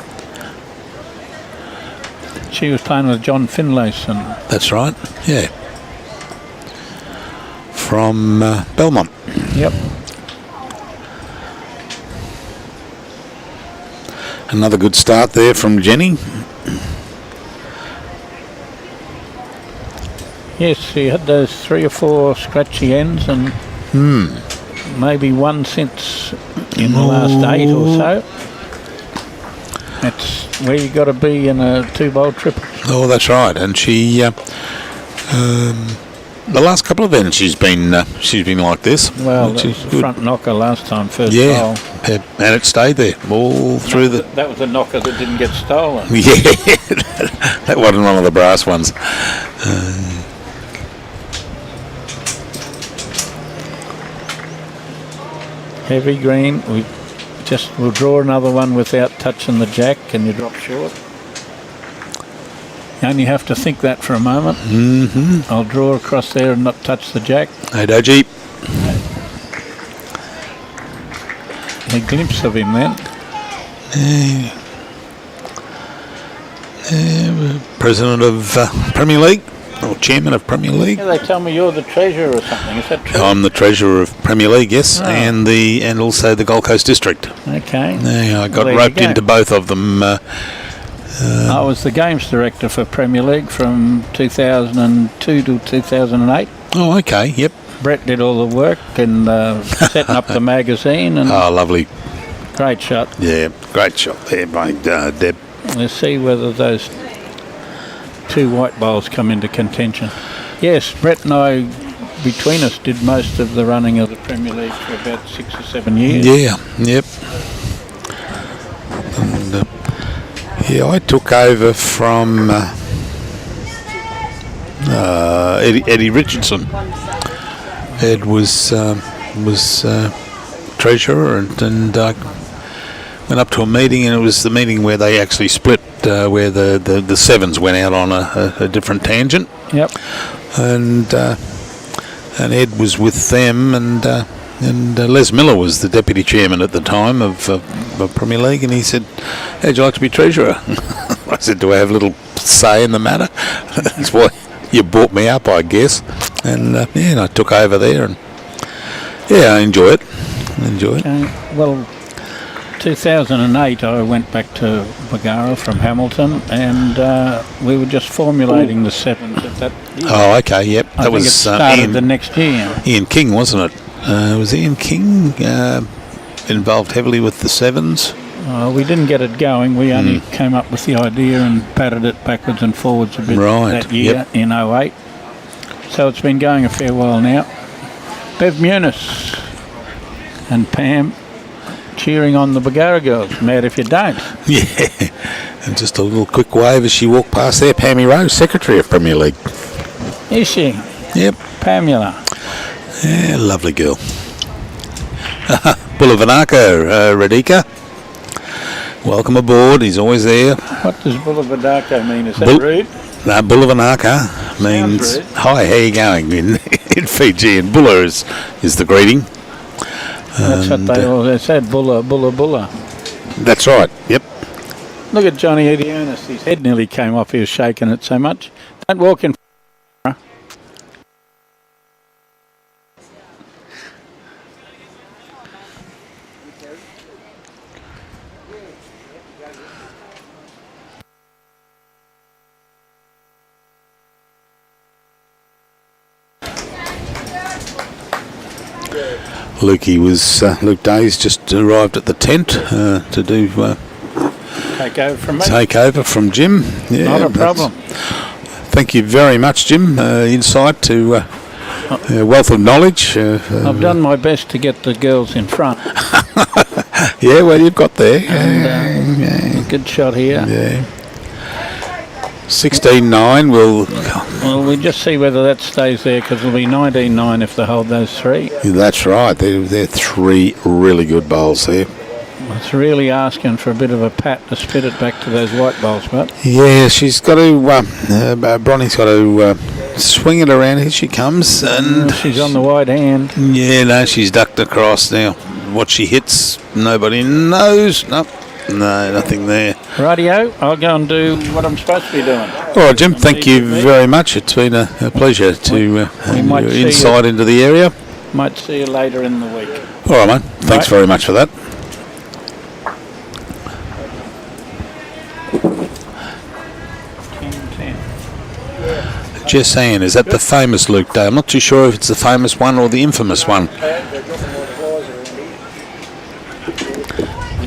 S3: She was playing with John Finlayson.
S2: That's right. Yeah. From Belmont.
S3: Yep.
S2: Another good start there from Jenny.
S3: Yes, she had those 3 or 4 scratchy ends and maybe one since in the last 8 or so. That's where you got to be in a 2-bowl triple.
S2: Oh, that's right. And she, the last couple of ends, she's been like this.
S3: Well, that was the front knocker last time, first bowl.
S2: Yeah, and it stayed there all through the.
S3: That was a knocker that didn't get stolen.
S2: Yeah, that wasn't one of the brass ones.
S3: Heavy green. We'll draw another one without touching the jack, and you drop short. You only have to think that for a moment. I'll draw across there and not touch the jack.
S2: Hey, Doji.
S3: A glimpse of him then.
S2: President of Premier League, or Chairman of Premier League.
S3: Yeah, they tell me you're the treasurer or something. Is that true?
S2: I'm the treasurer of Premier League, yes, and also the Gold Coast District.
S3: Okay.
S2: Yeah, I got roped into both of them.
S3: I was the games director for Premier League from 2002 to 2008.
S2: Oh, okay, yep.
S3: Brett did all the work and setting up the magazine. And
S2: oh, lovely.
S3: Great shot.
S2: Yeah, great shot there by Deb.
S3: Let's see whether those 2 white bowls come into contention. Yes, Brett and I, between us, did most of the running of the Premier League for about 6 or 7 years.
S2: Yeah, yep. And, I took over from Eddie Richardson. Ed was treasurer, and went up to a meeting, and it was the meeting where they actually split, where the sevens went out on a different tangent.
S3: Yep.
S2: And Ed was with them, and Les Miller was the deputy chairman at the time of Premier League, and he said, "How'd you like to be treasurer?" I said, "Do I have a little say in the matter?" That's why you brought me up, I guess. and I took over there, and I enjoy it.
S3: Well, 2008 I went back to Bargara from Hamilton, and we were just formulating the sevens at that year.
S2: Oh, okay, yep.
S3: I think it started the next year.
S2: Ian King, wasn't it? Was Ian King involved heavily with the sevens?
S3: We didn't get it going. We only came up with the idea and patted it backwards and forwards a bit that year in 08. So it's been going a fair while now. Bev Muniz and Pam cheering on the Bargara girls. Mad if you don't.
S2: Yeah. And just a little quick wave as she walked past there. Pammy Rose, Secretary of Premier League.
S3: Is she?
S2: Yep.
S3: Pamela.
S2: Yeah, lovely girl. Boulevardaco, Radika. Welcome aboard. He's always there.
S3: What does Boulevardaco mean? Is that rude?
S2: No, Boulevardaco means
S3: rude.
S2: hi, how you going in Fiji, and Bulla is the greeting.
S3: That's what they always said, Bulla, Bulla, Bulla.
S2: That's right, yep.
S3: Look at Johnny Edionis. His head nearly came off. He was shaking it so much. Don't walk in.
S2: Luke Days just arrived at the tent to do take over from Jim. Yeah,
S3: not a problem.
S2: Thank you very much, Jim. Insight to wealth of knowledge.
S3: I've done my best to get the girls in front.
S2: Yeah, well, you've got there. And,
S3: good shot here.
S2: Yeah. 16-9 will...
S3: Well, we just see whether that stays there, because it'll be 19-9 if they hold those three.
S2: That's right. They're three really good bowls there.
S3: It's really asking for a bit of a pat to spit it back to those white bowls, but...
S2: Yeah, she's got to... Bronny's got to swing it around. Here she comes. And
S3: she's on the wide hand.
S2: Yeah, no, she's ducked across now. What she hits, nobody knows. Nope. No, nothing there.
S3: Rightio, I'll go and do what I'm supposed to be doing.
S2: All right, Jim, thank you very much. It's been a pleasure to have your insight into the area.
S3: Might see you later in the week.
S2: All right, mate. Thanks very much for that. Just saying, is that the famous Luke Day? I'm not too sure if it's the famous one or the infamous one.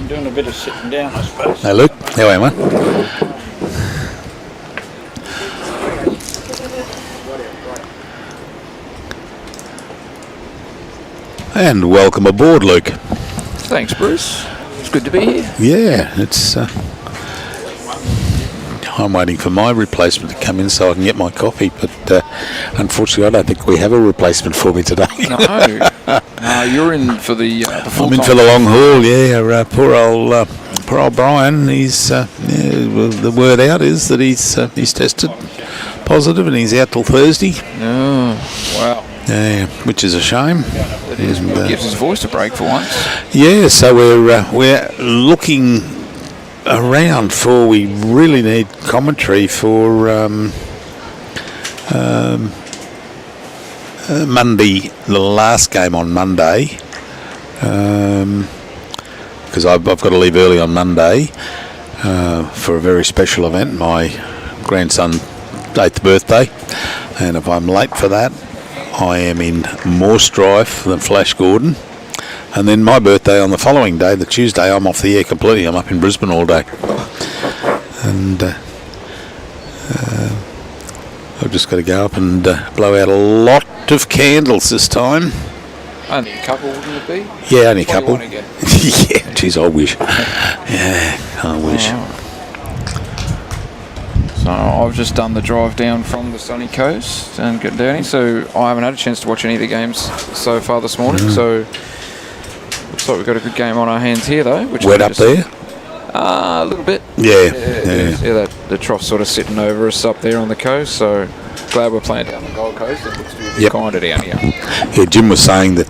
S3: Doing a bit of sitting down, I suppose.
S2: Hey, Luke. How are you, mate? And welcome aboard, Luke.
S5: Thanks, Bruce. It's good to be here.
S2: Yeah, it's... I'm waiting for my replacement to come in so I can get my coffee, but unfortunately I don't think we have a replacement for me today.
S5: No, you're in for the full
S2: I'm in
S5: time.
S2: for the long haul, yeah. Poor old Brian, he's the word out is that he's tested positive and he's out till Thursday.
S5: Oh, wow.
S2: Yeah, which is a shame.
S5: It is. It gives his voice a break for once.
S2: Yeah, so we're looking around for, we really need commentary for Monday, the last game on Monday, because I've got to leave early on Monday for a very special event, my grandson's 8th birthday, and if I'm late for that I am in more strife than Flash Gordon. And then my birthday on the following day, the Tuesday, I'm off the air completely. I'm up in Brisbane all day. And I've just got to go up and blow out a lot of candles this time.
S5: Only a couple, wouldn't it be?
S2: Yeah, only a
S5: What do
S2: couple.
S5: you want to get?
S2: Yeah, geez, I wish. Yeah, I wish.
S5: So I've just done the drive down from the sunny coast and get down here. So I haven't had a chance to watch any of the games so far this morning. So looks like we've got a good game on our hands here, though. Which
S2: Wet up there?
S5: A little bit.
S2: Yeah.
S5: The trough's sort of sitting over us up there on the coast. So glad we're playing down the Gold Coast. It looks to be kind of down here.
S2: Yeah, Jim was saying that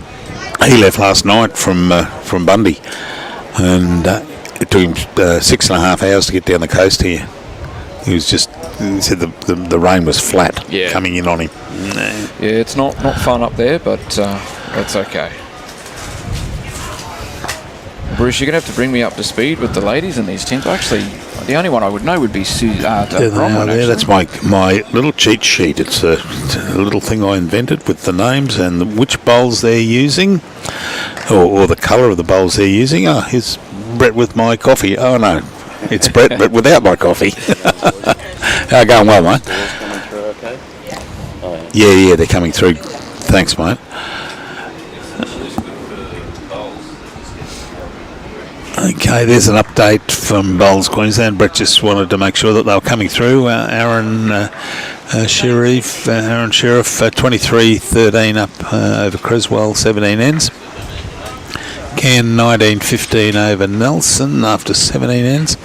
S2: he left last night from Bundy, and it took him 6.5 hours to get down the coast here. he said the rain was flat coming in on him.
S5: Yeah, it's not fun up there, but that's okay. Bruce, you're going to have to bring me up to speed with the ladies in these teams. Actually, the only one I would know would be Bronwyn.
S2: That's my little cheat sheet. It's a little thing I invented with the names and which bowls they're using, or the colour of the bowls they're using. Oh, here's Brett with my coffee. Oh, no, it's Brett, but without my coffee. Going well, mate.
S6: Coming through okay?
S2: Yeah, they're coming through. Thanks, mate. Okay, there's an update from Bowls Queensland. Brett just wanted to make sure that they were coming through. Aaron Sheriff, 23-13 up over Creswell, 17 ends. Can 19-15 over Nelson after 17 ends.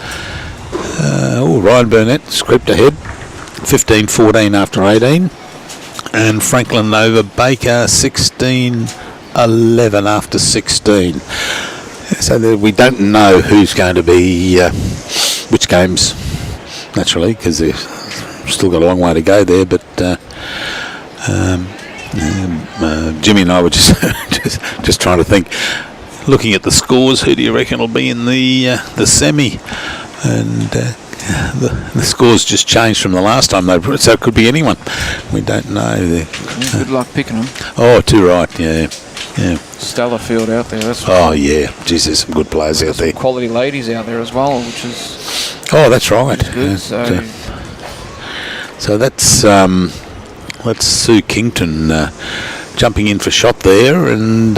S2: Ryan Burnett scraped ahead, 15-14 after 18. And Franklin over Baker, 16-11 after 16. So we don't know who's going to be which games, naturally, because they've still got a long way to go there. But Jimmy and I were just trying to think, looking at the scores, who do you reckon will be in the semi? And the scores just changed from the last time so it could be anyone. We don't know.
S5: Good luck picking them.
S2: Oh, too right, yeah.
S5: Stellar field out there.
S2: Yeah. Geez, there's some good players out there.
S5: Quality ladies out there as well, which is...
S2: Oh, that's right.
S5: Good,
S2: so that's Sue Kington jumping in for shot there, and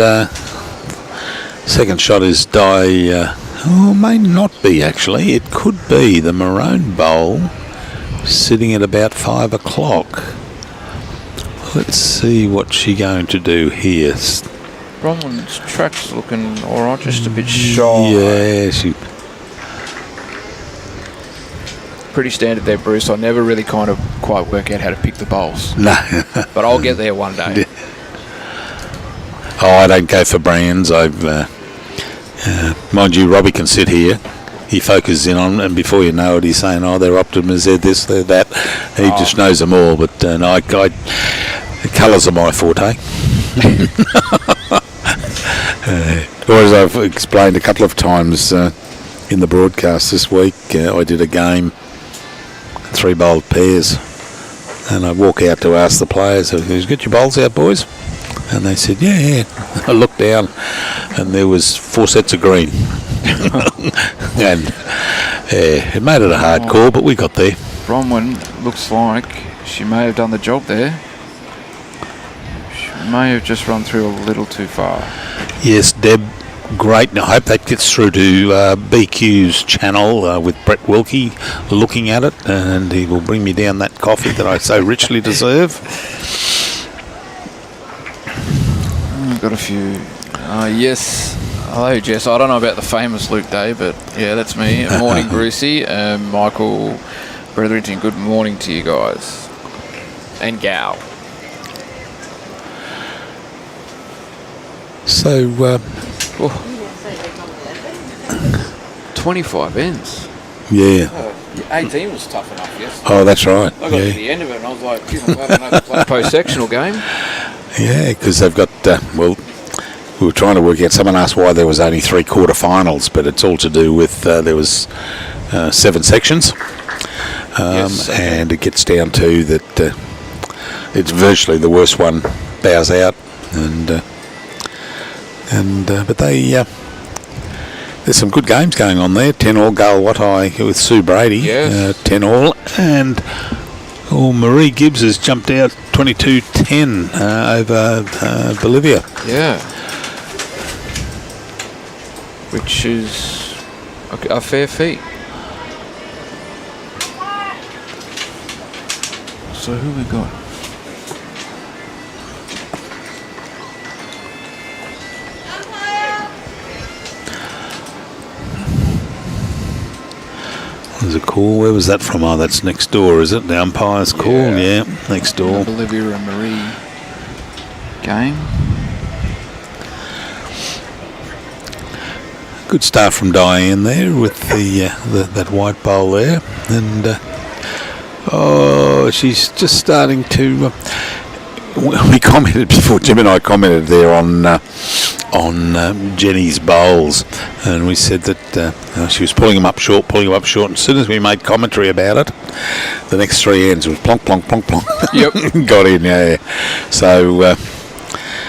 S2: second shot is may not be actually. It could be the Maroon Bowl sitting at about 5 o'clock. Let's see what she's going to do here.
S5: Bronwyn's track's looking alright, just a bit shy.
S2: Yeah, she...
S5: Pretty standard there, Bruce. I never really kind of quite work out how to pick the bowls.
S2: No.
S5: But I'll get there one day.
S2: I don't go for brands. Mind you, Robbie can sit here. He focuses in on, and before you know it, he's saying, they're Optimus, they're this, they're that. He just knows them all, but the colours are my forte. Or as I've explained a couple of times in the broadcast this week, I did a game, 3 bowled pairs, and I walk out to ask the players, who's got your bowls out, boys? And they said, yeah. I looked down, and there was 4 sets of green. And it made it a hard call, but we got there.
S5: Bronwyn looks like she may have done the job there. She may have just run through a little too far.
S2: Yes, Deb, great. And I hope that gets through to BQ's channel with Brett Wilkie looking at it, and he will bring me down that coffee that I so richly deserve.
S5: I've got a few. Yes. Hello, Jess. I don't know about the famous Luke Day, but yeah, that's me. Morning, Brucey. Michael Bretherington, good morning to you guys. And gal.
S2: So,
S5: 25 ends.
S2: Yeah.
S5: 18 was tough enough, yes.
S2: Oh, that's right.
S5: I got to the end of it and I was like, geez, I'm glad I don't have to play a post-sectional game.
S2: Yeah, because they've got, we were trying to work out, someone asked why there was only 3 quarterfinals, but it's all to do with there was 7 sections. Yes, okay. And it gets down to that it's virtually the worst one bows out, but they there's some good games going on there. 10-all Galwatai with Sue Brady, yes. 10-all, and Marie Gibbs has jumped out 22-10 over Bolivia.
S5: Yeah, which is a fair feat. So who we got?
S2: There's a call. Where was that from? Oh, that's next door, is it? The umpire's call? Yeah, next door.
S5: Bolivia and Marie game. Good
S2: start from Dianne there with the that white bowl there, and Oh, she's just starting to. We commented before. Jim and I commented there on Jenny's bowls, and we said that she was pulling them up short. And as soon as we made commentary about it, the next 3 ends was plonk, plonk, plonk, plonk.
S5: Yep.
S2: Got in, yeah. So.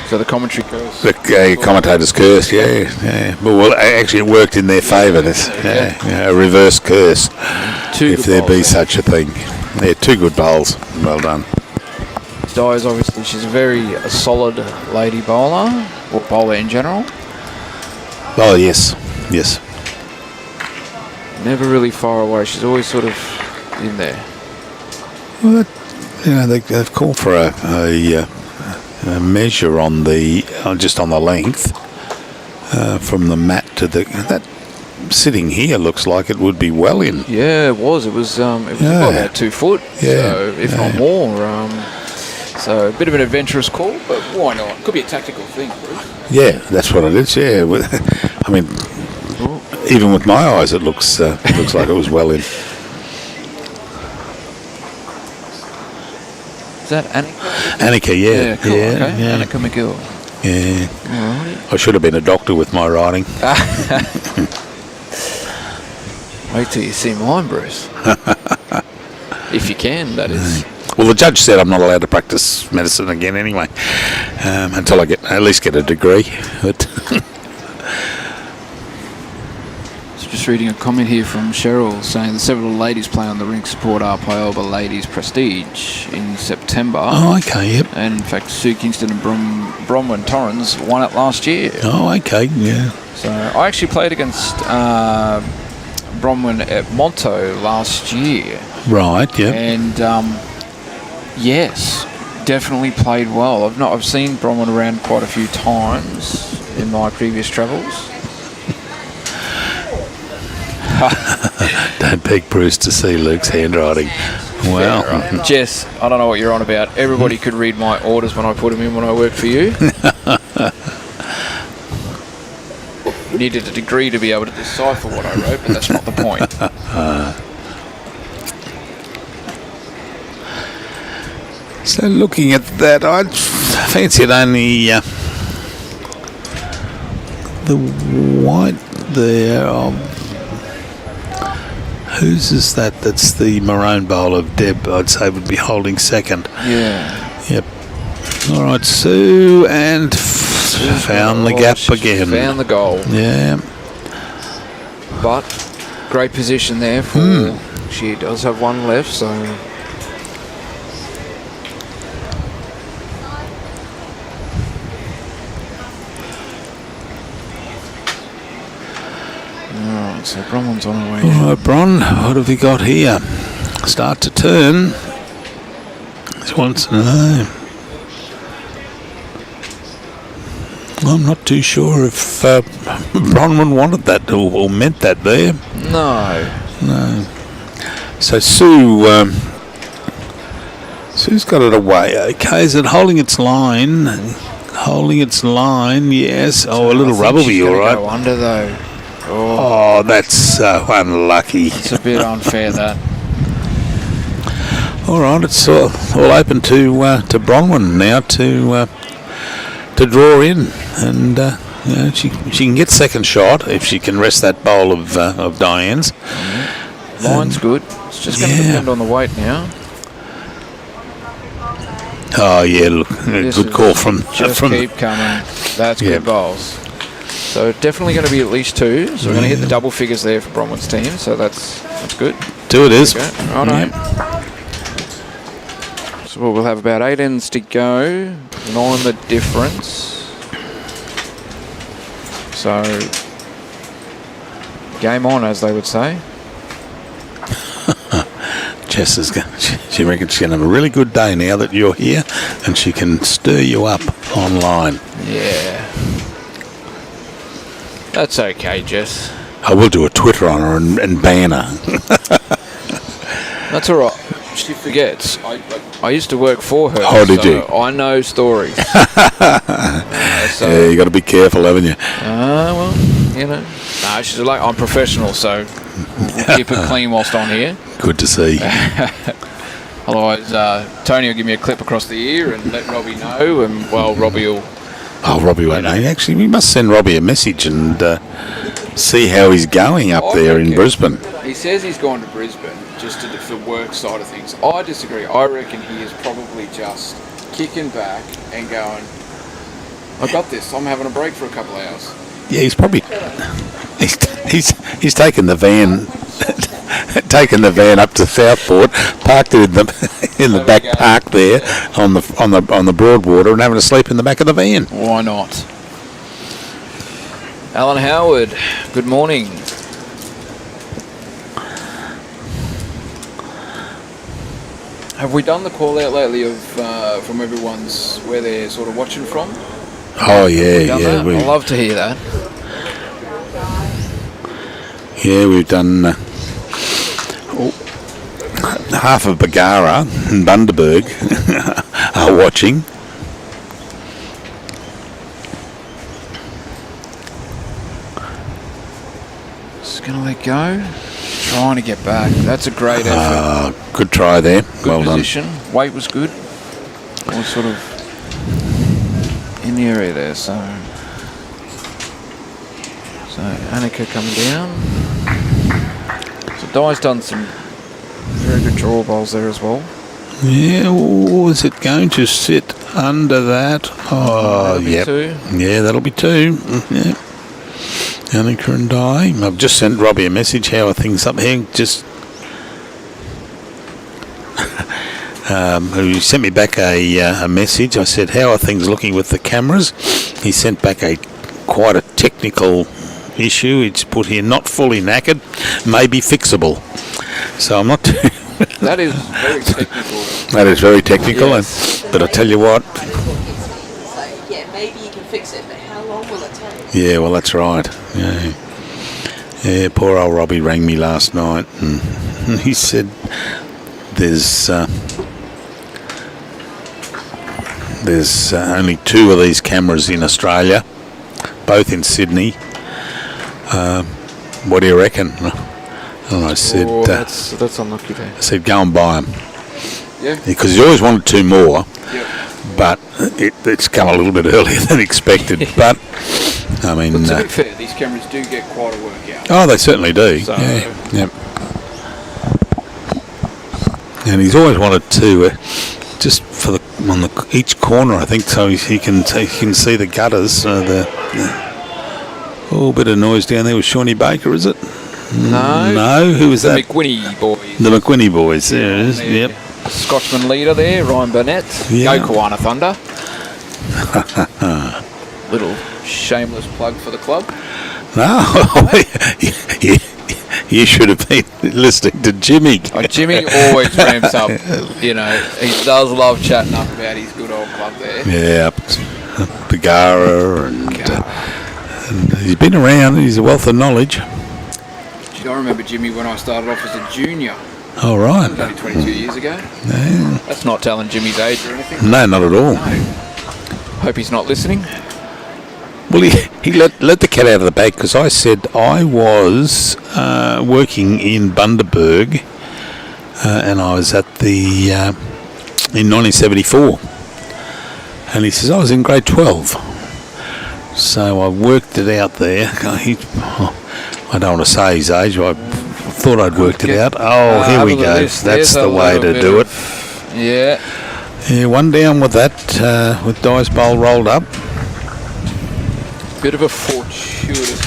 S5: So the commentary curse.
S2: The commentator's curse, yeah. Well, actually, it worked in their favour. A reverse curse, if there be such a thing. Yeah, 2 good bowls. Well done.
S5: Di's obviously, she's a very solid lady bowler, or bowler in general.
S2: Oh, yes.
S5: Never really far away. She's always sort of in there.
S2: Well, they've called for a measure on the just on the length from the mat to that sitting here looks like it would be well in.
S5: Yeah, it was. It was about 2 foot.
S2: Yeah.
S5: So, if not more. So a bit of an adventurous call, but why not? Could be a tactical thing, Bruce.
S2: Yeah, that's what it is. Yeah, I mean, even with my eyes, it looks like it was well in.
S5: Is that Annica?
S2: Annica, yeah.
S5: Cool,
S2: yeah,
S5: okay.
S2: yeah.
S5: Annica McGill.
S2: Yeah.
S5: Alrighty.
S2: I should have been a doctor with my writing.
S5: Wait till you see mine, Bruce. If you can, that is.
S2: Well, the judge said I'm not allowed to practice medicine again anyway, until I at least get a degree. But
S5: Just reading a comment here from Cheryl saying the several ladies playing on the rink support our Pyoba Ladies Prestige in September.
S2: Oh, okay, yep.
S5: And in fact, Sue Kingston and Bronwyn Torrens won it last year.
S2: Oh, okay, yeah.
S5: So I actually played against Bronwyn at Monto last year.
S2: Right, yeah.
S5: And yes, definitely played well. I've seen Bronwyn around quite a few times in my previous travels.
S2: Don't beg Bruce to see Luke's handwriting. Wow.
S5: Yeah, right. Jess, I don't know what you're on about. Everybody could read my orders when I put them in when I worked for you. Needed a degree to be able to decipher what I wrote, but that's not the point.
S2: So looking at that, I'd fancy it only the white there. Whose is that? That's the maroon bowl of Deb, I'd say, would be holding second.
S5: Yeah.
S2: Yep. All right, Sue, and found the gap again.
S5: Found the goal.
S2: Yeah.
S5: But great position there for. She does have one left, so. Alright, so Bronwyn's on her way.
S2: All right, Bron, what have we got here? Start to turn. She wants to know. I'm not too sure if Bronwyn wanted that or meant that there. No. So Sue's got it away. Okay, is it holding its line? Holding its line, yes. Oh, a little rubber will be all right.
S5: Go under though.
S2: Oh, that's so unlucky.
S5: It's a bit unfair, that.
S2: All right, it's all open to Bronwyn now to draw in, and she can get second shot if she can rest that bowl of Dianne's.
S5: Line's good. It's just going to depend on the weight now.
S2: Oh yeah, look, good call from.
S5: Keep coming. That's good bowls. So definitely going to be at least 2. So we're going to hit the double figures there for Bronwyn's team. So that's good.
S2: 2 it is.
S5: Right. So we'll have about 8 ends to go. 9 the difference. So game on, as they would say.
S2: Jess she reckons she's going to have a really good day now that you're here, and she can stir you up online.
S5: Yeah. That's okay, Jess.
S2: I will do a Twitter on her and ban her.
S5: That's all right. She forgets. I used to work for her.
S2: Oh, did you?
S5: I know stories.
S2: Yeah, you got to be careful, haven't you?
S5: Well, you know. No, she's like, I'm professional, so we'll keep it clean whilst on here.
S2: Good to see.
S5: Otherwise, Tony will give me a clip across the ear and let Robbie know, and well, Robbie will.
S2: Oh, Robbie won't know. Actually, we must send Robbie a message and see how he's going up there in Brisbane.
S5: He says he's gone to Brisbane just for work side of things. I disagree. I reckon he is probably just kicking back and going, I got this. I'm having a break for a couple of hours.
S2: Yeah, he's probably he's taken the van up to Southport, parked it in the back park there on the Broadwater, and having a sleep in the back of the van.
S5: Why not? Alan Howard, good morning. Have we done the call out lately of from everyone's where they're sort of watching from?
S2: Oh yeah,
S5: I'd love to hear that.
S2: Yeah, we've done half of Bagara and Bundaberg are watching.
S5: Just gonna let go. Trying to get back. That's a great effort.
S2: Good try there.
S5: Good
S2: well
S5: position. Weight was good. Was sort of in the area there. So Annica coming down. So Di's done some very good draw bowls there as well.
S2: Yeah, is it going to sit under that? Oh,
S5: yep. Two.
S2: Yeah, that'll be two. Yeah. Annica and Di. I've just sent Robbie a message. How are things up here? Just he sent me back a message. I said, how are things looking with the cameras? He sent back quite a technical issue. It's put here, not fully knackered, maybe fixable. So I'm not too...
S5: That is very technical.
S2: That is very technical,
S5: yes.
S2: But I tell you what...
S4: So, yeah, maybe you can fix it, but how long will it take?
S2: Yeah, well, that's right. Yeah, poor old Robbie rang me last night, and he said there's only two of these cameras in Australia, both in Sydney. What do you reckon? And I said,
S5: that's unlucky there.
S2: I said, go and buy them.
S5: Yeah.
S2: Because you always wanted two more.
S5: Yep.
S2: But it's come a little bit earlier than expected. But I mean,
S5: but to be fair, these cameras do get quite a workout.
S2: Oh, they certainly do.
S5: So,
S2: yeah. Yep. And he's always wanted to just for each corner, I think, so he can see the gutters. Bit of noise down there with Shawnee Baker, is it? No. Who was that?
S5: The McGill boys.
S2: The McGill boys. There it is. Yep.
S5: Scotsman leader there, Ryan Burnett.
S2: Yeah.
S5: Go Kiwana Thunder. Little shameless plug for the club.
S2: No, you should have been listening to Jimmy.
S5: Jimmy always ramps up. You know, he does love chatting up about his good old club there.
S2: Yeah, Bagara and he's been around. He's a wealth of knowledge.
S5: I remember Jimmy when I started off as a junior.
S2: Oh, right.
S5: It was only 22 years ago.
S2: Yeah.
S5: That's not telling Jimmy's age or anything.
S2: No, not at all.
S5: No. Hope he's not listening.
S2: Well, he let the cat out of the bag, because I said I was working in Bundaberg, and I was at in 1974. And he says, I was in grade 12. So I worked it out there. I don't want to say his age, but I thought I'd worked it out. Oh, here we go. That's the way to do it.
S5: Yeah.
S2: Yeah, one down with that, with Di's bowl rolled up.
S5: Bit of a fortuitous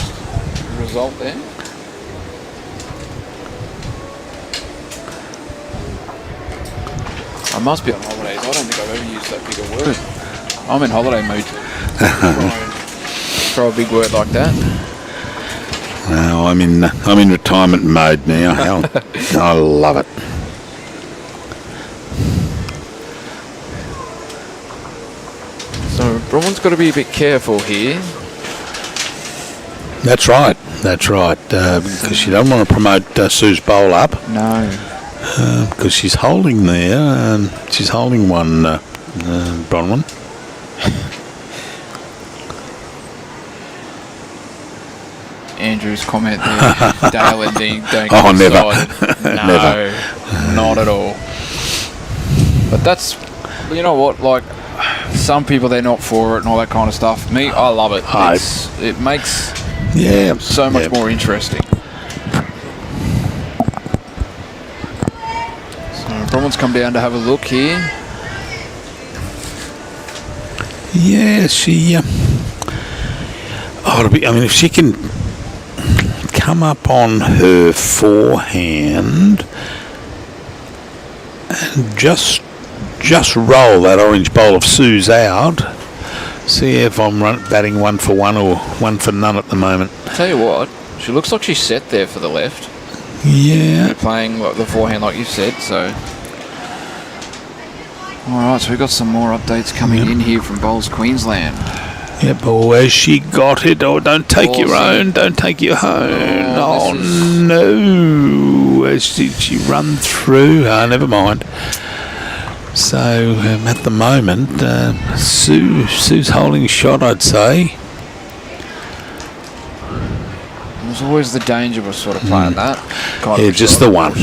S5: result there. I must be on holidays. I don't think I've ever used that big a word. I'm in holiday mood. Throw a big word like that.
S2: No, I'm in retirement mode now. I love it.
S5: So Bronwyn's got to be a bit careful here.
S2: That's right. Because you don't want to promote Sue's bowl up.
S5: No.
S2: Because she's holding there. She's holding one, Bronwyn.
S5: Andrew's comment there. Dale and Dean don't
S2: Oh, never.
S5: No, not at all. But that's, you know what, like, some people, they're not for it and all that kind of stuff. Me, I love it. It makes so much more interesting. So Bronwyn's come down to have a look here.
S2: Yeah, she... I mean, if she can come up on her forehand and just roll that orange bowl of Sue's out, see if I'm batting 1 for 1 or 1 for none at the moment.
S5: Tell you what, she looks like she's set there for the left.
S2: Yeah.
S5: Playing the forehand like you said, so... Alright, so we've got some more updates coming in here from Bowls Queensland.
S2: Yep, oh, has she got it? Oh, don't take your own, don't take your own. Oh, no. Did she run through? Oh, never mind. So, at the moment, Sue's holding shot, I'd say.
S5: There's always the danger of sort of playing that.
S2: Yeah, just the one.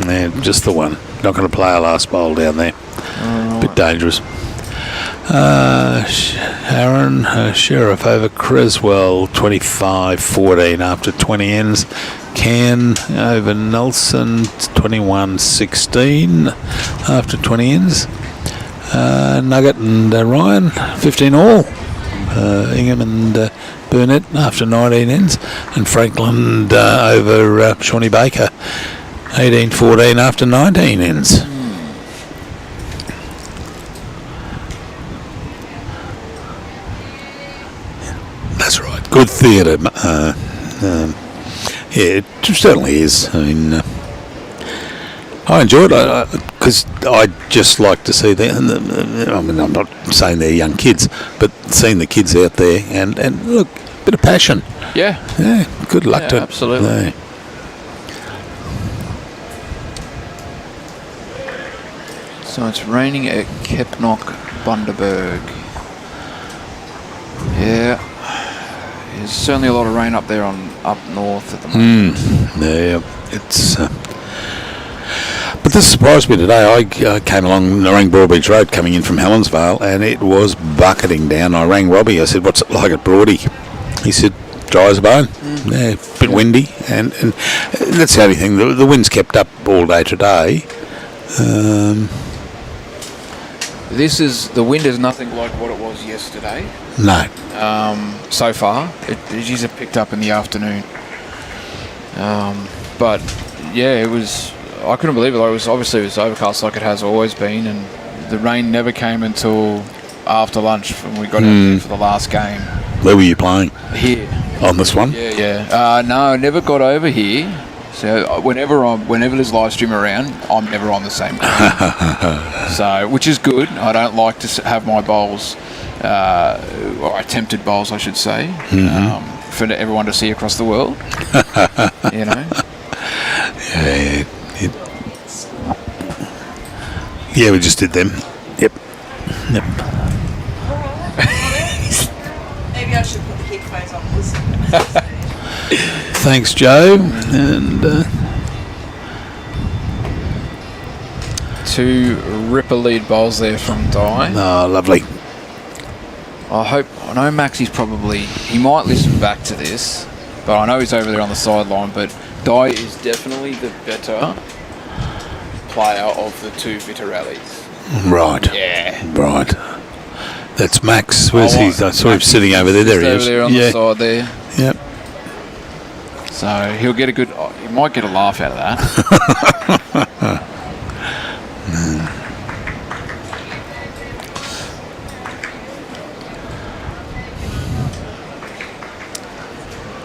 S2: Yeah, just the one. Not going to play a last bowl down there. Bit dangerous. Hearn, Sheriff over Creswell, 25-14 after 20 ends. Can over Nelson, 21-16 after 20 ends. Nugget and Ryan, 15 all. Ingham and Burnett after 19 ends. And Franklin over Shawnee Baker, 18-14 after 19 ends. That's right. Good theatre. Yeah, it certainly is. I mean, I enjoy it because I just like to see them. I mean, I'm not saying they're young kids, but seeing the kids out there and look, a bit of passion.
S5: Yeah.
S2: Yeah. Good luck to it.
S5: Absolutely.
S2: Yeah.
S5: So it's raining at Kepnock, Bundaberg. Yeah. There's certainly a lot of rain up there up north at the moment.
S2: Yeah, it's... but this surprised me today. I came along the Broadbeach Road coming in from Helensvale and it was bucketing down. I rang Robbie. I said, what's it like at Broady? He said, dry as a bone. Yeah, a bit windy. And that's the only thing. The wind's kept up all day today.
S5: The wind is nothing like what it was yesterday.
S2: No.
S5: So far, it just picked up in the afternoon. But yeah, it was. I couldn't believe it. It was overcast like it has always been, and the rain never came until after lunch when we got out there for the last game.
S2: Where were you playing?
S5: Here.
S2: On this one?
S5: Yeah. No, I never got over here. So whenever there's live stream around, I'm never on the same game. So, which is good. I don't like to have my bowls, or attempted bowls, I should say, for everyone to see across the world. You know.
S2: Yeah, we just did them. Yep.
S4: Maybe I should put the headphones on.
S2: Thanks, Joe. And
S5: two ripper lead bowls there from Di.
S2: oh, lovely.
S5: I know Maxie's he might listen back to this, but I know he's over there on the sideline, but Di is definitely the better player of the two Viterales.
S2: Right.
S5: Yeah.
S2: Right. That's Max. Where's he? I saw him sitting over there. There he is.
S5: Over there on the side there.
S2: Yep.
S5: So he might get a laugh out of that.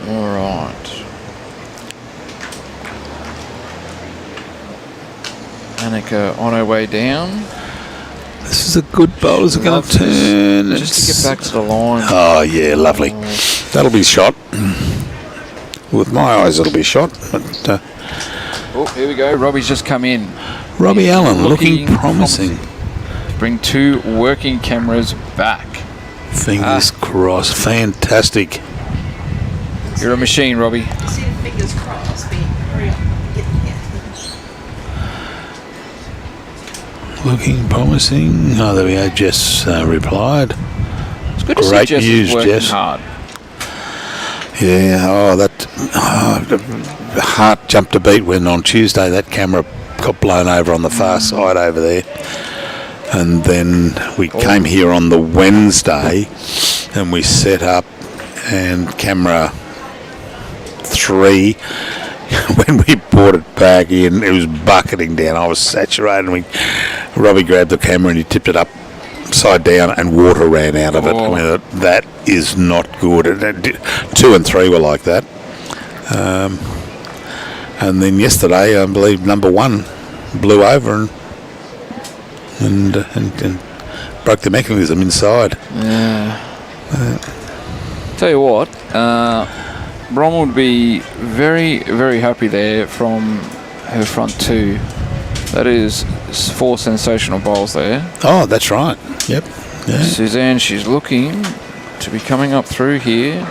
S5: All right. Annica on her way down.
S2: This is a good bowl. Is it going to turn?
S5: Just to get back to the line.
S2: Oh, yeah, lovely. That'll be shot. With my eyes, it'll be shot. But
S5: oh, here we go. Robbie's just come in.
S2: Robbie Allen looking promising.
S5: Bring two working cameras back.
S2: Fingers crossed. Fantastic.
S5: You're a machine, Robbie.
S4: See the fingers crossed, but hurry up. Get
S2: Looking promising. Oh, there we go. Jess replied.
S5: It's good to
S2: Great
S5: see Jess
S2: news,
S5: is working
S2: Jess.
S5: hard.
S2: Yeah, the heart jumped a beat when on Tuesday that camera got blown over on the far side over there. And then we came here on the Wednesday and we set up, and camera 3, when we brought it back in, it was bucketing down. I was saturated. Robbie grabbed the camera and he tipped it upside down and water ran out of it. I mean, that is not good. 2 and 3 were like that. And then yesterday, I believe number 1 blew over and broke the mechanism inside.
S5: Yeah. Tell you what, Bronwyn would be very, very happy there from her front 2. That is 4 sensational bowls there.
S2: Oh, that's right. Yep. Yeah.
S5: Suzanne, she's looking to be coming up through here.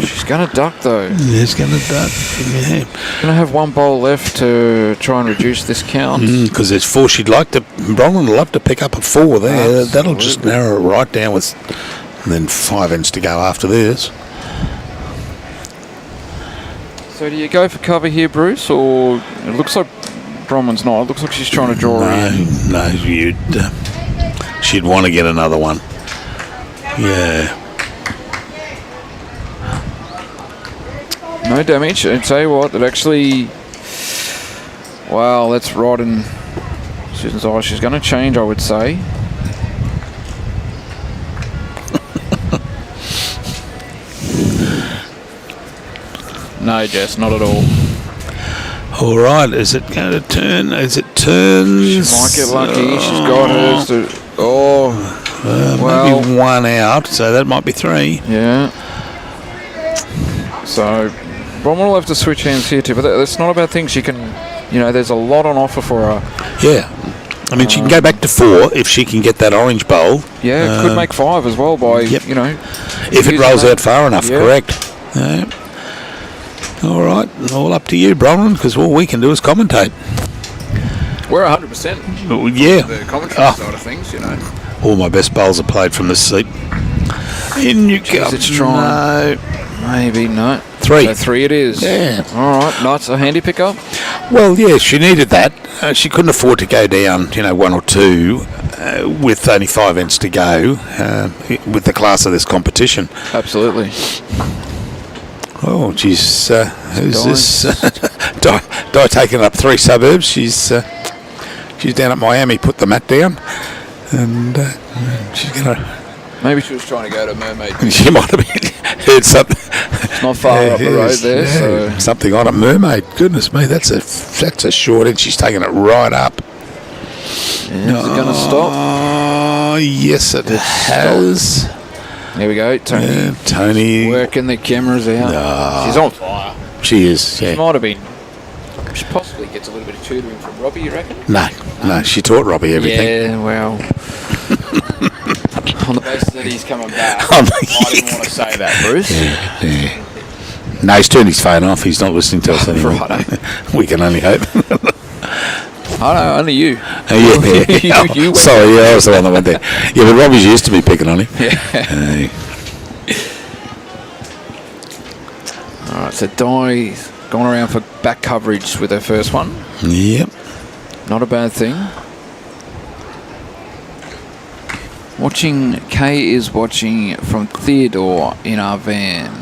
S5: She's going to duck though.
S2: She's going to duck. Yeah.
S5: Going to have 1 bowl left to try and reduce this count.
S2: Because there's 4. Bronwyn would love to pick up a 4 there.
S5: Absolutely.
S2: That'll just narrow it right down with, and then 5 ends to go after this.
S5: So do you go for cover here, Bruce, or it looks like Bronwyn's not. It looks like she's trying to draw her in.
S2: No, she'd want to get another one. Yeah.
S5: No damage. I tell you what, it actually... Wow, that's right in Susan's eye. She's going to change, I would say. No, Jess, not at all.
S2: All right, is it going to turn? As it turns...
S5: She might get lucky. She's got hers to... Oh, well...
S2: Maybe 1 out, so that might be 3.
S5: Yeah. So, Bronwyn will have to switch hands here too, but that's not a bad thing. She can, there's a lot on offer for her.
S2: Yeah. I mean, she can go back to 4 if she can get that orange bowl.
S5: Yeah, could make 5 as well by,
S2: Yep.
S5: If
S2: it rolls out far enough,
S5: yeah.
S2: correct. Yeah. All right, all up to you, Bronwyn, because all we can do is commentate.
S5: We're 100%.
S2: Yeah.
S5: The commentary side of things,
S2: All my best bowls are played from this seat. In you go.
S5: Let's try.
S2: No.
S5: Maybe not.
S2: 3.
S5: So 3 it is.
S2: Yeah.
S5: All right, nice. A handy pickup.
S2: Well, yeah, she needed that. She couldn't afford to go down, 1 or 2 with only 5 ends to go with the class of this competition.
S5: Absolutely.
S2: Oh, geez, who's this? Di taking up 3 suburbs. She's down at Miami, put the mat down, and she's going to...
S5: Maybe she was trying to go to Mermaid.
S2: She might have heard something.
S5: It's not far up the road there.
S2: Yeah,
S5: So
S2: something on a Mermaid. Goodness me, that's a short end. She's taking it right up.
S5: Is it going to stop?
S2: Oh, yes, it has.
S5: There we go, Tony.
S2: Yeah, Tony.
S5: Working the cameras out. She's on fire.
S2: She is, yeah.
S5: She might have been. She possibly gets a little bit of tutoring from Robbie, you reckon?
S2: No, she taught Robbie everything.
S5: Yeah, well. On the basis that he's coming back, I didn't want to say that, Bruce.
S2: Yeah. No, he's turned his phone off. He's not listening to us anymore.
S5: Righto.
S2: We can only hope.
S5: I know, only you.
S2: Yeah.
S5: You went
S2: Sorry, I was the one that went there. Yeah, but Robbie's used to me picking on him.
S5: Yeah. All right, so Di's gone around for back coverage with her first one.
S2: Yep.
S5: Not a bad thing. Kay is watching from Theodore in our van.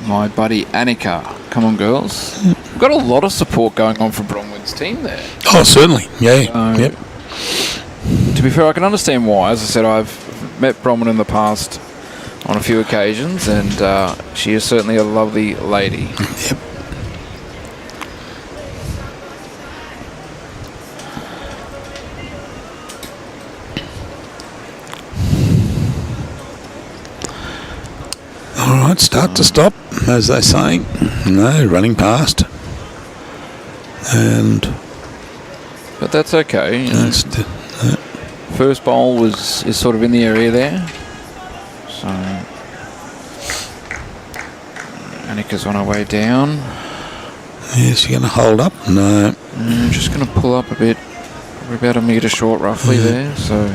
S5: My buddy Annica. Come on, girls. We've got a lot of support going on from Bronwyn's team there.
S2: Oh, certainly. Yeah. Yep.
S5: To be fair, I can understand why. As I said, I've met Bronwyn in the past on a few occasions, and she is certainly a lovely lady.
S2: Yep. All right, start to stop, as they say. No, running past.
S5: But that's okay. First bowl is sort of in the area there. So Annica's on her way down.
S2: Is she going to hold up? No.
S5: Just going to pull up a bit. We're about a metre short roughly there, so...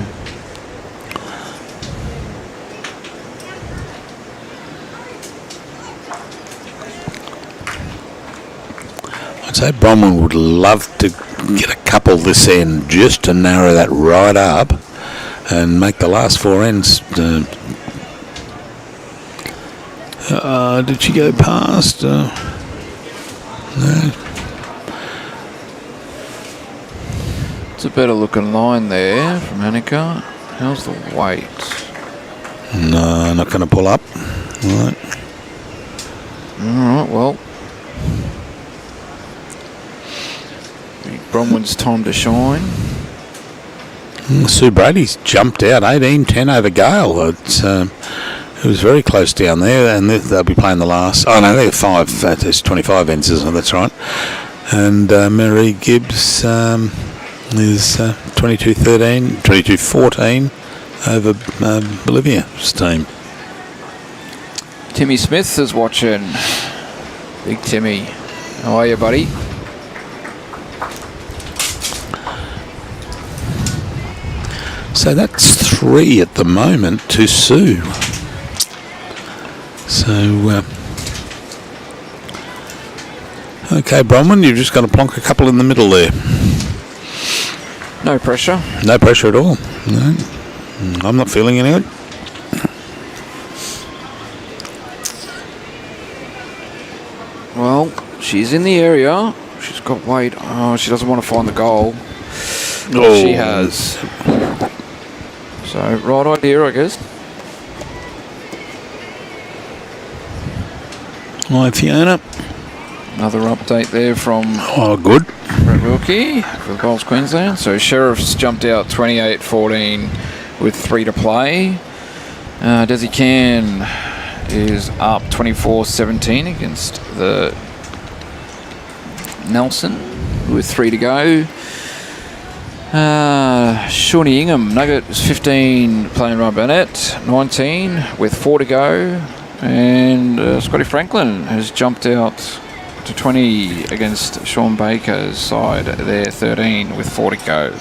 S2: I'd say Bronwyn would love to get a couple this end just to narrow that right up and make the last 4 ends. Did she go past? No.
S5: It's a better looking line there from Annica. How's the weight?
S2: No, not going to pull up. Right.
S5: Alright, well. Bronwyn's time to shine.
S2: Sue Brady's jumped out 18-10 over Gale. It was very close down there, and they'll be playing the last. Oh no, they're 5. There's 25 ends, isn't it? That's right. And Mary Gibbs is 22-13, 22-14 over Bolivia's team.
S5: Timmy Smith is watching. Big Timmy. How are you, buddy?
S2: So that's 3 at the moment to Sue. So, okay, Bronwyn, you've just got to plonk a couple in the middle there.
S5: No pressure.
S2: No pressure at all. No, I'm not feeling any good.
S5: Well, she's in the area. She's got weight. Oh, she doesn't want to find the goal.
S2: Oh.
S5: She has. So, right idea, I guess.
S2: Hi, Fiona.
S5: Another update there from
S2: Oh, good.
S5: Brett Wilkie for the Goals Queensland. So, Sheriff's jumped out 28-14 with 3 to play. Desi Can is up 24-17 against the Nelson with 3 to go. Shawnee Ingham, Nugget is 15 playing Ryan Burnett, 19 with 4 to go. And Scotty Franklin has jumped out to 20 against Sean Baker's side there, 13 with 4 to go.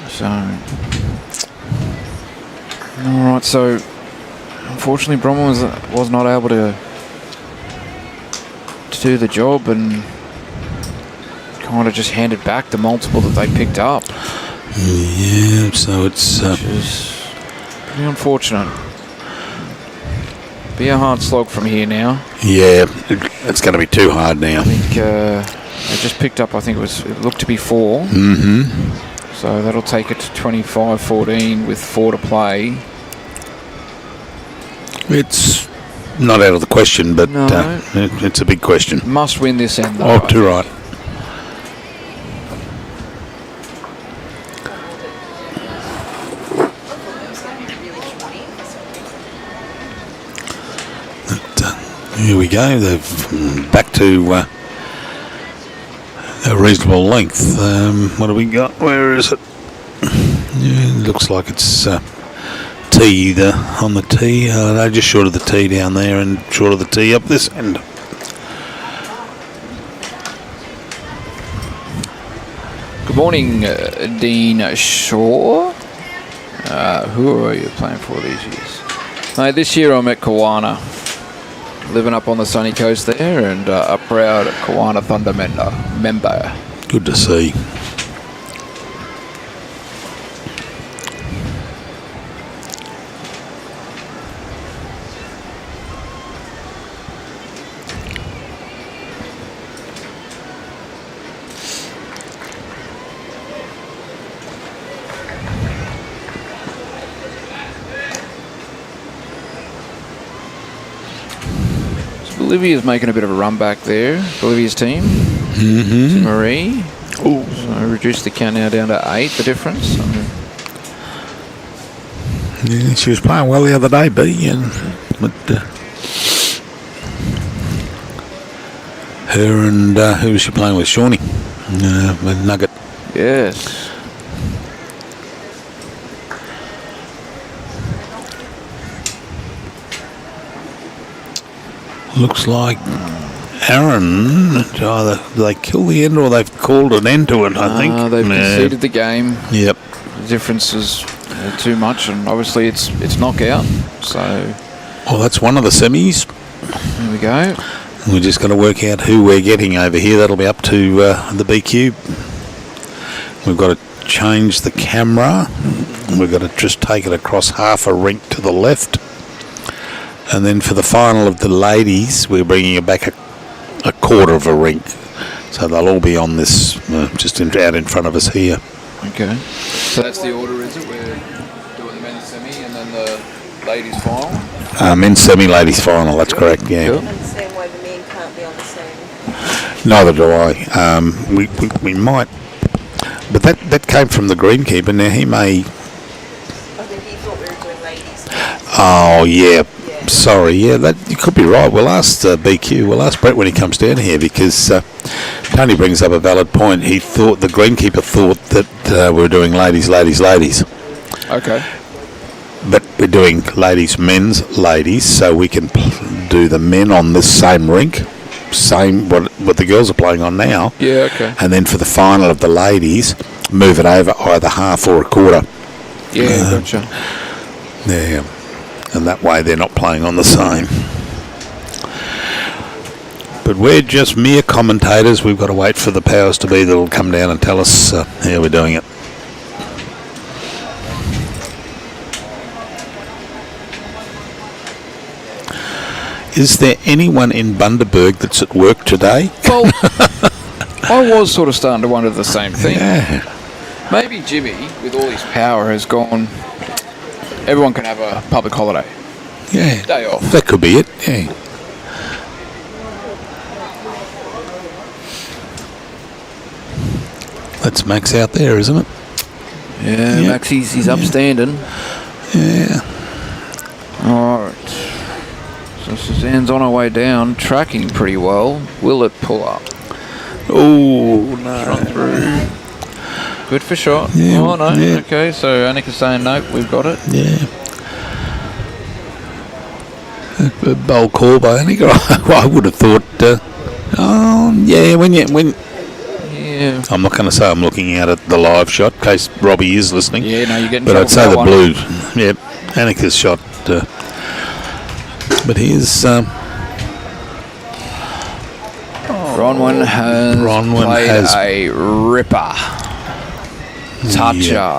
S5: So, alright, so unfortunately Bronwyn was not able to do the job and kind of just handed back the multiple that they picked up.
S2: Yeah, so it's...
S5: which is pretty unfortunate. Be a hard slog from here now.
S2: Yeah, it's going to be too hard now.
S5: I think they just picked up, I think it looked to be 4.
S2: Mm-hmm.
S5: So that'll take it to 25-14 with 4 to play.
S2: It's not out of the question, but
S5: No.
S2: It's a big question.
S5: Must win this end though.
S2: Oh, too right. Here we go. They've back to a reasonable length. What do we got? Where is it? Yeah, it looks like it's tee on the tee. No, just short of the tee down there and short of the tee up this end.
S5: Good morning, Dean Shaw. Who are you playing for these years? Mate, this year I'm at Kawana, living up on the sunny coast there, and a proud Kawana Thunder member.
S2: Good to see.
S5: Bolivia's making a bit of a run back there. Bolivia's team.
S2: Mm-hmm.
S5: Marie.
S2: Oh.
S5: So reduced the count now down to 8, the difference. So
S2: Yeah, she was playing well the other day, B, but her and who was she playing with? Shawnee, with Nugget.
S5: yes.
S2: Looks like Aaron, either they kill the end or they've called an end to it, I think.
S5: They've conceded the game.
S2: Yep.
S5: The difference is too much, and obviously it's knockout. So
S2: Well, that's one of the semis.
S5: here we go.
S2: We're just going to work out who we're getting over here. That'll be up to the BQ. We've got to change the camera. We've got to just take it across half a rink to the left. And then for the final of the ladies, we're bringing it back a quarter of a rink. So they'll all be on this, just out in front of us here.
S5: Okay. So that's the order, is it? We're doing the men's semi and then the ladies final?
S2: Men's semi, ladies final, that's correct, yeah.
S5: Cool.
S4: I understand why the men can't be on the same.
S2: Neither do I. We might, but that came from the greenkeeper. Now he may.
S4: I think he thought we were doing ladies.
S2: Oh yeah, sorry. Yeah, that you could be right. We'll ask BQ. We'll ask Brett when he comes down here because Tony brings up a valid point. He thought the greenkeeper thought that we were doing ladies.
S5: Okay.
S2: But we're doing ladies, men's, ladies, so we can do the men on this same rink. Same what the girls are playing on now.
S5: Yeah, okay.
S2: And then for the final of the ladies, move it over either half or a quarter.
S5: Yeah, gotcha.
S2: Yeah, and that way they're not playing on the same. But we're just mere commentators. We've got to wait for the powers to be that'll come down and tell us how we're doing it. Is there anyone in Bundaberg that's at work today?
S5: Well, I was sort of starting to wonder the same thing.
S2: Yeah.
S5: Maybe Jimmy, with all his power, has gone, everyone can have a public holiday.
S2: Yeah.
S5: Day off.
S2: That could be it, yeah. That's Max out there, isn't it?
S5: Yeah,
S2: Yeah.
S5: Max, he's upstanding.
S2: Yeah.
S5: All right. So Suzanne's on her way down, tracking pretty well. Will it pull up?
S2: Oh, no.
S5: Run through. Good for shot.
S2: Yeah,
S5: Oh, no.
S2: yeah.
S5: Okay, so Annica's saying, nope, we've got it.
S2: Yeah. A bold call by Annica. I would have thought, yeah, when
S5: Yeah.
S2: I'm not going to say I'm looking out at the live shot in case Robbie is listening.
S5: Yeah, no, you're getting
S2: But I'd say the
S5: one.
S2: blue. Yep, Annica's shot. But here's
S5: Bronwyn has played a ripper. Toucher.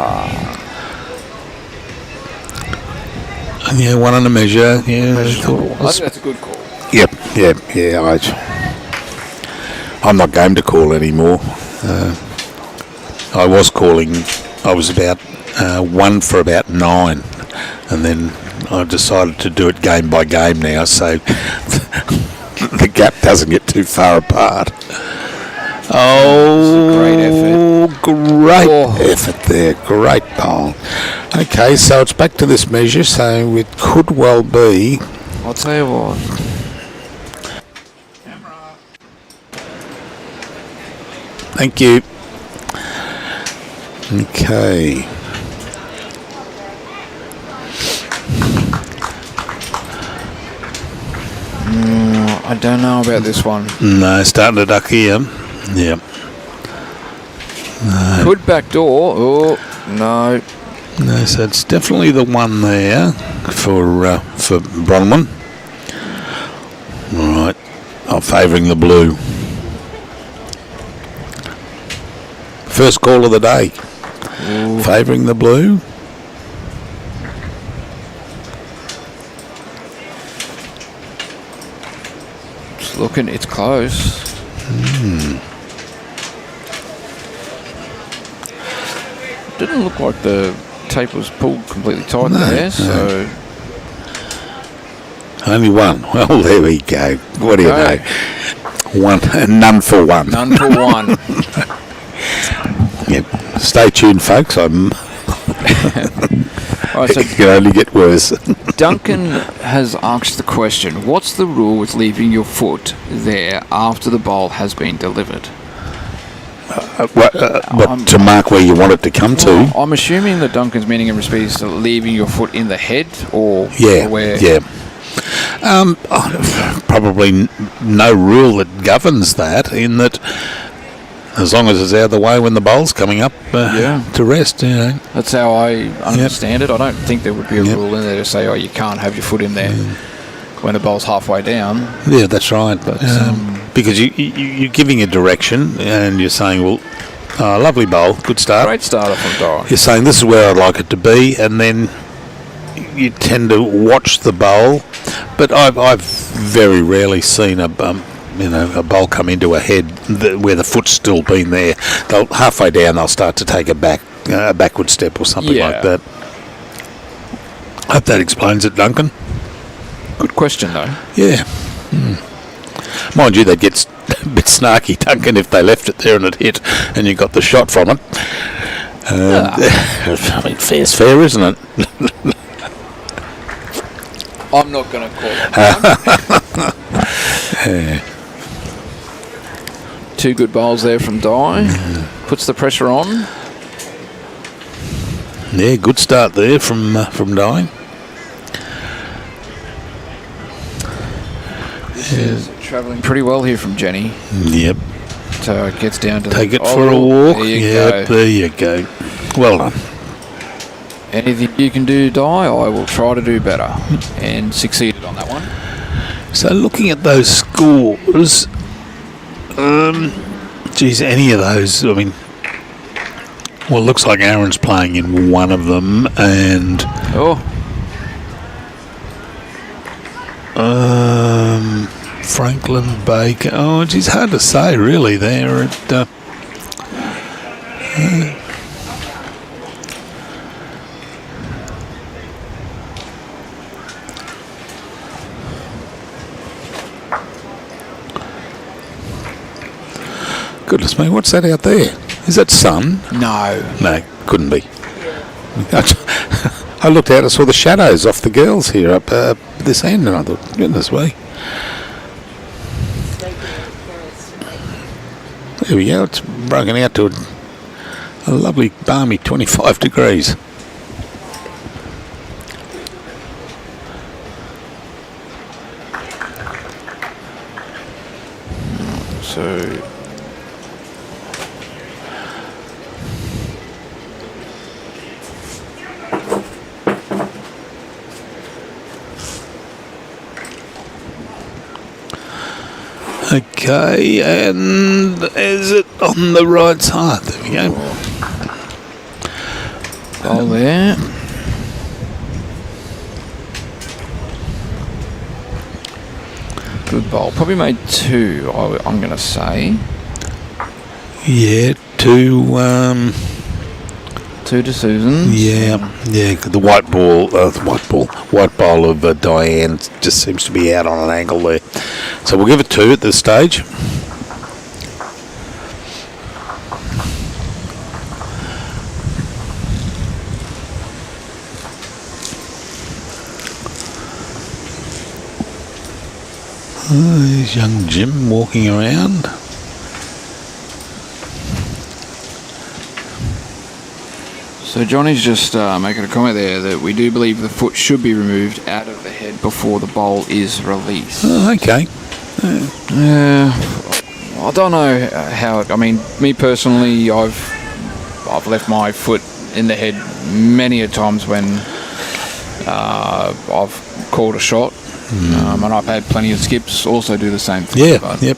S2: Yeah, one on a measure. Yeah,
S5: I think that's a good call.
S2: Yep. I'm not game to call anymore. I was calling. I was about 1 for about 9, and then I decided to do it game by game now, so the gap doesn't get too far apart. Oh,
S5: great effort.
S2: Great effort there. Great bowl. Okay, so it's back to this measure, so it could well be.
S5: I'll tell you what.
S2: Thank you. Okay.
S5: I don't know about this one.
S2: No, starting to duck here. Yep.
S5: Good back door. Oh, no.
S2: No, so it's definitely the one there for Bronwyn. All right. I'm favouring the blue. First call of the day. Favouring the blue.
S5: It's looking, it's close. Didn't look like the tape was pulled completely tight there, so...
S2: Only one. Well, there we go. What do you know? One, none for one.
S5: None for one.
S2: Yep. Stay tuned, folks. I'm.
S5: All right, so
S2: It can only get worse.
S5: Duncan has asked the question, what's the rule with leaving your foot there after the bowl has been delivered?
S2: What to mark where you want it to come to?
S5: I'm assuming that Duncan's meaning in respect is to leaving your foot in the head or
S2: Yeah,
S5: where...
S2: yeah. Probably no rule that governs that, in that as long as it's out of the way when the bowl's coming up to rest, you know.
S5: That's how I understand it. I don't think there would be a rule in there to say, oh, you can't have your foot in there when the bowl's halfway down.
S2: Yeah, that's right.
S5: But
S2: because you're giving a direction and you're saying, well, lovely bowl, good start.
S5: Great starter from Dye.
S2: You're saying this is where I'd like it to be, and then you tend to watch the bowl. But I've very rarely seen a bowl come into a head where the foot's still been there. They'll halfway down, they'll start to take a backward step or something like that. I hope that explains it, Duncan.
S5: Good question, though.
S2: Yeah. Mind you, that gets a bit snarky, Duncan, if they left it there and it hit and you got the shot from it. I mean, fair's fair, isn't it?
S5: I'm not going to call it. Two good bowls there from Dye. Puts the pressure on.
S2: Yeah, good start there from Dye.
S5: Is travelling pretty well here from Jenny.
S2: Yep.
S5: So it gets down to
S2: take it for a walk.
S5: There you go.
S2: Well done.
S5: Anything you can do, Dye, I will try to do better. And succeeded on that one.
S2: So looking at those scores, any of those, I mean, well, it looks like Aaron's playing in one of them, and Franklin Baker. Oh, geez, hard to say really there. Goodness me, what's that out there? Is that sun?
S5: No.
S2: No, couldn't be. I looked out and saw the shadows off the girls here up this end, and I thought, goodness me. There we go, it's broken out to a lovely balmy 25 degrees.
S5: So
S2: okay, and is it on the right side? There we go.
S5: Ball there. Good bowl. Probably made two, I'm going to say.
S2: Yeah, two.
S5: Two to Susan.
S2: Yeah. The white bowl of Dianne just seems to be out on an angle there. So we'll give it two at this stage. There's young Jim walking around.
S5: So Johnny's just making a comment there that we do believe the foot should be removed out of the head before the bowl is released.
S2: Oh, okay.
S5: I don't know how. I mean, me personally, I've left my foot in the head many a times when I've called a shot, and I've had plenty of skips also do the same thing.
S2: Yeah. Yep.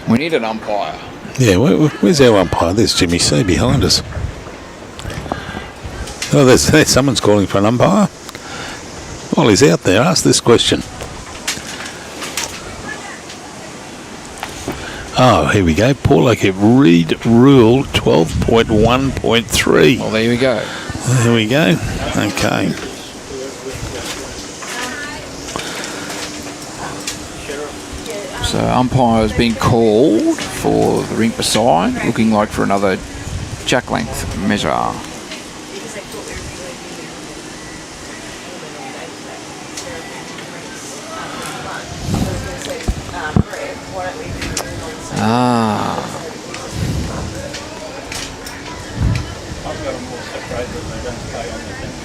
S5: We need an umpire.
S2: Yeah, where's our umpire? There's Jimmy C behind us. Oh, there's someone's calling for an umpire. While he's out there, ask this question. Oh, here we go. Paul, read rule 12.1.3.
S5: Well, there we go.
S2: There we go. Okay.
S5: So umpire is being called for the rink beside, looking like for another jack length measure.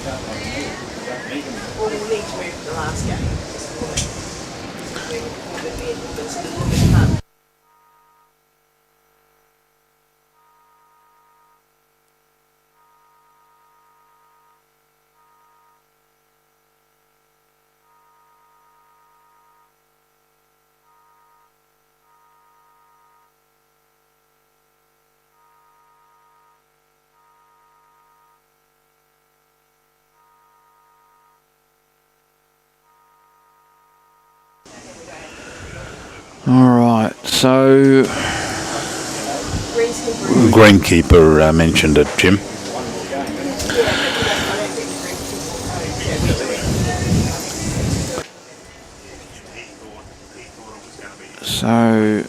S4: Well, we'll need to move to the last game. It's the longest part.
S5: Alright, so
S2: Greenkeeper mentioned it, Jim.
S5: So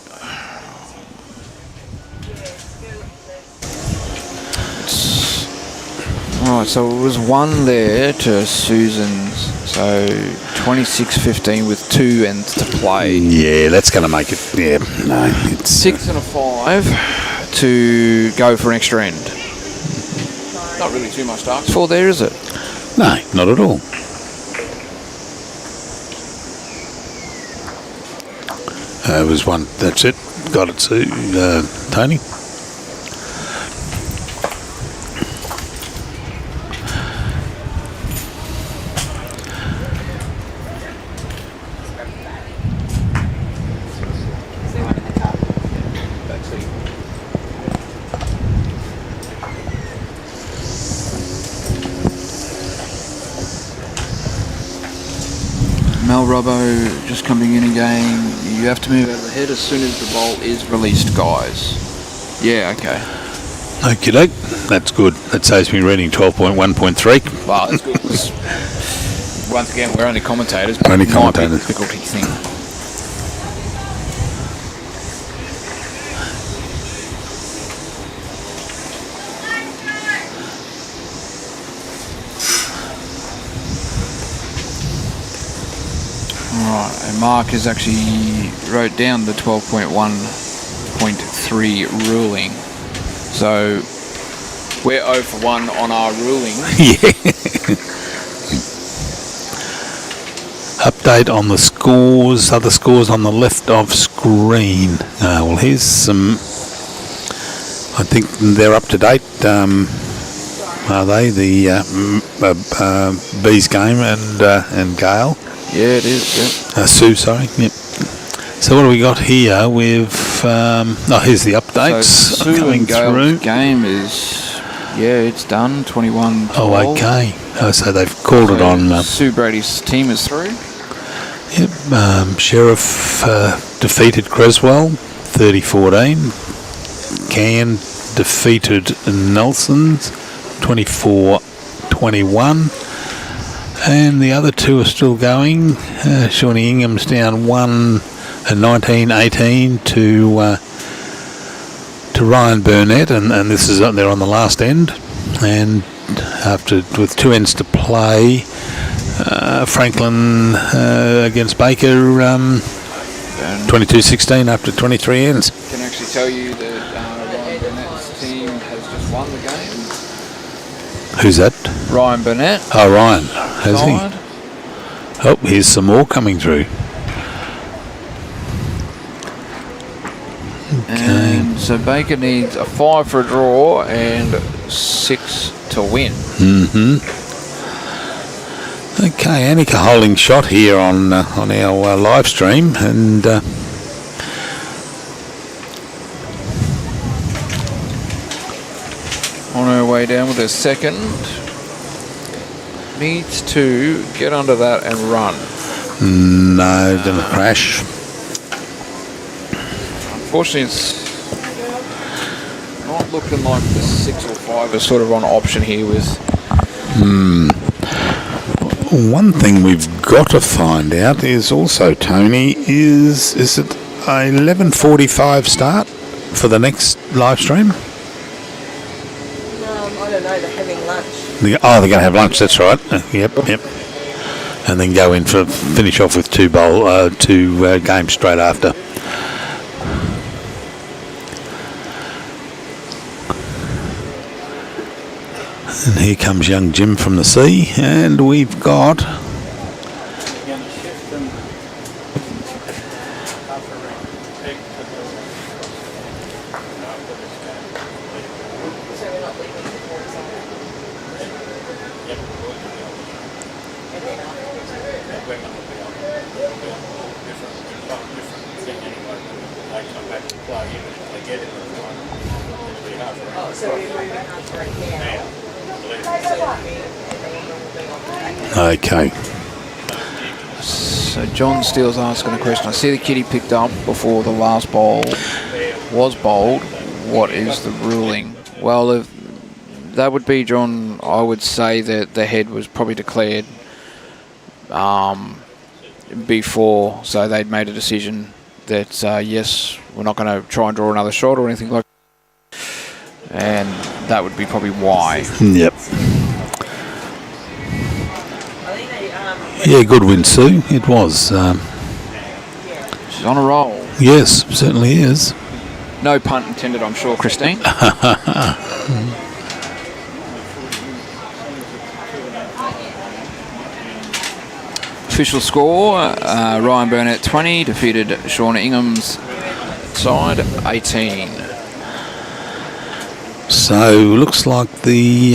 S5: right, so it was 1 there to Susan's, so 26-15 with 2 ends to play.
S2: Yeah, that's going to make it. Yeah, no, it's
S5: 6 and a 5 to go for an extra end. Not really too much to ask for there, is it?
S2: no, not at all. It was 1. That's it. Got it, Tony.
S5: Mel Robbo just coming in again. You have to move out of the head as soon as the ball is released, guys. Yeah, okay.
S2: Okie doke. That's good. That saves me reading 12.1.3.
S5: Wow, that's good. 'Cause once again, we're only commentators.
S2: Only
S5: Might be a
S2: commentators.
S5: difficulty thing. Alright, and Mark has actually wrote down the 12.1.3 ruling. So we're 0 for 1 on our ruling.
S2: Yeah. Update on the scores, other scores on the left of screen. Well, here's some. I think they're up to date. Are they the Bees game and Gale?
S5: Yeah, it is. Yeah.
S2: Sue, sorry. Yep. So what do we got here? We've here's the updates
S5: So Sue
S2: coming
S5: and Gale's
S2: through.
S5: game is, yeah, it's done. 21-12.
S2: Oh, okay. So they've called it on.
S5: Sue Brady's team is through.
S2: Yep. Sheriff defeated Creswell, 30-14. Can defeated Nelson's, 24-21. And the other two are still going. Shawnee Ingham's down 19-18 to Ryan Burnett, and this is they're on the last end. And with 2 ends to play, Franklin against Baker, 22-16 after 23 ends.
S5: I can actually tell you that Ryan Burnett's team has just won the game.
S2: Who's that?
S5: Ryan Burnett.
S2: Oh, Ryan. Has he?
S5: Side.
S2: Oh, here's some more coming through.
S5: And so Baker needs a 5 for a draw and 6 to win.
S2: Okay, Annica holding shot here on our live stream, and
S5: On her way down with her second. Needs to get under that and run.
S2: no, didn't crash.
S5: Unfortunately, it's not looking like the 6 or 5 is sort of on option here with.
S2: One thing we've got to find out is also, Tony, is it a 11:45 start for the next live stream?
S4: I don't know, they're having lunch.
S2: They're going to have lunch. That's right. Yep. And then go in for finish off with two games straight after. And here comes young Jim from the sea, and we've got okay.
S5: So John Steele's asking a question. I see the kitty picked up before the last bowl was bowled. What is the ruling? Well, if that would be, John, I would say that the head was probably declared before, so they'd made a decision that, yes, we're not going to try and draw another shot or anything like that. And that would be probably why.
S2: Yep. Yeah, good win, Sue. It was.
S5: She's on a roll.
S2: Yes, certainly is.
S5: No punt intended, I'm sure, Christine. Official score, Ryan Burnett 20, defeated Shauna Ingham's side 18.
S2: So, looks like the...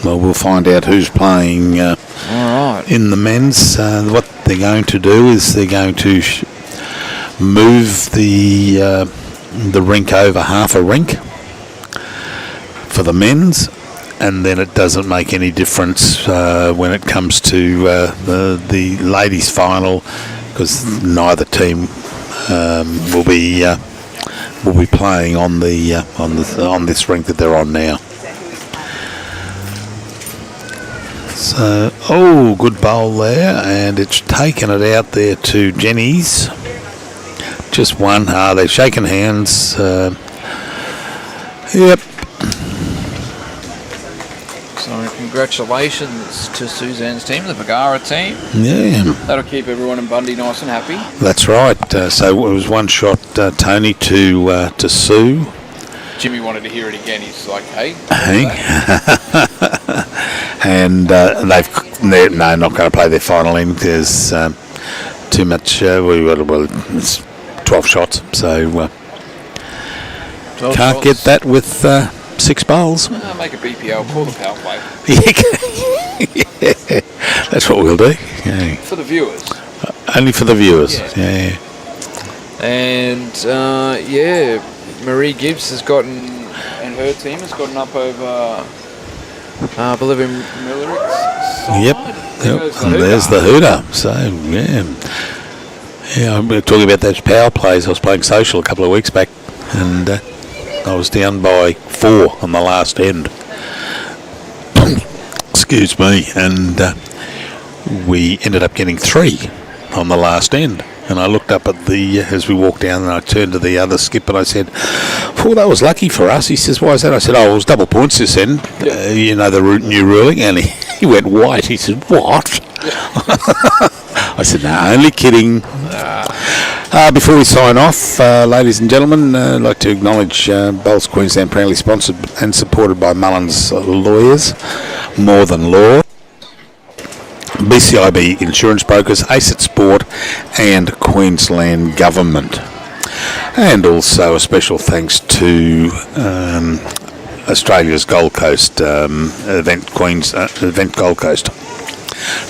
S2: well, we'll find out who's playing
S5: All right.
S2: in the men's. What they're going to do is they're going to move the rink over half a rink for the men's, and then it doesn't make any difference when it comes to the ladies' final, because neither team will be playing on this rink that they're on now. So, oh, good bowl there, and it's taken it out there to Jenny's. Just one. They're shaking hands. Yep.
S5: So congratulations to Suzanne's team, the Vergara team.
S2: Yeah.
S5: That'll keep everyone in Bundy nice and happy.
S2: That's right. So it was one shot, Tony, to Sue.
S5: Jimmy wanted to hear it again. He's like, hey.
S2: And they're not going to play their final in. There's too much. Well, it's 12 shots, so
S5: 12
S2: can't
S5: shots.
S2: get that with 6 bowls.
S5: Make a BPL, call the power play.
S2: Yeah, that's what we'll do. Yeah.
S5: For the viewers.
S2: Only for the viewers. Yeah.
S5: And Marie Gibbs has gotten, and her team has gotten up over, I believe, in Millerick's side.
S2: Yep. And there's the hooter. So yeah, I'm talking about those power plays. I was playing social a couple of weeks back, and I was down by 4 on the last end. Excuse me. And we ended up getting 3 on the last end. And I looked up at as we walked down, and I turned to the other skip and I said, "Oh, that was lucky for us." He says, "Why is that?" I said, "Oh, it was double points this end. You know the new ruling." And he went white. He said, "What?" I said, "No, only kidding." Before we sign off, ladies and gentlemen, I'd like to acknowledge Bowls Queensland, proudly sponsored and supported by Mullins Lawyers, More Than Law, BCIB Insurance Brokers, ACIT Sport and Queensland Government. And also a special thanks to Australia's Gold Coast Event Gold Coast.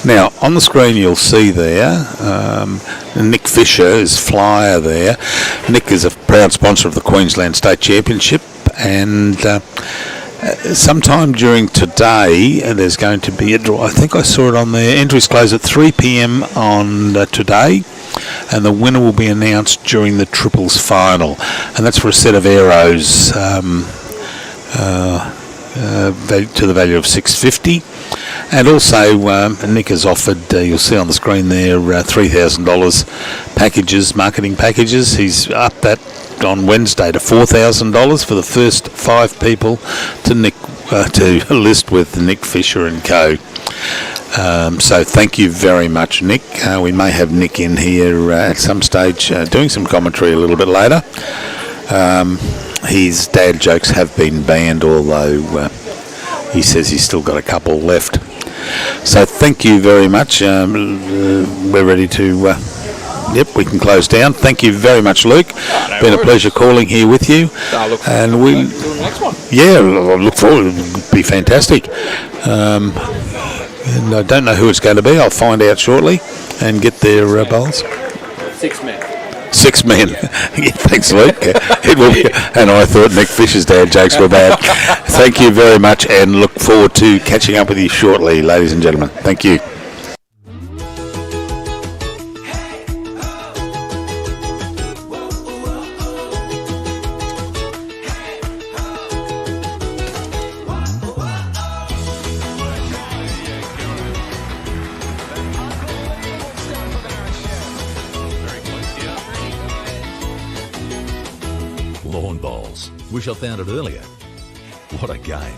S2: Now, on the screen you'll see there, Nick Fisher is flyer there. Nick is a proud sponsor of the Queensland State Championship, and sometime during today there's going to be a draw. I think I saw it on there. Entries close at 3 p.m. on today, and the winner will be announced during the triples final, and that's for a set of arrows to the value of $650. And also Nick has offered, you'll see on the screen there, $3,000 packages, marketing packages. He's upped that on Wednesday to $4,000 for the first 5 people to list with Nick Fisher and Co. So thank you very much, Nick. We may have Nick in here at some stage doing some commentary a little bit later. His dad jokes have been banned, although he says he's still got a couple left. So thank you very much. We're ready to... Yep, we can close down. Thank you very much, Luke. Been a pleasure calling here with you.
S5: I look forward
S2: And
S5: to
S2: we,
S5: the next one.
S2: yeah, I look forward. It'll be fantastic. And I don't know who it's going to be. I'll find out shortly and get their bowls.
S5: 6 men.
S2: 6 men. Yeah, thanks, Luke. It will be, and I thought Nick Fisher's dad jokes were bad. Thank you very much, and look forward to catching up with you shortly, ladies and gentlemen. Thank you.
S6: Lawn bowls. Wish I found it earlier. What a game.